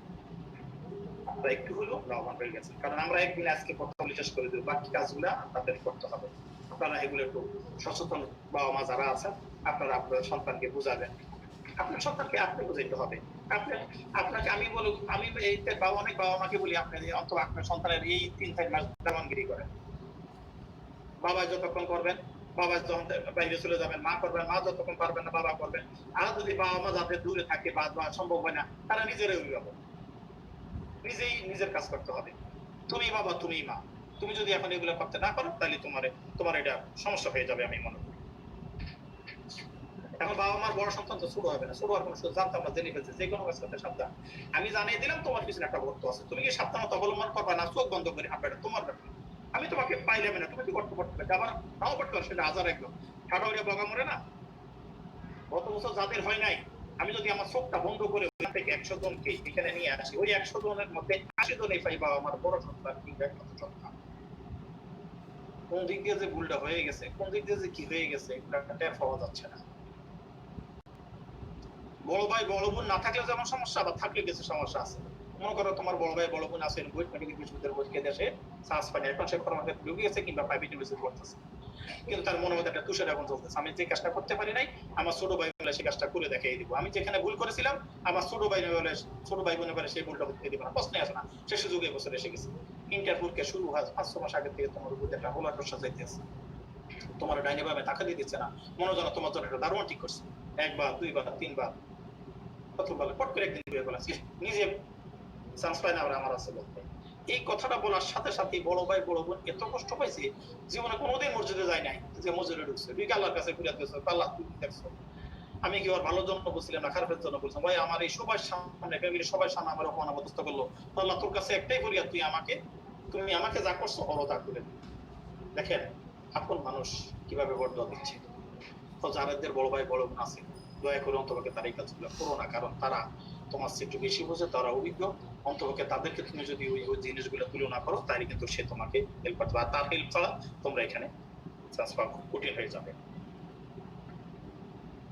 আপনারা একটু হলেও লাভবান হয়ে গেছেন, কারণ আমরা একদিন আজকে কথা বলে শেষ করে দেবো, বাকি কাজগুলো আপনাদের করতে হবে। আপনারা এগুলো একটু সচেতন বাবা মা যারা আছেন, আপনারা আপনার সন্তানকে বুঝাবেন, আপনার সন্তানকে আপনি বুঝাইতে হবে। আপনাকে আমি বলি, আমি এই অনেক বাবা মাকে বলি, আপনি অন্তত আপনার সন্তানের এই 3-4 মাস দামানগিরি করেন, বাবা যতক্ষণ করবেন বাবা যখন বাইরে চলে যাবেন মা করবেন, মা যতক্ষণ পারবেন না বাবা করবেন। আর যদি বাবা মা যাদের দূরে থাকে বা সম্ভব হয় না, তারা নিজেরাই অভিভাবক, নিজেই নিজের কাজ করতে হবে। তুমি বাবা, তুমি মা, তুমি যদি এখন এগুলো করতে না পারো তাহলে তোমার এটা সমস্যা হয়ে যাবে আমি মনে করি। এখন বাবা মার বড় সন্তান তো ছোট হবে না, ছোট হওয়ার কোনো সুযোগ জানতাম না, জেনে ফেলছে যে কোনো কাজ করতে সাবধান। আমি জানিয়ে দিলাম তোমার পিছনে একটা গর্ত আছে, তুমি কি সাবধানতা অবলম্বন করবা না চোখ বন্ধ করে হাঁটবে, এটা তোমার ব্যাপার। আমি তোমাকে পাইলাম না, তুমি কি গর্ত পড়তে পারবে, আবার নাও পড়তে পারো, সেটা হাজার একদম ঠাডা বগা মরে না। গত বছর যাদের হয় নাই, আমি যদি আমার চোখটা বন্ধ করে ওখান থেকে 100 জনকে এখানে নিয়ে আসি, ওই 100 জনের মধ্যে 80 জনই পাইবা আমার বড় সন্তান কিংবা একমাত্র সন্তান। কোন দিক দিয়ে যে ভুলটা হয়ে গেছে, কোন দিক দিয়ে যে কি হয়ে গেছে, এটা টের পাওয়া যাচ্ছে না। বড় ভাই বড় বোন না থাকলে যেমন সমস্যা, আবার থাকলে কিছু সমস্যা আছে। মনে করো তোমার বড় ভাই বড় বোন আছে, বুয়েট মেডিকেল বিশ্ববিদ্যালয়ের পরীক্ষা দেশে চান্স পায় না, এখন সে কর্মক্ষেত্রে ঢুকে গেছে কিংবা প্রাইভেট ইউনিভার্সিটি পড়তেছে, কিন্তু তার মনের মধ্যে একটা তুষার এখন চলতেছে, আমি যে কাজটা করতে পারি নাই আমার ছোট ভাই বলে সেই কাজটা করে দেখিয়ে দিব। আমি যেখানে ভুল করেছিলাম আমার ছোট ভাই বোনের বলে সেই ভুলটা করতে দিব না, প্রশ্নে আসে না, সে সুযোগ এবছর এসে গেছে। ইন্টারভিউকে শুরু হয় 5-6 মাস আগে থেকে তোমার উপর একটা হোলার রসা যাইতেছে, তোমার ডাইনে ভাবে টাকা দিয়ে দিচ্ছে না, মনে যেন তোমার জন্য একটা দারুণ ঠিক করছে, 1 বার 2 বার 3 বার কত বলে পট করে একদিন বিয়ে বলা নিজে চান্স পায় না, আমার আছে বলতে। এই কথাটা বলার সাথে সাথে বড় ভাই বড় বোন এত কষ্ট পাইছে, জীবনে কোনোদিন মসজিদে যায় নাই, যে মসজিদে ঢুকছে তুই আল্লাহর কাছে ঘুরে দিয়েছো, আল্লাহ তুমি দেখছো। আমি কি ওর ভালোর জন্য বলছিলাম না খারাপের জন্য বলছিলাম, ভাই আমার এই সবার সামনে ফ্যামিলির সবার সামনে আমার অপমান অবস্থা করলো, আল্লাহ তোর কাছে একটাই ফরিয়াদ, তুমি আমাকে যা করছো ওরও তা করে। দেখেন আপন মানুষ কিভাবে বর্দোয়া দিচ্ছে। তো যাদের বড় ভাই বড় বোন আছে দয়া করে অন্তপক্ষে তার এই কাজগুলো করো না, কারণ তারা তোমার চেয়ে একটু বেশি বোঝে, তারা অভিজ্ঞ। অন্তপক্ষে তাদেরকে তুমি যদি ওই জিনিসগুলো তুলনা করো তাহলে কিন্তু সে তোমাকে হেল্প করতে পারে, তার হেল্প ছাড়া তোমরা এখানে চান্স পাওয়া খুব কঠিন হয়ে যাবে।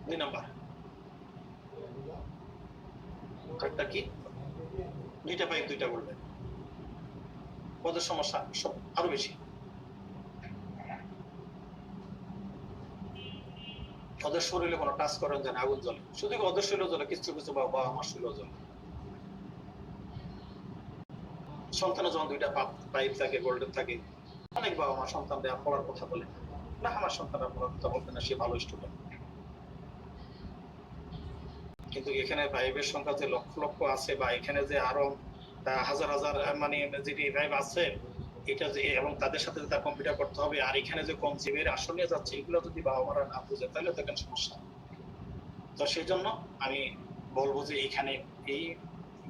2 নাম্বার একটা কি, 2টা পাইপ 2টা বলবেন, ওদের সমস্যা সব আরো বেশি। ওদের শরীরে কোনো টাচ করেন যেন আগুন জ্বলে, শুধু ওদের শরীরে জ্বলে, কিছু কিছু বাবা আমার শরীরে জ্বলে। সন্তানের যখন 2টা পাইপ থাকে গোল্ডেন থাকে, অনেক বাবা মা সন্তানদের পড়ার কথা বলে না, আমার সন্তানরা পড়ার কথা বলবে না, সে ভালো স্টুডেন্ট। কিন্তু এখানে পাইপের সংখ্যা যে লক্ষ লক্ষ আছে, বা এখানে যে আরো হাজার হাজার মানে যেটি পাইপ আছে, এটা যে এবং তাদের সাথে তার কম্পিউটার করতে হবে, আর এখানে যে কম জিবের আসন নিয়ে যাচ্ছে, এগুলো যদি বাবা মারা না বুঝে তাহলে দেখেন সমস্যা। তো সেই জন্য আমি বলবো যে এখানে এই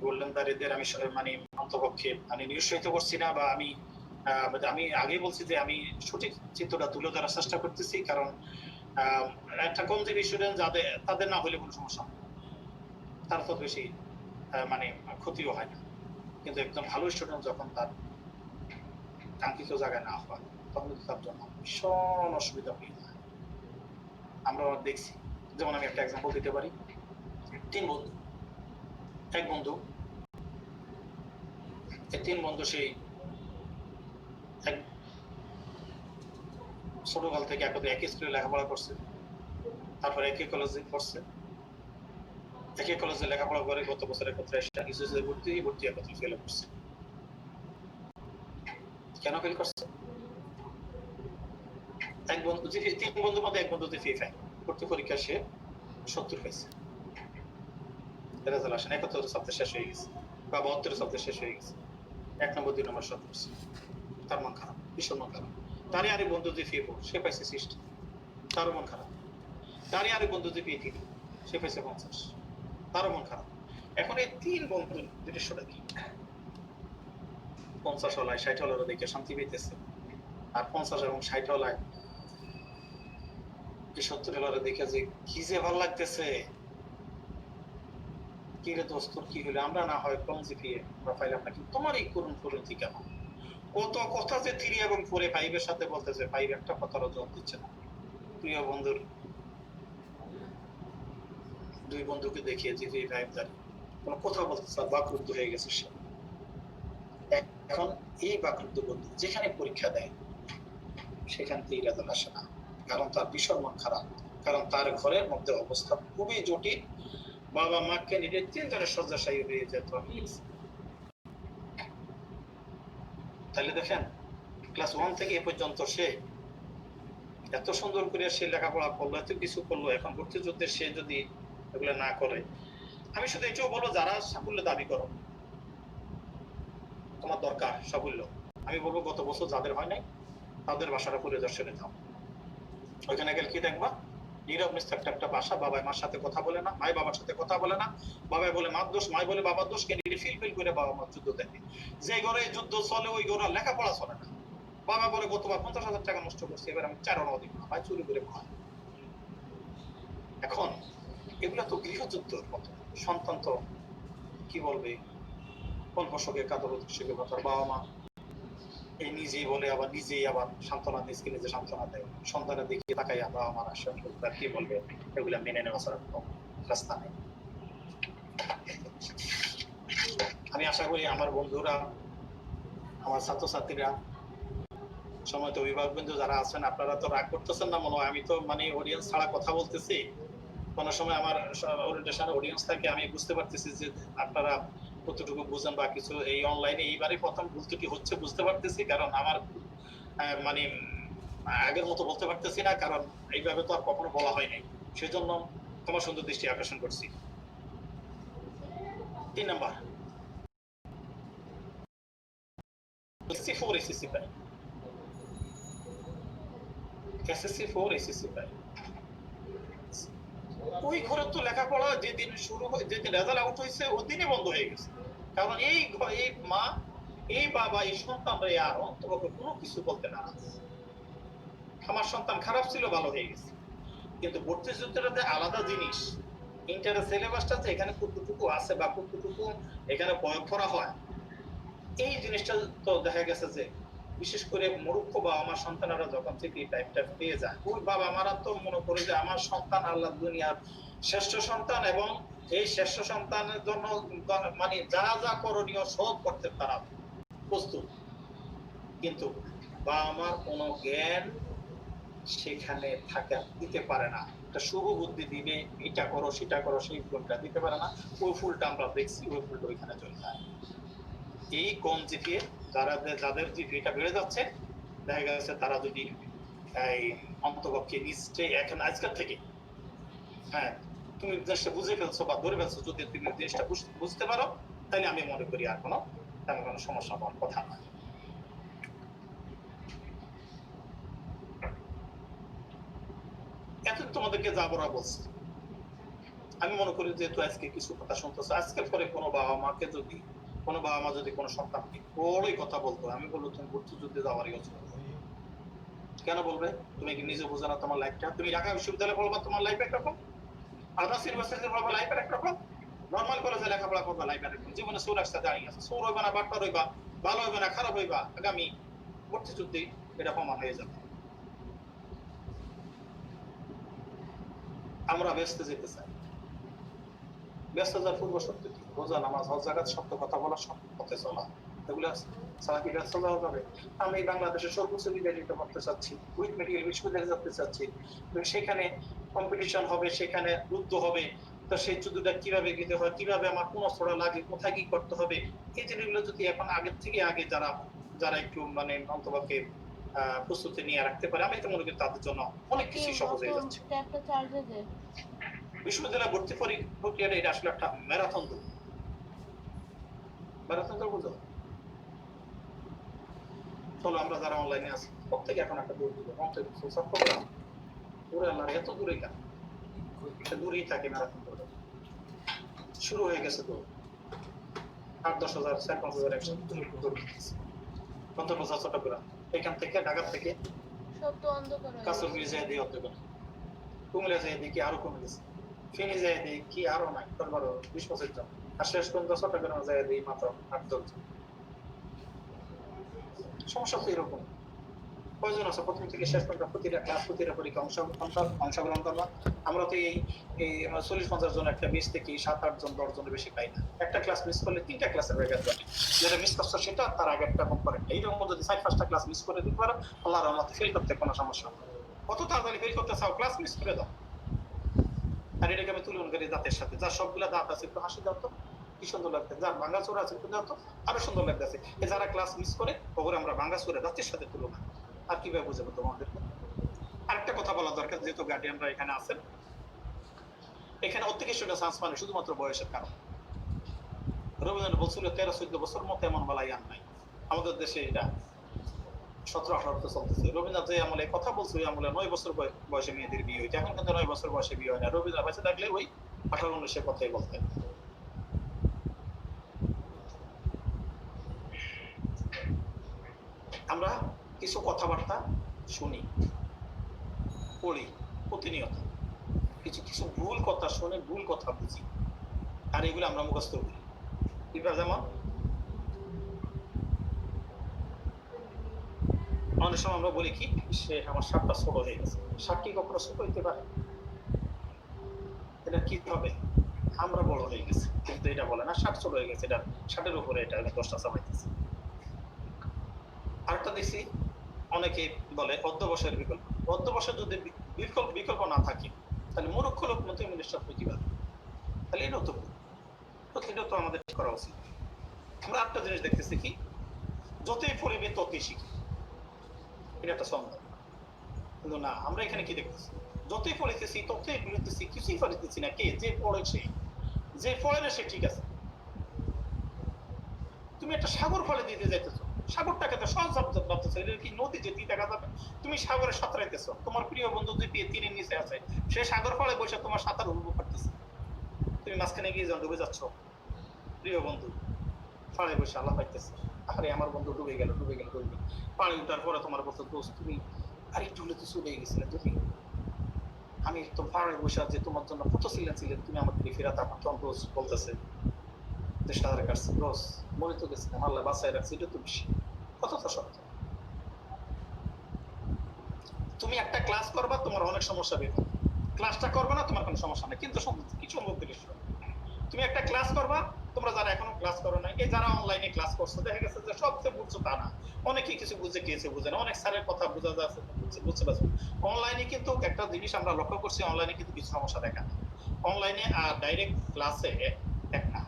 গোল্ডেন দারিদের আমি মানে অন্তপক্ষে আমি নিরুৎসাহিত করছি না, বা আমি আগেই বলছি যে আমি সঠিক চিত্রটা তুলে ধরার চেষ্টা করতেছি, কারণ একটা কম জিবি স্টুডেন্ট তাদের না হলে কোনো সমস্যা, তার তো বেশি মানে ক্ষতিও হয় না, কিন্তু একদম ভালো স্টুডেন্ট যখন তার কাঙ্ক্ষিত জায়গায় না হয় তখন তার জন্য ভীষণ অসুবিধা হয়ে যায়। আমরা দেখছি, যেমন আমি একটা এক্সাম্পল দিতে পারি, 3 বন্ধু, এক বন্ধু, এই 3 বন্ধু সেই এক ছোটকাল থেকে একই স্কুলে লেখাপড়া করছে, তারপর একই কলেজে পড়ছে, একই কলেজে লেখাপড়া করে গত বছর একত্রে ভর্তি একত্রে ফেল করছে। কেন ফেল করছে? এক বন্ধু, 3 বন্ধুর মধ্যে এক বন্ধু ফি পায়, ভর্তি পরীক্ষা সে 70 পাইছে, রেজাল্ট আসেন 71 সাবজেক্ট শেষ হয়ে গেছে, বা 72 সাবজেক্ট শেষ হয়ে গেছে, 1 নম্বর 2 নম্বর সব করছে, তার মন খারাপ, ভীষণ মন খারাপ। তারই আরেক বন্ধু ফি 4, সে পাইছে 60, তারও মন খারাপ। তারই আরেক বন্ধু ফি 3, সে পাইছে 50, তারও মন খারাপ। এখন এই 3 বন্ধু দৃশ্যটা কি, 50 হলায় 60 হলার দেখে শান্তি পেতেছে, আর 50 এবং 60 হলায় 70 হলার দেখে যে কি যে ভালো লাগতেছে, কি রে দোস্ত কি হলো, আমরা না হয় কম জিপিএ আমরা পাইলাম না, কিন্তু তোমার এই করুণ পরিণতি কেন? কত কথা যে 3 এবং 4 5 এর সাথে বলতেছে, 5 একটা কথারও জবাব দিচ্ছে না। প্রিয় বন্ধুর 2 বন্ধুকে দেখিয়ে জিপি 5 দাঁড়িয়ে কোনো কথা বলতেছে, বাকরুদ্ধ হয়ে গেছে সে। এখন এই বাকরুদ্ধ বন্ধু যেখানে পরীক্ষা দেয় সেখান থেকে রেজাল্ট আসে না, কারণ তার ভীষণ মন খারাপ, কারণ তার ঘরের মধ্যে অবস্থা খুবই জটিল, বাবা মাকে নিয়ে 3 জনের শয্যাশায়ী হয়ে যেত। তাহলে দেখেন ক্লাস 1 থেকে এ পর্যন্ত সে এত সুন্দর করে সে লেখাপড়া করলো, এত কিছু করলো, এখন ভর্তি যুদ্ধে সে যদি এগুলো না করে, আমি শুধু এটাও বলবো যারা সাফল্য দাবি করো, তোমার দরকার সাফল্য, আমি বলবো গত বছর যাদের হয় নাই তাদের বাসাটা পরিদর্শনে যাও। ওইখানে গেলে কি দেখবা, নীরব নিস্তব্ধ একটা বাসা, বাবা মার সাথে কথা বলে না, মাই বাবার সাথে কথা বলে না, বাবা বলে মার দোষ, মাই বলে বাবার দোষ, কেন ফিল করে বাবা মার যুদ্ধ দেখে। যে ঘরে যুদ্ধ চলে ওই ঘরে লেখাপড়া চলে না। বাবা বলে গতবার 50,000 টাকা নষ্ট করছে, এবার আমি 4 আনাও দিব না, ভাই চুরি করে খায়। এখন এগুলা তো গৃহযুদ্ধের মতো। সন্তান তো কি বলবে, অল্প শোকে কাতর শোকে কথা, বাবা মা এই নিজেই বলে আবার নিজেই আবার সান্ত্বনা নিজকে নিজে সান্ত্বনা দেয়, সন্তানের দিকে তাকাই বাবা মার আসলে কি বলবে, এগুলা মেনে নেওয়া ছাড়া কোনো রাস্তা নেই। আমি আশা করি আমার বন্ধুরা, আমার ছাত্রছাত্রীরা, সময়ত অভিভাবকবৃন্দ যারা আছেন, আপনারা তো রাগ করতেছেন না মনে হয়, আমি তো মানে অডিয়েন্স ছাড়া কথা বলতেছি। কোনো সময় আমার ওরিয়েন্টেশন অডিয়েন্স থাকে, আমি বুঝতে পারতেছি যে আপনারা কতটুকু বুঝেন বা কিছু। এই অনলাইনে এইবারই প্রথম ভুল ত্রুটি হচ্ছে বুঝতে পারতেছি, কারণ আমার মানে আগের মতো বলতে পারতেছি না, কারণ এইভাবে তো আর কখনো বলা হয় নাই, সেজন্য তোমার সুন্দর দৃষ্টি আকর্ষণ করছি। 3 নাম্বার, SSC4 SSC পাই, SSC4 SSC পাই। ওই ঘরে তো লেখাপড়া যেদিন শুরু হয়, যেদিন রেজাল্ট আউট হয়েছে ওই দিনই বন্ধ হয়ে গেছে, কারণ এই মা, এই বাবা, এই সন্তানরা আর অন্তপক্ষে কোনো কিছু বলতে না। আমার সন্তান খারাপ ছিল, ভালো হয়ে গেছে। কিন্তু ভর্তি যুদ্ধটা আলাদা জিনিস। ইন্টারের সিলেবাসটা যে এখানে কতটুকু আছে বা কতটুকু এখানে প্রয়োগ করা হয়, এই জিনিসটা তো দেখা গেছে যে বিশেষ করে মূর্খ বা আমার সন্তানেরা যখন থেকে এই টাইপটা পেয়ে যায়, ওই বাবা মারা তো মনে করে যে আমার সন্তান আল্লাহ দুনিয়ার শ্রেষ্ঠ সন্তান, এবং এই শ্রেষ্ঠ সন্তানের জন্য মানে যা যা করণীয় সব করতে তারা প্রস্তুত। কিন্তু বাবা মার কোনো জ্ঞান সেখানে থাকা দিতে পারে না, একটা শুভ বুদ্ধি দিবে, এটা করো সেটা করো, সেই ফুলটা দিতে পারে না। ওই ফুলটা আমরা দেখছি, ওই ফুলটা ওইখানে চলে যায়। এই কম জিপিএ যাদের জিপিএটা বেড়ে যাচ্ছে, দেখা গেছে তারা যদি এই অন্তপক্ষে নিশ্চয়ই এখন আজকের থেকে, হ্যাঁ তুমি জিনিসটা বুঝে ফেলছো বা ধরে ফেলছো, যদি তুমি জিনিসটা বুঝতে পারো, তাহলে আমি মনে করি আর কোনো তেমন কোনো সমস্যা হওয়ার কথা নয়। এখন তোমাদেরকে যা বলা বলছি, আমি মনে করি যেহেতু আজকে কিছু কথা শুনতেছো, আজকের পরে কোনো বাবা মাকে যদি কোনো বাবা মা যদি কোনো সন্তানকে বড়ই কথা বলতো, আমি বলবো তুমি ভর্তি যুদ্ধে যাওয়ারই অযোগ্য। কেন বলবে? তুমি কি নিজে বোঝো না তোমার লাইফটা? তুমি ঢাকা বিশ্ববিদ্যালয়ে পড়বা, তোমার লাইফ একরকম, আদার্স ইউনিভার্সিটিতে পড়বা, লাইফ একরকম, নর্মাল কলেজে লেখাপড়া করবা, লাইফ একরকম। জীবনে সৌর রাস্তা দাঁড়িয়ে আছে, সৌর হইবা না বাটপার হইবা, ভালো হইবা না খারাপ হইবা, আগামী ভর্তি যুদ্ধে এটা প্রমাণ হয়ে যাবে। আমরা ব্যস্ত যেতে চাই, ব্যস্ত যাওয়ার পূর্ব শর্ত কি? রোজা, নামাজ, হজ, যাকাত, সত্য কথা বলা, সত্য পথে চলা, এগুলো ছাড়া কি ব্যস্ত যাওয়া যাবে? আমি বাংলাদেশের সর্বোচ্চ বিদ্যালয়টা করতে চাচ্ছি, উইথ মেডিকেল বিশ্ববিদ্যালয়ে যেতে চাচ্ছি, সেখানে কম্পিটিশন হবে, সেখানে যুদ্ধ হবে, তো সেই যুদ্ধটা কিভাবে দিতে হয়, কিভাবে আমার কোন অস্ত্রটা লাগে, কোথায় কি করতে হবে, এই জিনিসগুলো যদি এখন আগের থেকে আগে যারা একটু মানে অন্তপক্ষে প্রস্তুতি নিয়ে রাখতে পারে, আমি তো মনে করি তাদের জন্য অনেক কিছু সহজ হয়ে যাচ্ছে। বিশ্ববিদ্যালয় ভর্তি প্রক্রিয়াটা এটা আসলে একটা ম্যারাথন দৌড়। ম্যারাথন দৌড় বুঝো? চলো আমরা যারা অনলাইনে আছি প্রত্যেকে এখন একটা দৌড় দিব, দূরে আল্লাহ এত দূরে কেন? দূরেই থাকে ম্যারাথন দৌড়। শুরু হয়ে গেছে দৌড়, 8-10,000 4-5,000 একসাথে দৌড় দিতেছে। গন্তব্য চট্টগ্রাম, এখান থেকে ঢাকা থেকে কাছর ব্রিজে দিয়ে অধ্যক্ষ, কুমিল্লা যায় দেখি আরো কমে গেছে, ফেনী যায় দেখি আরো নাই, 10-20 জন, আর শেষ পর্যন্ত চট্টগ্রাম যায় দেখি মাত্র 8-10 জন। সমস্যা তো এরকম। প্রয়োজন আছে প্রথম থেকে শেষ পর্যন্ত প্রতিটা ক্লাস, প্রতিটা পরীক্ষা অংশগ্রহণ করবা। আমরা তো এই 40-50 জন একটা মিস থেকে 7-8 জন 10 জনের বেশি পাই না। একটা ক্লাস মিস করলে 3টা ক্লাসের ব্যাঘাত ঘটে, যেটা মিস করছো সেটা তার আগে একটা কম্পোনেন্ট। এইরকম যদি 4-5টা ক্লাস মিস করে দিতে পারো, আল্লাহর রহমতে ফেল করতে কোনো সমস্যা হবে। কত তাড়াতাড়ি ফেল করতে চাও, ক্লাস মিস করে দাও। আর এটাকে আমি তুলনা করি দাঁতের সাথে, যার সবগুলা দাঁত আছে একটু হাসি দাও তো, কি সুন্দর লাগছে, যার ভাঙা চোরা আছে একটু দাও তো, আরো সুন্দর লাগতেছে। যারা ক্লাস মিস করে ওগুলো আমরা ভাঙা চোরা দাঁতের সাথে তুলনা, আর কিভাবে বুঝাবো তোমাদেরকে? আরেকটা কথা বলা দরকার, যেহেতু গার্ডিয়ানরা এখানে আছেন, এখানে অত্যধিক চান্স মানে শুধুমাত্র বয়সের কারণ। রবীন্দ্রনাথ বলছিল 13-14 বছর মতো এমন বেলায় আর নাই। আমাদের দেশে এটা 17-18 চলতেছে। রবীন্দ্রনাথ যে আমলে কথা বলছে, ওই আমলে 9 বছর বয়সে মেয়েদের বিয়ে হইতো। এখন কিন্তু 9 বছর বয়সে বিয়ে হয় না। রবীন্দ্রনাথ বেঁচে থাকলে ওই 18-19 কথাই বলতেন। আমরা কিছু কথাবার্তা শুনি, পড়ি প্রতিনিয়ত, কিছু কিছু ভুল কথা শুনে ভুল কথা বুঝি, আর এগুলো আমরা মুখস্থ করি। যেমন অনেক সময় আমরা বলি কি, সে আমার শার্টটা ছোট হয়ে গেছে। শার্ট কি কখনো ছোট হইতে পারে? এটা কি হবে? আমরা বড় হয়ে গেছি, কিন্তু এটা বলে না শার্ট ছোট হয়ে গেছে, এটা শার্টের উপরে এটা 10টা চাপাইতেছে। আরেকটা দেখছি অনেকে বলে অধ্যবসায়ের বিকল্প। অধ্যবসায় যদি বিকল্প না থাকে, তাহলে মূর্খ লোক মতো মিনিস্টার হতে পারে। তাহলে এটাও তো এটা তো আমাদের করা উচিত। আমরা একটা জিনিস দেখতেছি কি, যতই পড়িবে ততই শিখি, এটা একটা সন্দেহ। কিন্তু না, আমরা এখানে কি দেখতেছি, যতই পড়িতেছি ততই বিরুদ্ধেছি, কিছুই পারিতেছি না। কে? যে পড়েছে। যে পড়ে না সে ঠিক আছে। তুমি একটা সাগর ফলে দিতে যাইতেছো, সাগরটাকে তো সহজ ভাবতেছো, এটা কি নদী যে দিয়ে দেখা যাবে? তুমি সাগরে সাঁতরাইতেছো, তোমার প্রিয় বন্ধু যে তীরের নিচে আছে, সে সাগর ফলে বসে তোমার সাঁতার উপভোগ করতেছে। তুমি মাঝখানে গিয়ে যখন ডুবে যাচ্ছ, প্রিয় বন্ধু ফাড়ে বসে আল্লাহ পাইতেছে, আরে আমার বন্ধু ডুবে গেল। পানি উঠার পরে তোমার বলতো, দোস্ত তুমি আরেকটু হলে তো চলে গেছিলে, তুমি আমি তো ফাড়ে বসে যে তোমার জন্য কত ছিলেন, তুমি আমাকে ফেরাতে আমার তখন দোষ বলতেছে যে সাঁতার কাটছে, দোষ মনে তো গেছিলাম, আল্লাহ বাঁচায় রাখছে, এটা তো বেশি কতটা সত্য। তুমি একটা ক্লাস করবা, তোমার অনেক সমস্যা বের হবে। ক্লাসটা করবে না, তোমার কোনো সমস্যা নেই, কিন্তু কি সম্ভব দৃশ্য, তুমি একটা ক্লাস করবা। তোমরা যারা এখনো ক্লাস করো না, এই যারা অনলাইনে ক্লাস করছো, দেখা গেছে যে সবচেয়ে বুঝছো তা না, অনেকে কিছু বুঝে গিয়েছে, বুঝে না, অনেক স্যারের কথা বোঝা যাচ্ছে, বুঝতে পারছো। অনলাইনে কিন্তু একটা জিনিস আমরা লক্ষ্য করছি, অনলাইনে কিন্তু কিছু সমস্যা দেখা যায়। অনলাইনে আর ডাইরেক্ট ক্লাসে একটা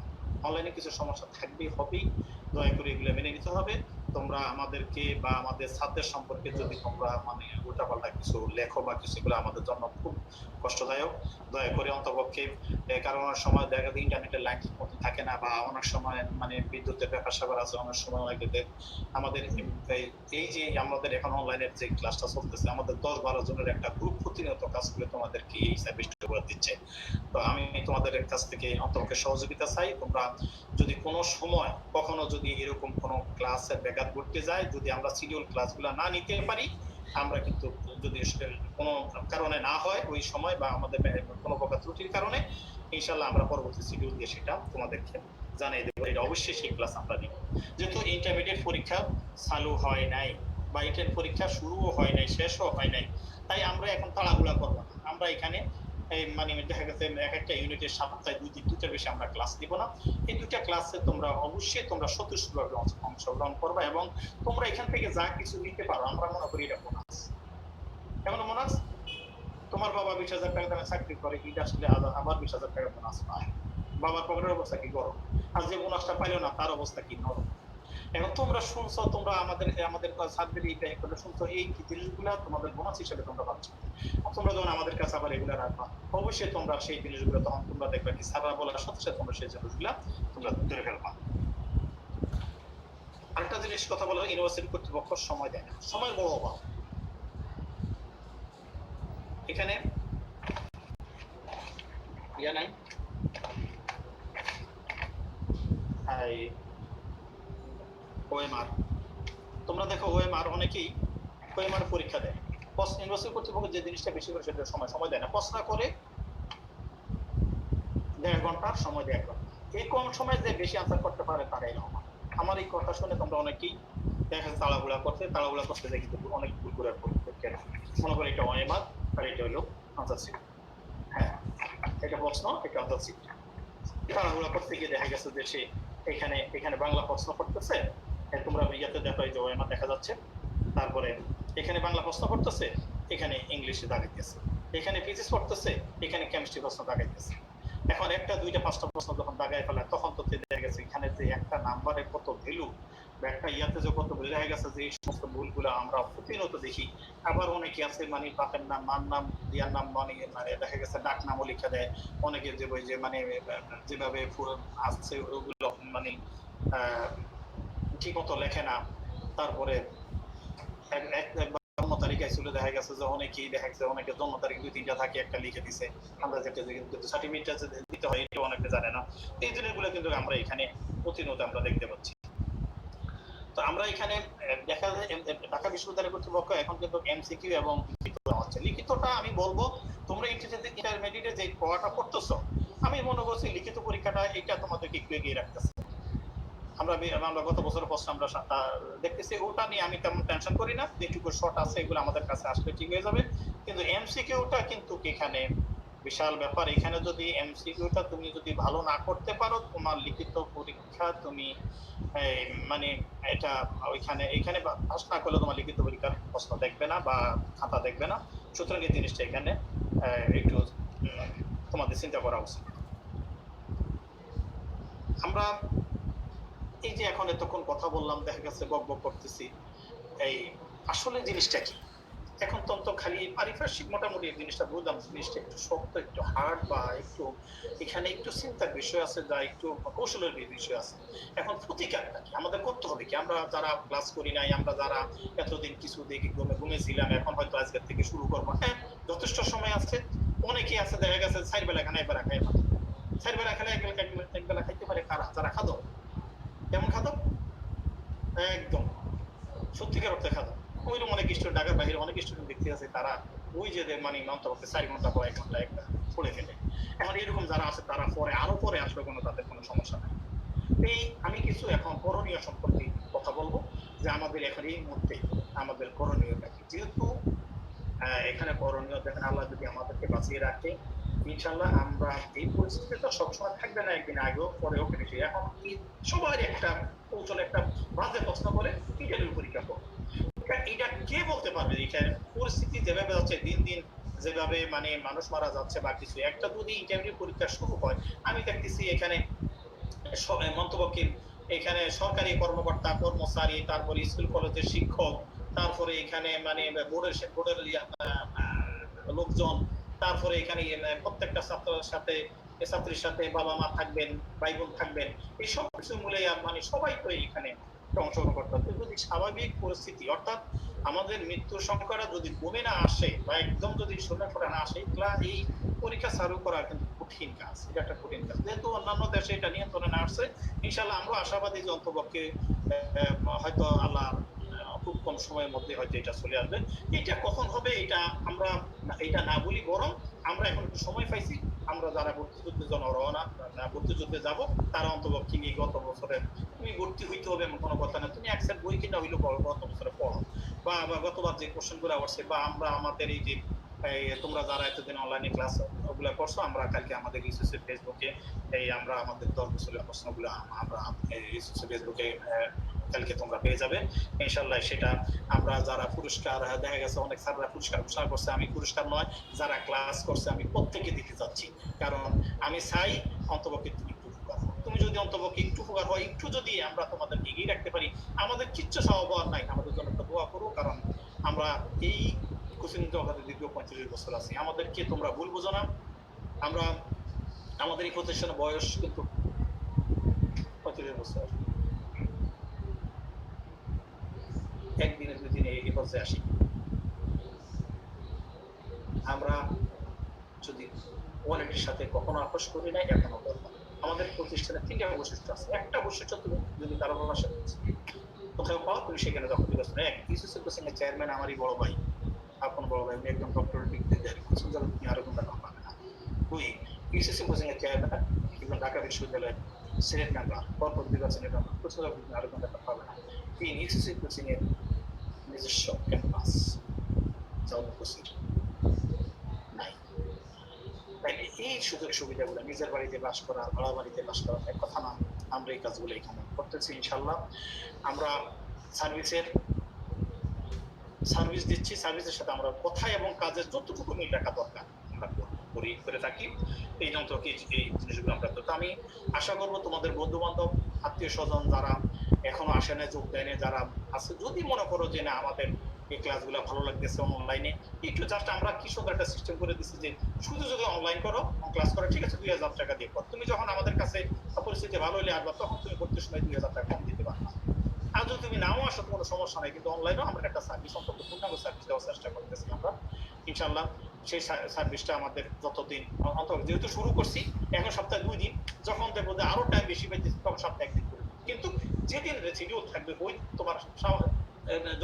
অনলাইনে কিছু সমস্যা থাকবেই, হবেই। দয়া করে এগুলো মেনে নিতে হবে। তোমরা আমাদেরকে বা আমাদের ছাত্রের সম্পর্কে যদি তোমরা মানে উল্টাপাল্টা কিছু লেখো বা কিছু, এগুলো আমাদের জন্য খুব কষ্টদায়ক। দয়া করে অন্তপক্ষে, কারণ অনেক সময় দেখা যায় ইন্টারনেটের লাইন ঠিক মতো থাকে না, বা অনেক সময় মানে বিদ্যুতের ব্যাপার স্যাপার আছে, অনেক সময় আমাদের এই যে আমাদের এখন অনলাইনের যে ক্লাসটা চলতেছে, আমাদের 10-12 জনের একটা গ্রুপ প্রতিনিয়ত কাজ করে তোমাদেরকে এই সার্ভিসটা করে দিচ্ছে। তো আমি তোমাদের কাছ থেকে অন্তপক্ষে সহযোগিতা চাই। তোমরা যদি কোনো সময় কখনো যদি এরকম কোনো ক্লাসের ব্যাঘাত ঘটতে যায়, যদি আমরা শিডিউল ক্লাসগুলো না নিতে পারি, আমরা কিন্তু যদি কোনো কারণে না হয় ওই সময়, বা আমাদের কোনো প্রকার ত্রুটির কারণে, ইনশাল্লাহ আমরা পরবর্তী শিডিউল দিয়ে সেটা তোমাদেরকে জানিয়ে দেবো। এটা অবশ্যই সেই ক্লাস আমরা নিব। যেহেতু ইন্টারমিডিয়েট পরীক্ষা চালু হয় নাই, বা ইন্টার পরীক্ষা শুরুও হয় নাই, শেষও হয় নাই, তাই আমরা এখন তাড়াহুড়া করবো না। আমরা এখানে মানে দেখা গেছে এক একটা ইউনিটের সপ্তাহে দুইটার বেশি আমরা ক্লাস দিব না। এই দুইটা ক্লাসে তোমরা অবশ্যই তোমরা স্বতঃস্ফূর্তভাবে অংশগ্রহণ করবে, এবং তোমরা এখান থেকে যা কিছু নিতে পারো, আমরা মনে করি এটা বোনাস। কেমন বোনাস? তোমার বাবা 20,000 টাকা দামে চাকরি করে, এটা আসলে আবার 20,000 টাকা বোনাস পায়। বাবার পকেটের অবস্থা কি গরম, আর যে বোনাসটা পাইলো না তার অবস্থা কি নরম। এখন তোমরা শুনছো, তোমরা আমাদের ছাত্রদের এই করে শুনছো, এই জিনিসগুলো তোমাদের বোনাস হিসেবে তোমরা পাচ্ছ। তোমরা যখন আমাদের কাছে আবার এগুলো রাখবা, অবশ্যই তোমরা সেই জিনিসগুলো তখন তোমরা দেখবা কি সারা বলার সাথে সাথে তোমরা সেই জিনিসগুলো তোমরা ধরে ফেলবা। আরেকটা জিনিস কথা বলা, ইউনিভার্সিটি কর্তৃপক্ষ সময় দেয় না, সময় বড় অভাব। এখানে ইয়া নাই, ওএমআর, তোমরা দেখো ওএমআর, অনেকেই ওএমআর পরীক্ষা দেয়। ইউনিভার্সিটি কর্তৃপক্ষ যে জিনিসটা বেশি করে সেটা সময় দেয় না, প্রশ্ন করে 1.5 ঘন্টার সময় দেয় 1 ঘন্টা। এই কম সময়ে যে বেশি আনসার করতে পারে তারাই রহমান। আমার এই কথা শুনে তোমরা অনেকেই দেখা তাড়াহুড়া করতে যায়, কিন্তু অনেক ভুল করে মনে করি এটা ওএমআর আর এটা হলো আনসার শিট। হ্যাঁ, এটা প্রশ্ন, এটা আনসার শিট। তাড়াহুড়া করতে গিয়ে দেখা গেছে যে সে এখানে বাংলা প্রশ্ন করতেছে, তোমরা ইয়াতে দেখো এই যে ওএমআর দেখা যাচ্ছে, তারপরে এখানে বাংলা প্রশ্ন করতেছে, এখানে ইংলিশে দাগাইতেছে, এখানে ফিজিক্স পড়তেছে, এখানে কেমিস্ট্রি প্রশ্ন দাগাইতেছে। এখন 1টা 2টা 5টা প্রশ্ন যখন দাগাই ফেলে, তখন তো দেখা গেছে এখানে যে একটা নাম্বারে কত ভ্যালু, একটা ইয়াতে যে কত ভুল দেখা গেছে যে এই সমস্ত ভুলগুলো আমরা প্রতিনিয়ত দেখি। আবার অনেকে আছে মানে বাপের নাম, মার নাম, দিয়ার নাম মানে দেখা গেছে ডাক নামও লিখে দেয়। অনেকে যে ওই যে মানে যেভাবে আসছে ওগুলো মানে ঠিক মতো লেখে না। তারপরে একবার জন্ম তারিখ ছিল দেখা গেছে যে অনেকেই দেখা গেছে অনেকে জন্ম তারিখ 2-3টা থাকে, একটা লিখে দিছে। আমরা যেটা কিন্তু সার্টিফিকেট দিতে হয় এটা অনেকে জানে না। এই জিনিসগুলো কিন্তু আমরা এখানে প্রতিনিয়ত আমরা দেখতে পাচ্ছি। তো আমরা এখানে দেখা যায় ঢাকা বিশ্ববিদ্যালয় কর্তৃপক্ষ এখন কিন্তু এমসিকিউ এবং লিখিত হচ্ছে। লিখিতটা আমি বলবো তোমরা ইন্টারমিডিয়েটে যে পড়াটা করতেছো, আমি মনে করছি লিখিত পরীক্ষাটা এটা তোমাদেরকে একটু এগিয়ে রাখতেছে। আমরা গত বছরের প্রশ্ন আমরা দেখতেছি, ওটা নিয়ে আমি তেমন টেনশন করি না, যেটুকু শর্ট আছে এগুলো আমাদের কাছে আসলে ঠিক হয়ে যাবে। কিন্তু এমসিকিউটা কিন্তু এখানে বিশাল ব্যাপার। এখানে যদি এমসিকিউটা তুমি যদি ভালো না করতে পারো, তোমার লিখিত পরীক্ষা তুমি মানে এটা এখানে পাস না করলে তোমার লিখিত পরীক্ষার প্রশ্ন দেখবে না বা খাতা দেখবে না। সুতরাং এই জিনিসটা এখানে একটু তোমাদের চিন্তা করা উচিত। আমরা এই যে এখন এতক্ষণ কথা বললাম, দেখা গেছে বক বক করতেছি, এই আসলে জিনিসটা কি? এখন তো খালি পারিপার্শ্বিক মোটামুটি জিনিসটা বুঝলাম, জিনিসটা একটু শক্ত, একটু হার্ড, বা একটু এখানে একটু চিন্তার বিষয় আছে, যা একটু কৌশলের বিষয় আছে। এখন প্রতিকারটা কি আমাদের করতে হবে কি? আমরা যারা ক্লাস করি নাই, আমরা যারা এতদিন কিছু দেখি ঘুমেছিলাম, এখন হয়তো আজকের থেকে শুরু করবো, হ্যাঁ যথেষ্ট সময় আছে। অনেকেই আছে দেখা গেছে 4 বেলা খানে 1 বেলা খায় না, 4 বেলা খানে 1 বেলা খাইতে পারে কারা? যারা খাদো। কেমন খাদো? একদম সত্যিকার অর্থে খাদো। ওইরকম অনেক স্টুডেন্ট, ঢাকার বাইরে অনেক স্টুডেন্ট দেখতে আছে, তারা ওই যে মানে অন্তত 4 ঘন্টা বা 1 ঘন্টা একটা পড়ে ফেলে। এখন এরকম যারা আছে তারা আরো পরে আসলে তাদের কোনো সমস্যা নাই। এই আমি কিছু এখন করণীয় সম্পর্কে কথা বলবো, যে আমাদের এখন এই মুহূর্তে আমাদের করণীয়টা কি। যেহেতু এখানে করণীয়, দেখেন আল্লাহ যদি আমাদেরকে বাঁচিয়ে রাখে, ইনশাল্লাহ আমরা এই পরিস্থিতি তো সবসময় থাকবে না, একদিন আগেও পরেও কেটেছি। এখন সবার একটা কৌশল, একটা বাজে প্রশ্ন করে ইন্টারভিউ পরীক্ষা করবো। এটা কে বলতে পারবে? এখানে পরিস্থিতি যেভাবে যাচ্ছে, দিন দিন যেভাবে মানে মানুষ মারা যাচ্ছে বা কিছু একটা, যদি ইন্টারভিউ পরীক্ষা শুরু হয়, আমি দেখতেছি এখানে মন্তব্যকে এখানে সরকারি কর্মকর্তা কর্মচারী, তারপরে স্কুল কলেজের শিক্ষক, তারপরে এখানে মানে বোর্ডের লোকজন, তারপরে এখানে প্রত্যেকটা ছাত্রীর সাথে বাবা মা থাকবেন, ভাই বোন থাকবেন, এই সব কিছু মিলে মানে সবাই তো এখানে অংশগ্রহণ করতে হবে। যদি স্বাভাবিক পরিস্থিতি অর্থাৎ আমাদের মৃত্যুর সংখ্যাটা যদি কমে না আসে বা একদম যদি শূন্য করে না আসে, এই পরীক্ষা চালু করা কিন্তু কঠিন কাজ। এটা একটা কঠিন কাজ, যেহেতু অন্যান্য দেশে এটা নিয়ন্ত্রণে না আসছে। ইনশাল্লাহ আমরা আশাবাদী যে অন্তপক্ষে হয়তো আল্লাহ খুব কম সময়ের মধ্যে হয়তো এটা চলে আসবে। এটা কখন হবে এটা আমরা এটা না বলি, বরং আমরা এখন একটু সময় পাইছি। আমরা যারা ভর্তিযুদ্ধের জন্য রওনা ভর্তিযুদ্ধে যাব, তারা অন্তপক্ষে নিয়ে গত বছরের তুমি ভর্তি হইতে হবে এমন কোনো কথা না। তুমি এক সেট বই কিনা হইলেও গত বছরে পড়ো, বা গতবার যে কোশ্চেন গুলো আসছে, বা আমরা আমাদের এই যে তোমরা যারা এতদিন অনলাইনে ক্লাস ওগুলো করছো, আমরা কালকে আমাদের রিসোর্সের ফেসবুকে আমরা আমাদের 10 বছরের প্রশ্নগুলো আমরা রিসোর্সের ফেসবুকে কালকে তোমরা পেয়ে যাবে ইনশাল্লাহ। সেটা আমরা যারা পুরস্কার দেখা গেছে, অনেক স্যাররা পুরস্কার ঘোষণা করছে, আমি পুরস্কার নয়, যারা ক্লাস করছে আমি প্রত্যেকে দিতে যাচ্ছি। কারণ আমি চাই অন্তপক্ষে তুমি একটু উপকার হও। তুমি যদি অন্তপক্ষে একটু উপকার হয়, একটু যদি আমরা তোমাদেরকে এগিয়ে রাখতে পারি, আমাদের কিচ্ছু চাওয়া নাই, আমাদের জন্য একটা দোয়া করো। কারণ আমরা এই কোচিং জগতে দীর্ঘ 35 বছর আছি, আমাদেরকে তোমরা ভুল বোঝো না। আমরা আমাদের এই প্রতিষ্ঠানের বয়স কিন্তু 35 বছর। একদিনে 2 দিনে এই পর্যায়ে আসি। আমরা যদি কোয়ালিটির সাথে কখনো আপোষ করি নাই, এখনো করবো। আমাদের প্রতিষ্ঠানে 3টা বৈশিষ্ট্য আছে। একটা বৈশিষ্ট্য তুমি যদি কারো ভাষা কোথাও পাও, তুমি সেখানে দখল দিতে পারো। এক, ইউসিসি কোচিং এর চেয়ারম্যান আমারই বড় ভাই, আপন বড় ভাই, উনি একদম ডক্টর ডিগ্রি দেয়, কোচিং জগতে তুমি আরো কোনটা পাবে না। 2, ইউসিসি কোচিং এর চেয়ারম্যান এবং ঢাকা বিশ্ববিদ্যালয়ের সিনেট মেম্বার, পরপর 2 বার সিনেট মেম্বার, কোচিং জগতে তুমি আরো কোনটা পাবে না। 3, ইউসিসি কোচিং এর নিজস্ব ক্যাম্পাস, যাওয়ার কোচিং নাই। এই সুযোগ সুবিধাগুলো নিজের বাড়িতে বাস করা, ভাড়া বাড়িতে বাস করা এক কথা না। আমরা এই কাজগুলো এখানে করতেছি ইনশাল্লাহ। আমরা সার্ভিস দিচ্ছি, সার্ভিসের সাথে আমরা কথা এবং কাজের যতটুকু মিল রাখা দরকার আমরা করে থাকি। এই যন্ত্রকে এই জিনিসগুলো আমরা তো আমি আশা করবো তোমাদের বন্ধু বান্ধব, আত্মীয় স্বজন যারা এখনো আসে না, যোগ দেয় না, যারা আছে যদি মনে করো যে না আমাদের এই ক্লাসগুলো ভালো লাগতেছে অনলাইনে, একটু জাস্ট আমরা কি সুন্দর একটা সিস্টেম করে দিচ্ছি যে শুধু যদি অনলাইন করো, ক্লাস করো, ঠিক আছে 2000 টাকা দিয়ে পর তুমি যখন আমাদের কাছে পরিস্থিতি ভালো হলে আসবা তখন তুমি ভর্তির সময় 2000 টাকা কম দিতে পারবা। আর যদি তুমি নাও আসো কোনো সমস্যা নাই, কিন্তু অনলাইনেও আমরা একটা সার্ভিস অন্তত পূর্ণাঙ্গ সার্ভিস দেওয়ার চেষ্টা করতেছি আমরা ইনশাল্লাহ। সেই সার্ভিসটা আমাদের যতদিন অন্তত যেহেতু শুরু করছি এখন সপ্তাহে 2 দিন, যখন দেখবো যে আরো টাইম বেশি পাইতেছি তখন সপ্তাহে 1 দিন করে, কিন্তু যেদিন শিডিউল থাকবে ওই তোমার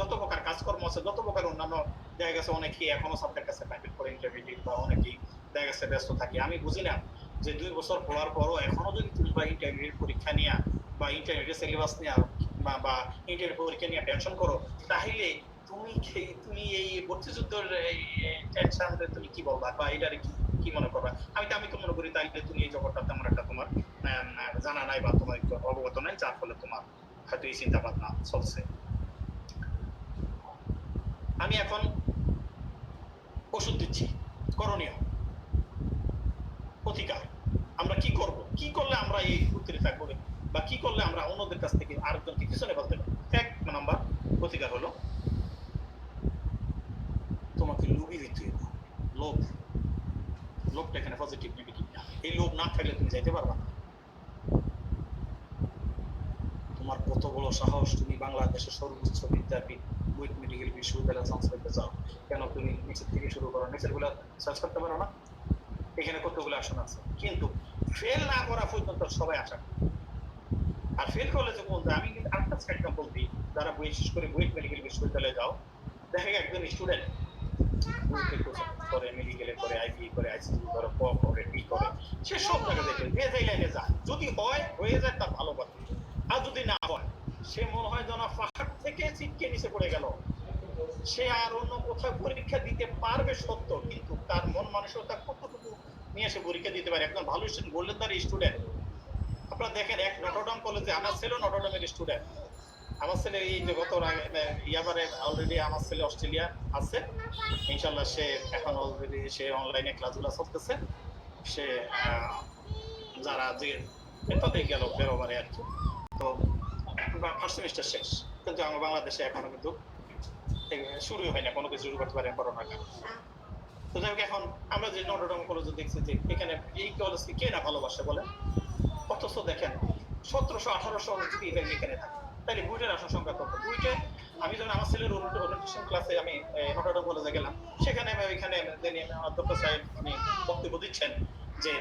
যত প্রকার কাজকর্ম আছে, যত প্রকার অন্যান্য জায়গা আছে, অনেকেই এখনো সাবজেক্ট আছে প্রাইভেট করে ইন্টারমিডিয়েট বা অনেকেই জায়গা আছে ব্যস্ত থাকে। আমি বুঝি না যে 2 বছর পড়ার পরও এখনো যদি তুমি বা ইন্টারমিডিয়েট পরীক্ষা নিয়ে বা ইন্টারমিডিয়েট সিলেবাস নিয়ে বা ইন্টারমিডিয়েট পরীক্ষা নিয়ে টেনশন করো, তাহলে তুমি এই ভর্তিযুদ্ধের টেনশন তুমি কি বলবা বা এটারে কি মনে করবা? আমি তো মনে করি তাইলে তুমি এই জগৎটা তেমন একটা তোমার জানা নাই বা তোমার অবগত নাই, যার ফলে তোমার হয়তো এই চিন্তা ভাবনা চলছে। আমি এখন ওষুধ দিচ্ছি, করণীয় প্রতিকার আমরা কি করব, কি করলে আমরা এই উত্তরে থাকবো বা কি করলে আমরা অন্যদের কাছ থেকে আরেকজনকে পিছনে বলতে পারবো। 1 নাম্বার প্রতিকার হলো তোমাকে লোভী দিতে হবে। লোভটা এখানে পজিটিভ নেগেটিভ না, এই লোভ না থাকলে তুমি যাইতে পারবা না। তোমার কত বড় সাহস, তুমি বাংলাদেশের সর্বোচ্চ বিদ্যাপীঠ বুয়েট মেডিকেল বিশ্ববিদ্যালয়ে চান্স পেতে চাও, কেন তুমি নিচের থেকে শুরু করো? নিচের গুলা সার্চ করতে পারো না? এখানে কতগুলো আসন আছে, কিন্তু ফেল না করা পর্যন্ত সবাই আশা করে। আর ফেল করলে যে বলতে আমি কিন্তু আরেকটা এক্সাম্পল দিই, যারা বিশেষ করে বুয়েট মেডিকেল বিশ্ববিদ্যালয়ে যাও, দেখা যায় একজন স্টুডেন্ট করে মেডিকেলে করে আইবি করে আইসিইউ করে প করে বি করে, সে সব জায়গায় দেখে যে যেই লাইনে যায়, যদি হয়ে যায় তার ভালো কথা, আর যদি না হয় সে মনে হয় যেন পাহাড় থেকে ছিটকে নিচে পড়ে গেল। সে আর অন্য কোথাও পরীক্ষা দিতে পারবে সত্য, কিন্তু তার মন মানসিকতা কতটুকু নিয়ে সে পরীক্ষা দিতে পারে। একজন ভালো স্টুডেন্ট, গোল্ডেন স্টুডেন্ট, আপনারা দেখেন এক নটরডাম কলেজে আমার ছেলে নটরডামের স্টুডেন্ট, আমার ছেলে এই যে গত ইয়াবারে অলরেডি আমার ছেলে অস্ট্রেলিয়া আছে, ইনশাল্লাহ সে এখন অলরেডি সে অনলাইনে ক্লাসগুলো চলতেছে। সে যারা যে এটাতে গেল বেরোবারে আর কি, তো ফার্স্ট সেমিস্টার শেষ, কিন্তু আমার বাংলাদেশে এখনো কিন্তু শুরুই হয় না, কোনো কিছু শুরু করতে পারে করোনার কারণে। তো যাই হোক, এখন আমরা যে নটরডাম কলেজে দেখছি যে এখানে এই কলেজকে কে না ভালোবাসে বলে, অথচ দেখেন 1700-1800 যদি এখানে থাকে, তাহলে বুয়েটের আসন সংখ্যা কত? বুয়েটে আমি যখন আমার ছেলের ওরিয়েন্টেশন ক্লাসে আমি নটরডাম কলেজে গেলাম, সেখানে ওইখানে অধ্যক্ষ সাহেব উনি বক্তব্য দিচ্ছেন যে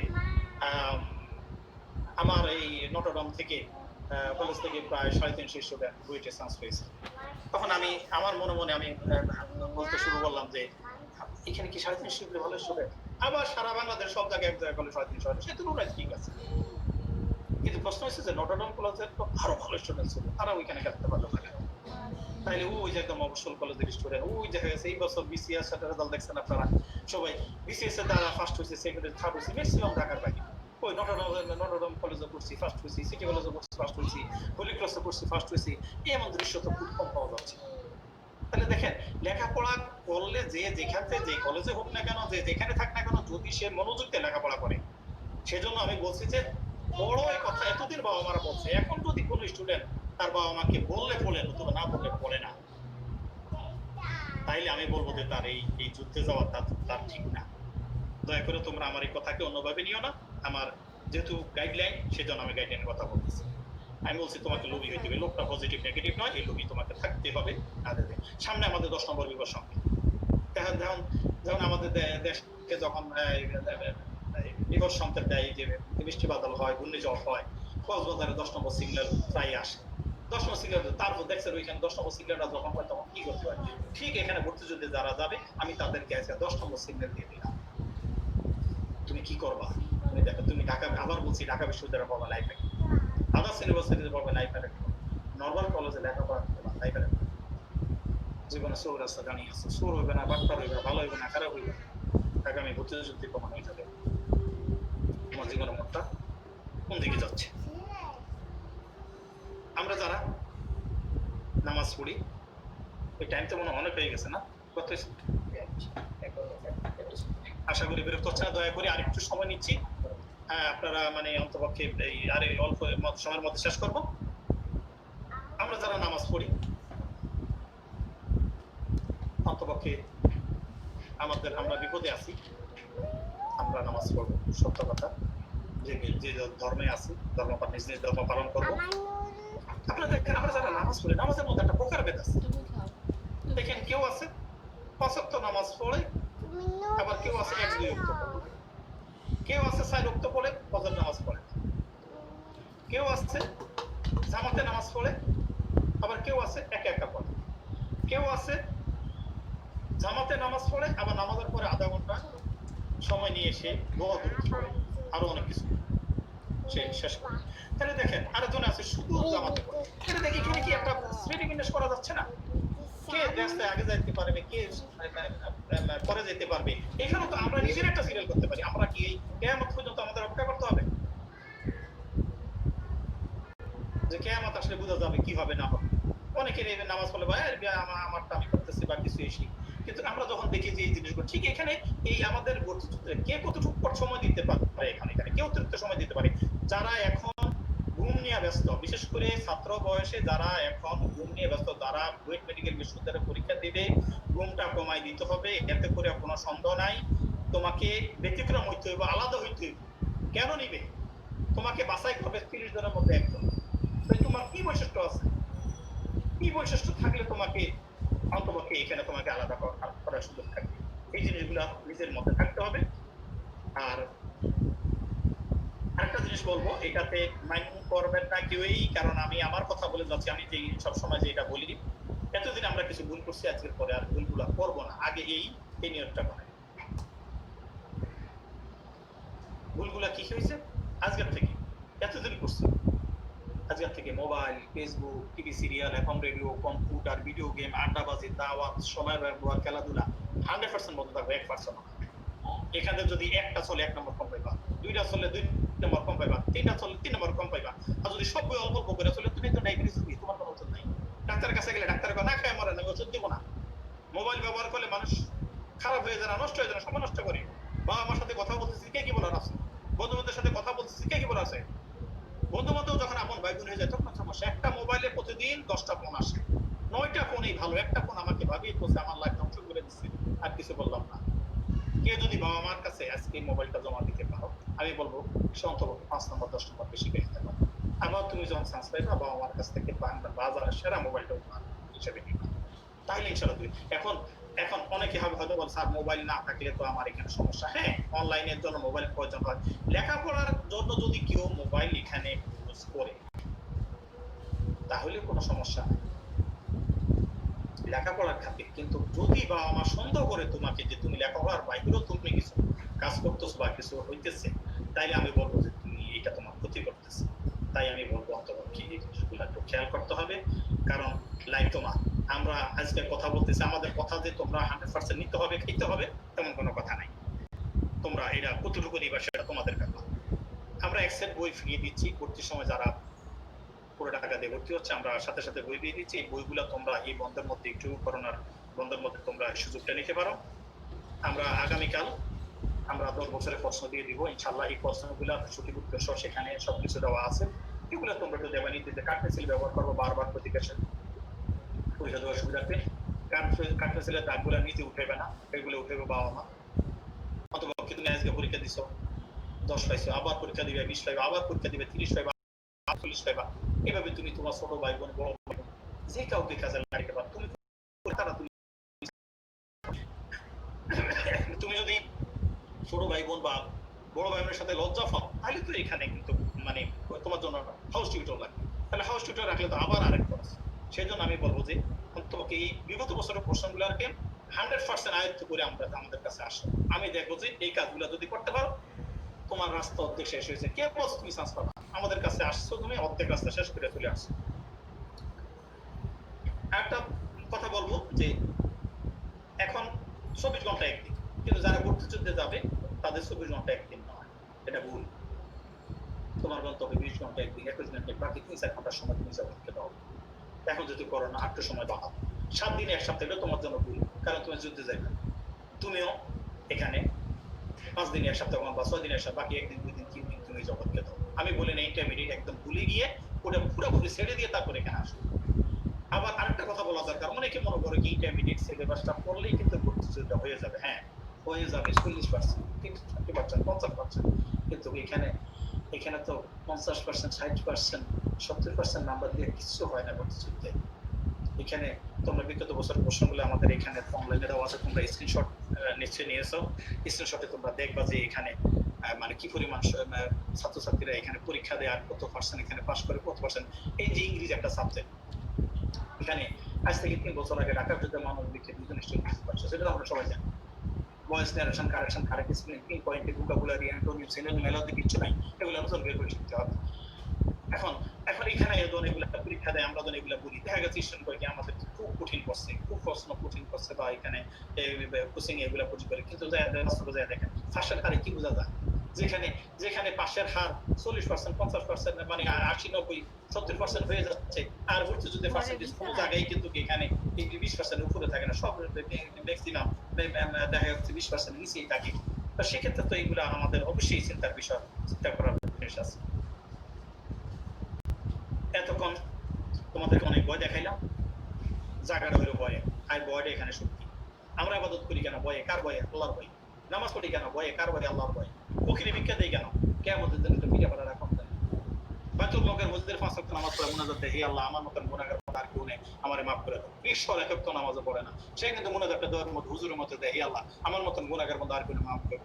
আমার এই নটরডাম থেকে কলেজ থেকে প্রায় 350 স্টুডেন্ট বুয়েটে চান্স পেয়েছে। তখন আমি আমার মনে মনে আমি বলতে শুরু করলাম যে এখানে কি 350 ভালো স্টুডেন্ট, আবার সারা বাংলাদেশ সব জায়গায় এক জায়গায় 350, সে তুলনায় ঠিক আছে। কিন্তু প্রশ্ন হচ্ছে যে নটরডাম কলেজের তো আরো ভালো স্টুডেন্ট ছিল, তারা ওইখানে খেলতে পারলো না, তাইলে ওই যে একদম মফস্বল কলেজের স্টুডেন্ট ওই দেখা গেছে এই বছর বিসিএস এর রেজাল্ট দেখছেন আপনারা সবাই, বিসিএস এর দ্বারা ফার্স্ট হয়েছে, সেকেন্ড হয়েছে, থার্ড হয়েছে, ম্যাক্সিমাম ঢাকার বাইরে। ওই নটরডাম কলেজে পড়ছি ফার্স্ট হয়েছি, সিটি কলেজে পড়ছি ফার্স্ট হয়েছি, হোলি ক্রসে পড়ছি ফার্স্ট হয়েছি, এমন দৃশ্য তো খুব কম পাওয়া যাচ্ছে। তাহলে দেখেন লেখাপড়া করলে যে যেখান থেকে যে কলেজে হোক না কেন, যে যেখানে থাক না কেন, যদি সে মনোযোগ দিয়ে লেখাপড়া করে, সেজন্য আমি বলছি যে বড় এই কথা এতদিন বাবা মারা বলছে, এখন যদি কোনো স্টুডেন্ট তার বাবা মাকে বললে বলে, অথবা না বললে বলে না, তাইলে আমি বলবো যে তার এই যুদ্ধে যাওয়া তার ঠিক না। দয়া করে তোমরা আমার এই কথাকে অন্যভাবে নিও না, আমার যেহেতু গাইডলাইন সেজন্য আমি গাইডলাইনের কথা বলতেছি। আমি বলছি তোমাকে লোভী হইতে হবে, লোকটা পজিটিভ নেগেটিভ নয়, এই লোভী তোমাকে থাকতে হবে। সামনে আমাদের 10 নম্বর বিভাগ সংখ্যা, যেমন আমাদের দেশকে যখন বিপদ সংকেত দেয় যে বৃষ্টি বাদল হয়, ঘূর্ণিঝড় হয়, কক্সবাজারে 10 নম্বর সিগন্যাল প্রায় আসে। 10 নম্বর সিগন্যাল, তারপর দেখছেন ওইখানে 10 নম্বর সিগন্যালটা যখন হয় তখন কি করতে হয়, ঠিক এখানে ভর্তিযুদ্ধে যারা যাবে আমি তাদেরকে আজকে 10 নম্বর সিগন্যাল দিয়ে দিলাম, তুমি কি করবা? তুমি দেখো, তুমি ঢাকা, আবার বলছি ঢাকা বিশ্ববিদ্যালয়ে পড়বা লাইফে, আদার্স ইউনিভার্সিটিতে পড়বে লাইফে, নর্মাল কলেজে লেখাপড়া করতে পারবে লাইফে, জীবনে সোর রাস্তা জানিয়ে আসছে, সোর হইবে না, বাট্টার হইবে, ভালো হইবে না, খারাপ হইবে, আগামী ভর্তিযুদ্ধে প্রমাণ হয়ে যাবে তোমার জীবনের মতটা কোন দিকে যাচ্ছে। আমরা যারা নামাজ পড়ি, ওই টাইম তো মনে অনেক হয়ে গেছে না, কত আশা করি বিরক্ত হচ্ছে না, দয়া করে আরেকটু সময় নিচ্ছি। হ্যাঁ, আপনারা মানে অন্তপক্ষে এই আরে অল্প সময়ের মধ্যে শেষ করবো। আমরা যারা নামাজ পড়ি অন্তপক্ষে আমরা বিপদে আছি, আমরা নামাজ পড়বো, সত্য কথা। যে ধর্মে আছি, নিজ নিজ ধর্ম পালন করবো। আপনারা দেখেন, আমরা যারা নামাজ পড়ি, নামাজের মধ্যে একটা প্রকারভেদ আছে। দেখেন, কেউ আছে 5 ওয়াক্ত নামাজ পড়ে, আবার কেউ আছে 1-2 ওয়াক্ত পড়ে, কেউ আছে 4 ওয়াক্ত পড়ে, ফজর নামাজ পড়ে, কেউ আছে জামাতে নামাজ পড়ে, আবার কেউ আছে একা একা পড়ে, কেউ আছে জামাতে নামাজ পড়ে, আবার নামাজের পরে আধা ঘন্টা সময় নিয়ে এসে দোয়া পড়ে, আরো অনেক কিছু সে শেষ করে। তাহলে দেখেন, আরেকজন আছে শুধু জামাতে পড়ে। তাহলে দেখি এখানে কি একটা শ্রেণী বিন্যাস করা যাচ্ছে না? কে রাস্তায় আগে যাইতে পারবে, কে পরে যেতে পারবে? এখানে তো আমরা নিজের একটা সিরিয়াল করতে পারি। আমরা কি এই কিয়ামত পর্যন্ত আমাদের অপেক্ষা করতে হবে? যে কিয়ামত আসলে বোঝা যাবে কি হবে না হবে। অনেকের এই নামাজ পড়লে ভাই আমারটা আমি করতেছি বা কিছু এসি, কিন্তু আমরা যখন দেখি যে এই জিনিসগুলো ঠিক, এখানে এই আমাদের গতিযুদ্ধে কে কতটুকু সময় দিতে পারে, এখানে কেউ অতিরিক্ত সময় দিতে পারে। যারা এখন ঘুম নিয়ে ব্যস্ত, বিশেষ করে ছাত্র বয়সে যারা এখন ঘুম নিয়ে ব্যস্ত, যারা বুয়েট মেডিকেল বিশ্ববিদ্যালয়ে পরীক্ষা দিবে, ঘুমটা কমাই দিতে হবে। এতে করে কোনো সন্দেহ নাই, তোমাকে ব্যতিক্রম হইতে হইবে, আলাদা হইতে হইবে। কেন নিবে? তোমাকে বাছাই করবে 30 জনের মধ্যে একজন। তোমার কি বৈশিষ্ট্য আছে, কি বৈশিষ্ট্য থাকলে তোমাকে অন্তপক্ষে এখানে তোমাকে আলাদা করার সুযোগ থাকবে। এই জিনিসগুলো নিজের মধ্যে থাকতে হবে। আর আরেকটা জিনিস বলবো, এটাতে মাইন্ড করবেন না কেউই, কারণ আমি আমার কথা বলে যাচ্ছি। আমি যে সবসময় যে এটা বলি, এতদিন আমরা কিছু ভুল করছি, আজকের পরে আর ভুলগুলো করবো না। আগে এই নিয়মটা বানাই। ভুলগুলা কি হয়েছে আজকের থেকে? এতদিন করছি, আজকের থেকে মোবাইল, ফেসবুক, টিভি সিরিয়াল, এখন রেডিও, কম্পিউটার, ভিডিও গেম, আড্ডাবাজি, দাওয়াত, সময় ব্যবহার, খেলাধুলা 100% বন্ধ থাকবে, 1% এখানে যদি একটা চলে 1 নম্বর কম পাইবা, 2টা চলে 2 নম্বর কম পাইবা, 3টা চলে 3 নম্বর কম পাইবা। আর যদি সব বই অল্প করে চলে, তুমি তো ডায়াবেটিস রোগী, তোমার কোনো ওষুধ নাই। ডাক্তারের কাছে গেলে ডাক্তার না খায় মরে না, ওষুধ দিব না। মোবাইল ব্যবহার করলে মানুষ খারাপ হয়ে যায় না, নষ্ট হয়ে যায় না, সময় নষ্ট করে। বাবা আমার সাথে কথা বলতেছি, কে কি বলার আছে? বন্ধু-বান্ধবের সাথে কথা বলতেছি, কে কি বলার আছে? বন্ধু-বান্ধব যখন আপন ভাই বোন হয়ে যায় তখন সমস্যা। একটা মোবাইলে প্রতিদিন 10টা ফোন আসে, 9টা ফোনই ভালো, একটা ফোন আমাকে ভাবিয়ে বলছে, আমার লাইফ ধ্বংস করে দিচ্ছে, আর কিছু বললাম না। কেউ যদি বাবা মার কাছে আজকে মোবাইলটা জমা দিতে পারো, আমি বলবো সে অন্তত 5 নম্বর 10 নম্বর বেশি পেয়ে যেতে পারো। আবার তুমি যখন চান্স পাইবা বাবা মার কাছ থেকে বাজারের সেরা মোবাইলটা হিসেবে নিবা, তাহলে ইনশাল্লাহ তুমি এখন অনেকে হবে হয়তো বল, স্যার মোবাইল না থাকলে তো আমার এখানে সমস্যা। হ্যাঁ, অনলাইনের জন্য মোবাইল প্রয়োজন হয়, লেখাপড়ার জন্য যদি কেউ মোবাইল এখানে ইউজ করে তাহলে কোনো সমস্যা নেই লেখাপড়ার খাতির। কিন্তু যদি বাবা মা সন্দেহ করে তোমাকে যে তুমি লেখাপড়ার বাইরেও তুমি কিছু কাজ করতেছো বা কিছু হইতেছে, তাইলে আমি বলবো যে তুমি এটা তোমার ক্ষতি করতেছে। তাই আমি বলবো অন্তপক্ষে এই জিনিসগুলো একটু খেয়াল করতে হবে, কারণ লাইফ তোমার। আমরা আজকে কথা বলতেছি, আমাদের কথা যে তোমরা 100% নিতে হবে, খেতে হবে তেমন কোনো কথা নাই। তোমরা এটা কতটুকু নিবা সেটা তোমাদের ব্যাপার। আমরা এক সেট বই ফিরিয়ে দিচ্ছি, ভর্তির সময় যারা পুরো টাকা দিয়ে ভর্তি হচ্ছে, আমরা সাথে সাথে বই দিয়ে দিচ্ছি। এই বইগুলো তোমরা এই বন্ধের মধ্যে, একটু করোনার বন্ধের মধ্যে তোমরা সুযোগটা নিতে পারো। আমরা আগামীকাল 10 বছরের প্রশ্ন দিয়ে দিব ইনশাল্লাহ। এই প্রশ্নগুলো সঠিক উত্তর সহ সেখানে সবকিছু দেওয়া আছে, এগুলো তোমরা একটু দেবা। নিতে কাঠ পেন্সিল ব্যবহার করবো বারবার প্রতিকাশের পরীক্ষা দেওয়ার সুবিধার্থে। কাঠ পেন্সিলের দাগগুলো নিচে উঠেবে না, এগুলো উঠেবে বাবা মা। অথবা তুমি আজকে পরীক্ষা দিছো 10 পাইছো, আবার পরীক্ষা দিবে 20 পাইবা, আবার পরীক্ষা দিবে 30 পাইবা, 40 পাইবা। এভাবে তুমি তোমার ছোট ভাই বোন, বড় ভাই বোন যে কাউকে কাজে লাগাইতে পারো। তুমি যদি ছোট ভাই বোন বা বড় ভাই বোনের সাথে লজ্জা পাও, তাহলে তো এখানে কিন্তু মানে তোমার জন্য হাউস টিউটর লাগবে। তাহলে হাউস টিউটর রাখলে তো আবার আরেক খরচ। সেই জন্য আমি বলবো যে তোমাকে এই বিগত বছরের প্রশ্নগুলোকে 100% আয়ত্ত করে আমাদের কাছে আসো। আমি দেখবো যে এই কাজগুলো যদি করতে পারো, তোমার রাস্তা অর্ধেক শেষ হয়েছে। কে বলছো তুমি চান্স পাবা? আমাদের কাছে আসছো, তুমি অর্ধেক রাস্তা শেষ করে চলে আসছো। একটা কথা বলবো যে এখন 24 ঘন্টা একদিন, কিন্তু যারা ভর্তিযুদ্ধে যাবে তাদের 24 ঘন্টা একদিন নয়, এটা ভুল। তোমার গন্তব্যে 20 ঘন্টা একদিন, 21 ঘন্টা, বাকি 3-4 ঘন্টার সময় তুমি জগৎকে দাও। এখন যদি করো না, 8 সময় বাড়াও। 7 দিনে 1 সপ্তাহ এটা তোমার জন্য ভুল, কারণ তুমি যুদ্ধে যাবে। তুমিও এখানে 5 দিনে 1 সপ্তাহ বা 6 দিনে 1 সপ্তাহ, বাকি 1 দিন 2 দিন 3 দিন তুমি জগৎকে দাও। আমি বলি না ইন্টারমিডিয়েট একদম ভুলে গিয়ে ওটা পুরোপুরি ছেড়ে দিয়ে তারপরে এখানে আসো। আবার আরেকটা কথা বলা দরকার, অনেকে মনে করে কি ইন্টারমিডিয়েট সিলেবাসটা পড়লেই কিন্তু ভর্তিযোদ্ধা হয়ে যাবে। হ্যাঁ, হয়ে যাবে 40%, 30%, 50%, কিন্তু এখানে তো 50%, 60%, 70% নাম্বার দিয়ে কিছু হয় না ভর্তিযুদ্ধে। এখানে তোমরা বিগত বছরের প্রশ্নগুলো আমাদের এখানে অনলাইনে দেওয়া আছে, তোমরা স্ক্রিনশট নিশ্চয়ই নিয়েছো। স্ক্রিনশটে তোমরা দেখবা যে এখানে মানে কি পরিমাণ ছাত্রছাত্রীরা এখানে পরীক্ষা দেয় আর কত পার্সেন্ট এখানে পাস করে, কত পার্সেন্ট। এই যে ইংরেজি একটা সাবজেক্ট, এখানে আজ থেকে 3 বছর আগে ঢাকা বিশ্ববিদ্যালয় মানব বিজ্ঞান দুজন স্টুডেন্ট পাচ্ছে, সেটা আমরা সবাই জানি। Voice narration, correction, correct spelling, pin point, vocabulary, antonym, synonym, melody কিছু নাই। এগুলো নতুন বের করে শিখতে হবে। এখন এখানে যখন এগুলা পরীক্ষা দেয়, আমরা যখন এগুলা বলি, দেখা গেছে স্টুডেন্ট করে কি আমাদের খুব কঠিন করছে, খুব প্রশ্ন কঠিন করছে, বা এখানে কোচিং এগুলা বুঝি করে, কিন্তু বাস্তবে দেখেন ফার্স্টের হারে কি বোঝা যায়, যেখানে পাশের হার 40%, 50%, মানে 80, 90, 70% হয়ে যাচ্ছে, আর ভর্তিযুদ্ধে পার্সেন্টেজ কোনো জায়গায় কিন্তু এখানে 20% উপরে থাকে না, সব ম্যাক্সিমাম দেখা যাচ্ছে 20% নিচেই থাকে। তো সেক্ষেত্রে তো এইগুলা আমাদের অবশ্যই চিন্তার বিষয়, চিন্তা করার জিনিস আছে। এতক্ষণ তোমাদেরকে অনেক ভয় দেখাইলাম, জায়গাটা হলো ভয়ে, আর ভয়টা এখানে সত্যি। আমরা ইবাদত করি কেন? ভয়ে। কার ভয়ে? আল্লাহর ভয়ে। নামাজ পড়ি কেন? ভয়ে। কার ভয়ে? আল্লাহর ভয়ে। ফকিরি ভিক্ষা দেই কেন? কিয়ামতের দিনে তো ভিক্ষা পাঠার রাখা হবে। বাইতুল মুকাররমের মসজিদের 5 ওয়াক্ত নামাজ পড়ে মোনাজাত দেয়, হে আল্লাহ, আমার মতন গুনাহগার আর কেউ নেই, আমারে মাফ করে দাও। 20 এক ওয়াক্ত নামাজও পড়ে না, সে কিন্তু মোনাজাতটা দেওয়ার মধ্যে হুজুরের মধ্যে দেয়, হে আল্লাহ, আমার মতন গুনাহগার মধ্যে আর কেউ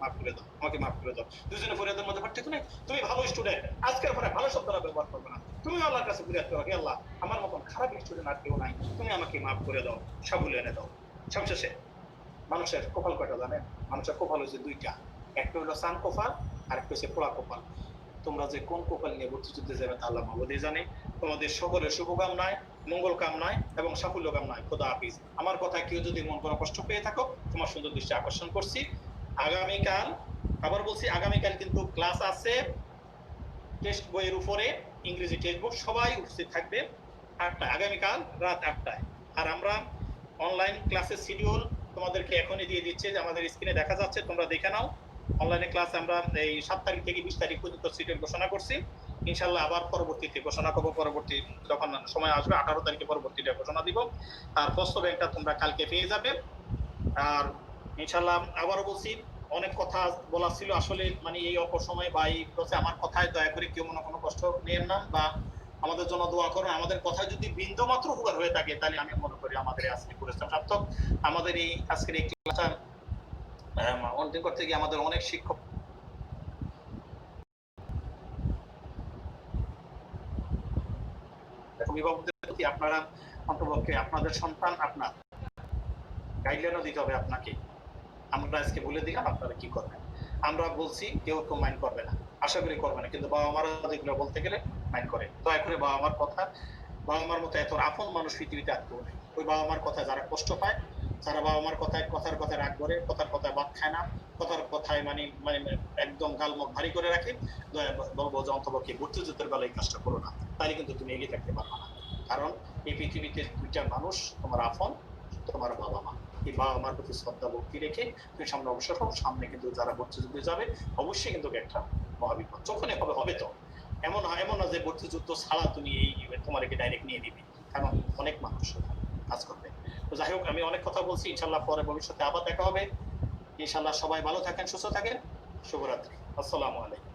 মাফ করে দাও, আমাকে মাফ করে দাও। দুজনে ফরিয়াদের মধ্যে পার্থক্য নেই। তুমি ভালো স্টুডেন্ট, আজকের পরে ভালো শব্দটা ব্যবহার করবে না। তুমি আল্লাহর কাছে ফরিয়াদ করো, হে আল্লাহ, আমার মতন খারাপ স্টুডেন্ট আর কেউ নাই, তুমি আমাকে মাফ করে দাও, সাবুল এনে দাও। সবশেষে মানুষের কপাল কয়টা জানেন? মানুষের কপাল হচ্ছে দুইটা, একটা হলো সান কপাল, আর একটা হচ্ছে পোড়া কপাল। তোমরা যে কোন কপাল নিয়ে ভর্তিযুদ্ধে যাবে তা আল্লাহ মাহবুদই জানে। তোমাদের সকলের শুভকামনায়, মঙ্গল কামনায় এবং সাফল্য কামনায় খোদা হাফিজ। আমার কথায় কেউ যদি মন কোনো কষ্ট পেয়ে থাকো, তোমার সুন্দর দৃষ্টি আকর্ষণ করছি। আগামীকাল, আবার বলছি, আগামীকাল কিন্তু ক্লাস আছে টেক্সট বইয়ের উপরে, ইংরেজি টেক্সট বুক, সবাই উপস্থিত থাকবে 8টায়, আগামীকাল রাত 8টায়। আর আমরা অনলাইন ক্লাসের শিডিউল তোমাদেরকে এখনই দিয়ে দিচ্ছে, যে আমাদের স্ক্রিনে দেখা যাচ্ছে, তোমরা দেখে নাও। অনলাইনে ক্লাস আমরা এই 7 তারিখ থেকে 20 তারিখ পর্যন্ত শিডিউল ঘোষণা করছি। ইনশাআল্লাহ আবার পরবর্তীতে ঘোষণা করব, পরবর্তী যখন সময় আসবে 18 তারিখে পরবর্তীটা ঘোষণা দিব। আর প্রশ্ন ব্যাংকটা তোমরা কালকে পেয়ে যাবে। আর ইনশাআল্লাহ আবারও বলছি, অনেক কথা বলা ছিল আসলে, মানে এই অপসময় বা এই আমার কথায় দয়া করে কেউ মনে কোনো কষ্ট নেন না, বা আমাদের জন্য দোয়া করুন। আমাদের কথা যদি বিন্দু মাত্র উপকার হয়ে থাকে, তাহলে আমি মনে করি আমাদের আজকে পরিশ্রম সার্থক। আমাদের এই আজকের এই ক্লাসটা অন্তিম করতে গিয়ে আমাদের অনেক শিক্ষক, অভিভাবকদের প্রতি আপনারা অন্তপক্ষে আপনাদের সন্তান আপনার গাইডলাইনও দিতে হবে আপনাকে। আমরা আজকে বলে দিলাম, আপনারা কি করবেন। আমরা বলছি, কেউ মাইন্ড করবে না, আশা করি করবে না, কিন্তু বাবা মারা যেগুলো বলতে গেলে মাইন্ড করে। দয়া করে বাবা মার কথা, বাবা মার মতো এত আপন মানুষ পৃথিবীতে আর কেউ নেই। ওই বাবা মার কথায় যারা কষ্ট পায়, যারা বাবা মার কথায় কথায় রাগ করে, কথার কথায় ভাত খায় না, কথার কথায় মানে একদম গালমুখ ভারী করে রাখে, বলবো যে অন্তপক্ষে ভর্তিযুদ্ধের বেলায় কাজটা করো না, তাহলে কিন্তু তুমি এগিয়ে থাকতে পারবে না। কারণ এই পৃথিবীতে দুইটা মানুষ তোমার আপন, তোমার বাবা মা। এই বাবা মার প্রতি শ্রদ্ধা ভক্তি রেখে তুমি সামনে অবসর হও। সামনে কিন্তু যারা ভর্তিযুদ্ধে যাবে, অবশ্যই কিন্তু একটা মহাবিপদ যখনই হবে তো এমন না যে ভর্তিযুদ্ধ ছাড়া তুমি এই তোমার ডাইরেক্ট নিয়ে নিবে, কারণ অনেক মানুষ কাজ করবে। তো যাই হোক, আমি অনেক কথা বলছি, ইনশাল্লাহ পরে ভবিষ্যতে আবার দেখা হবে। ইনশাল্লাহ সবাই ভালো থাকেন, সুস্থ থাকেন। শুভরাত্রি। আসসালামু আলাইকুম।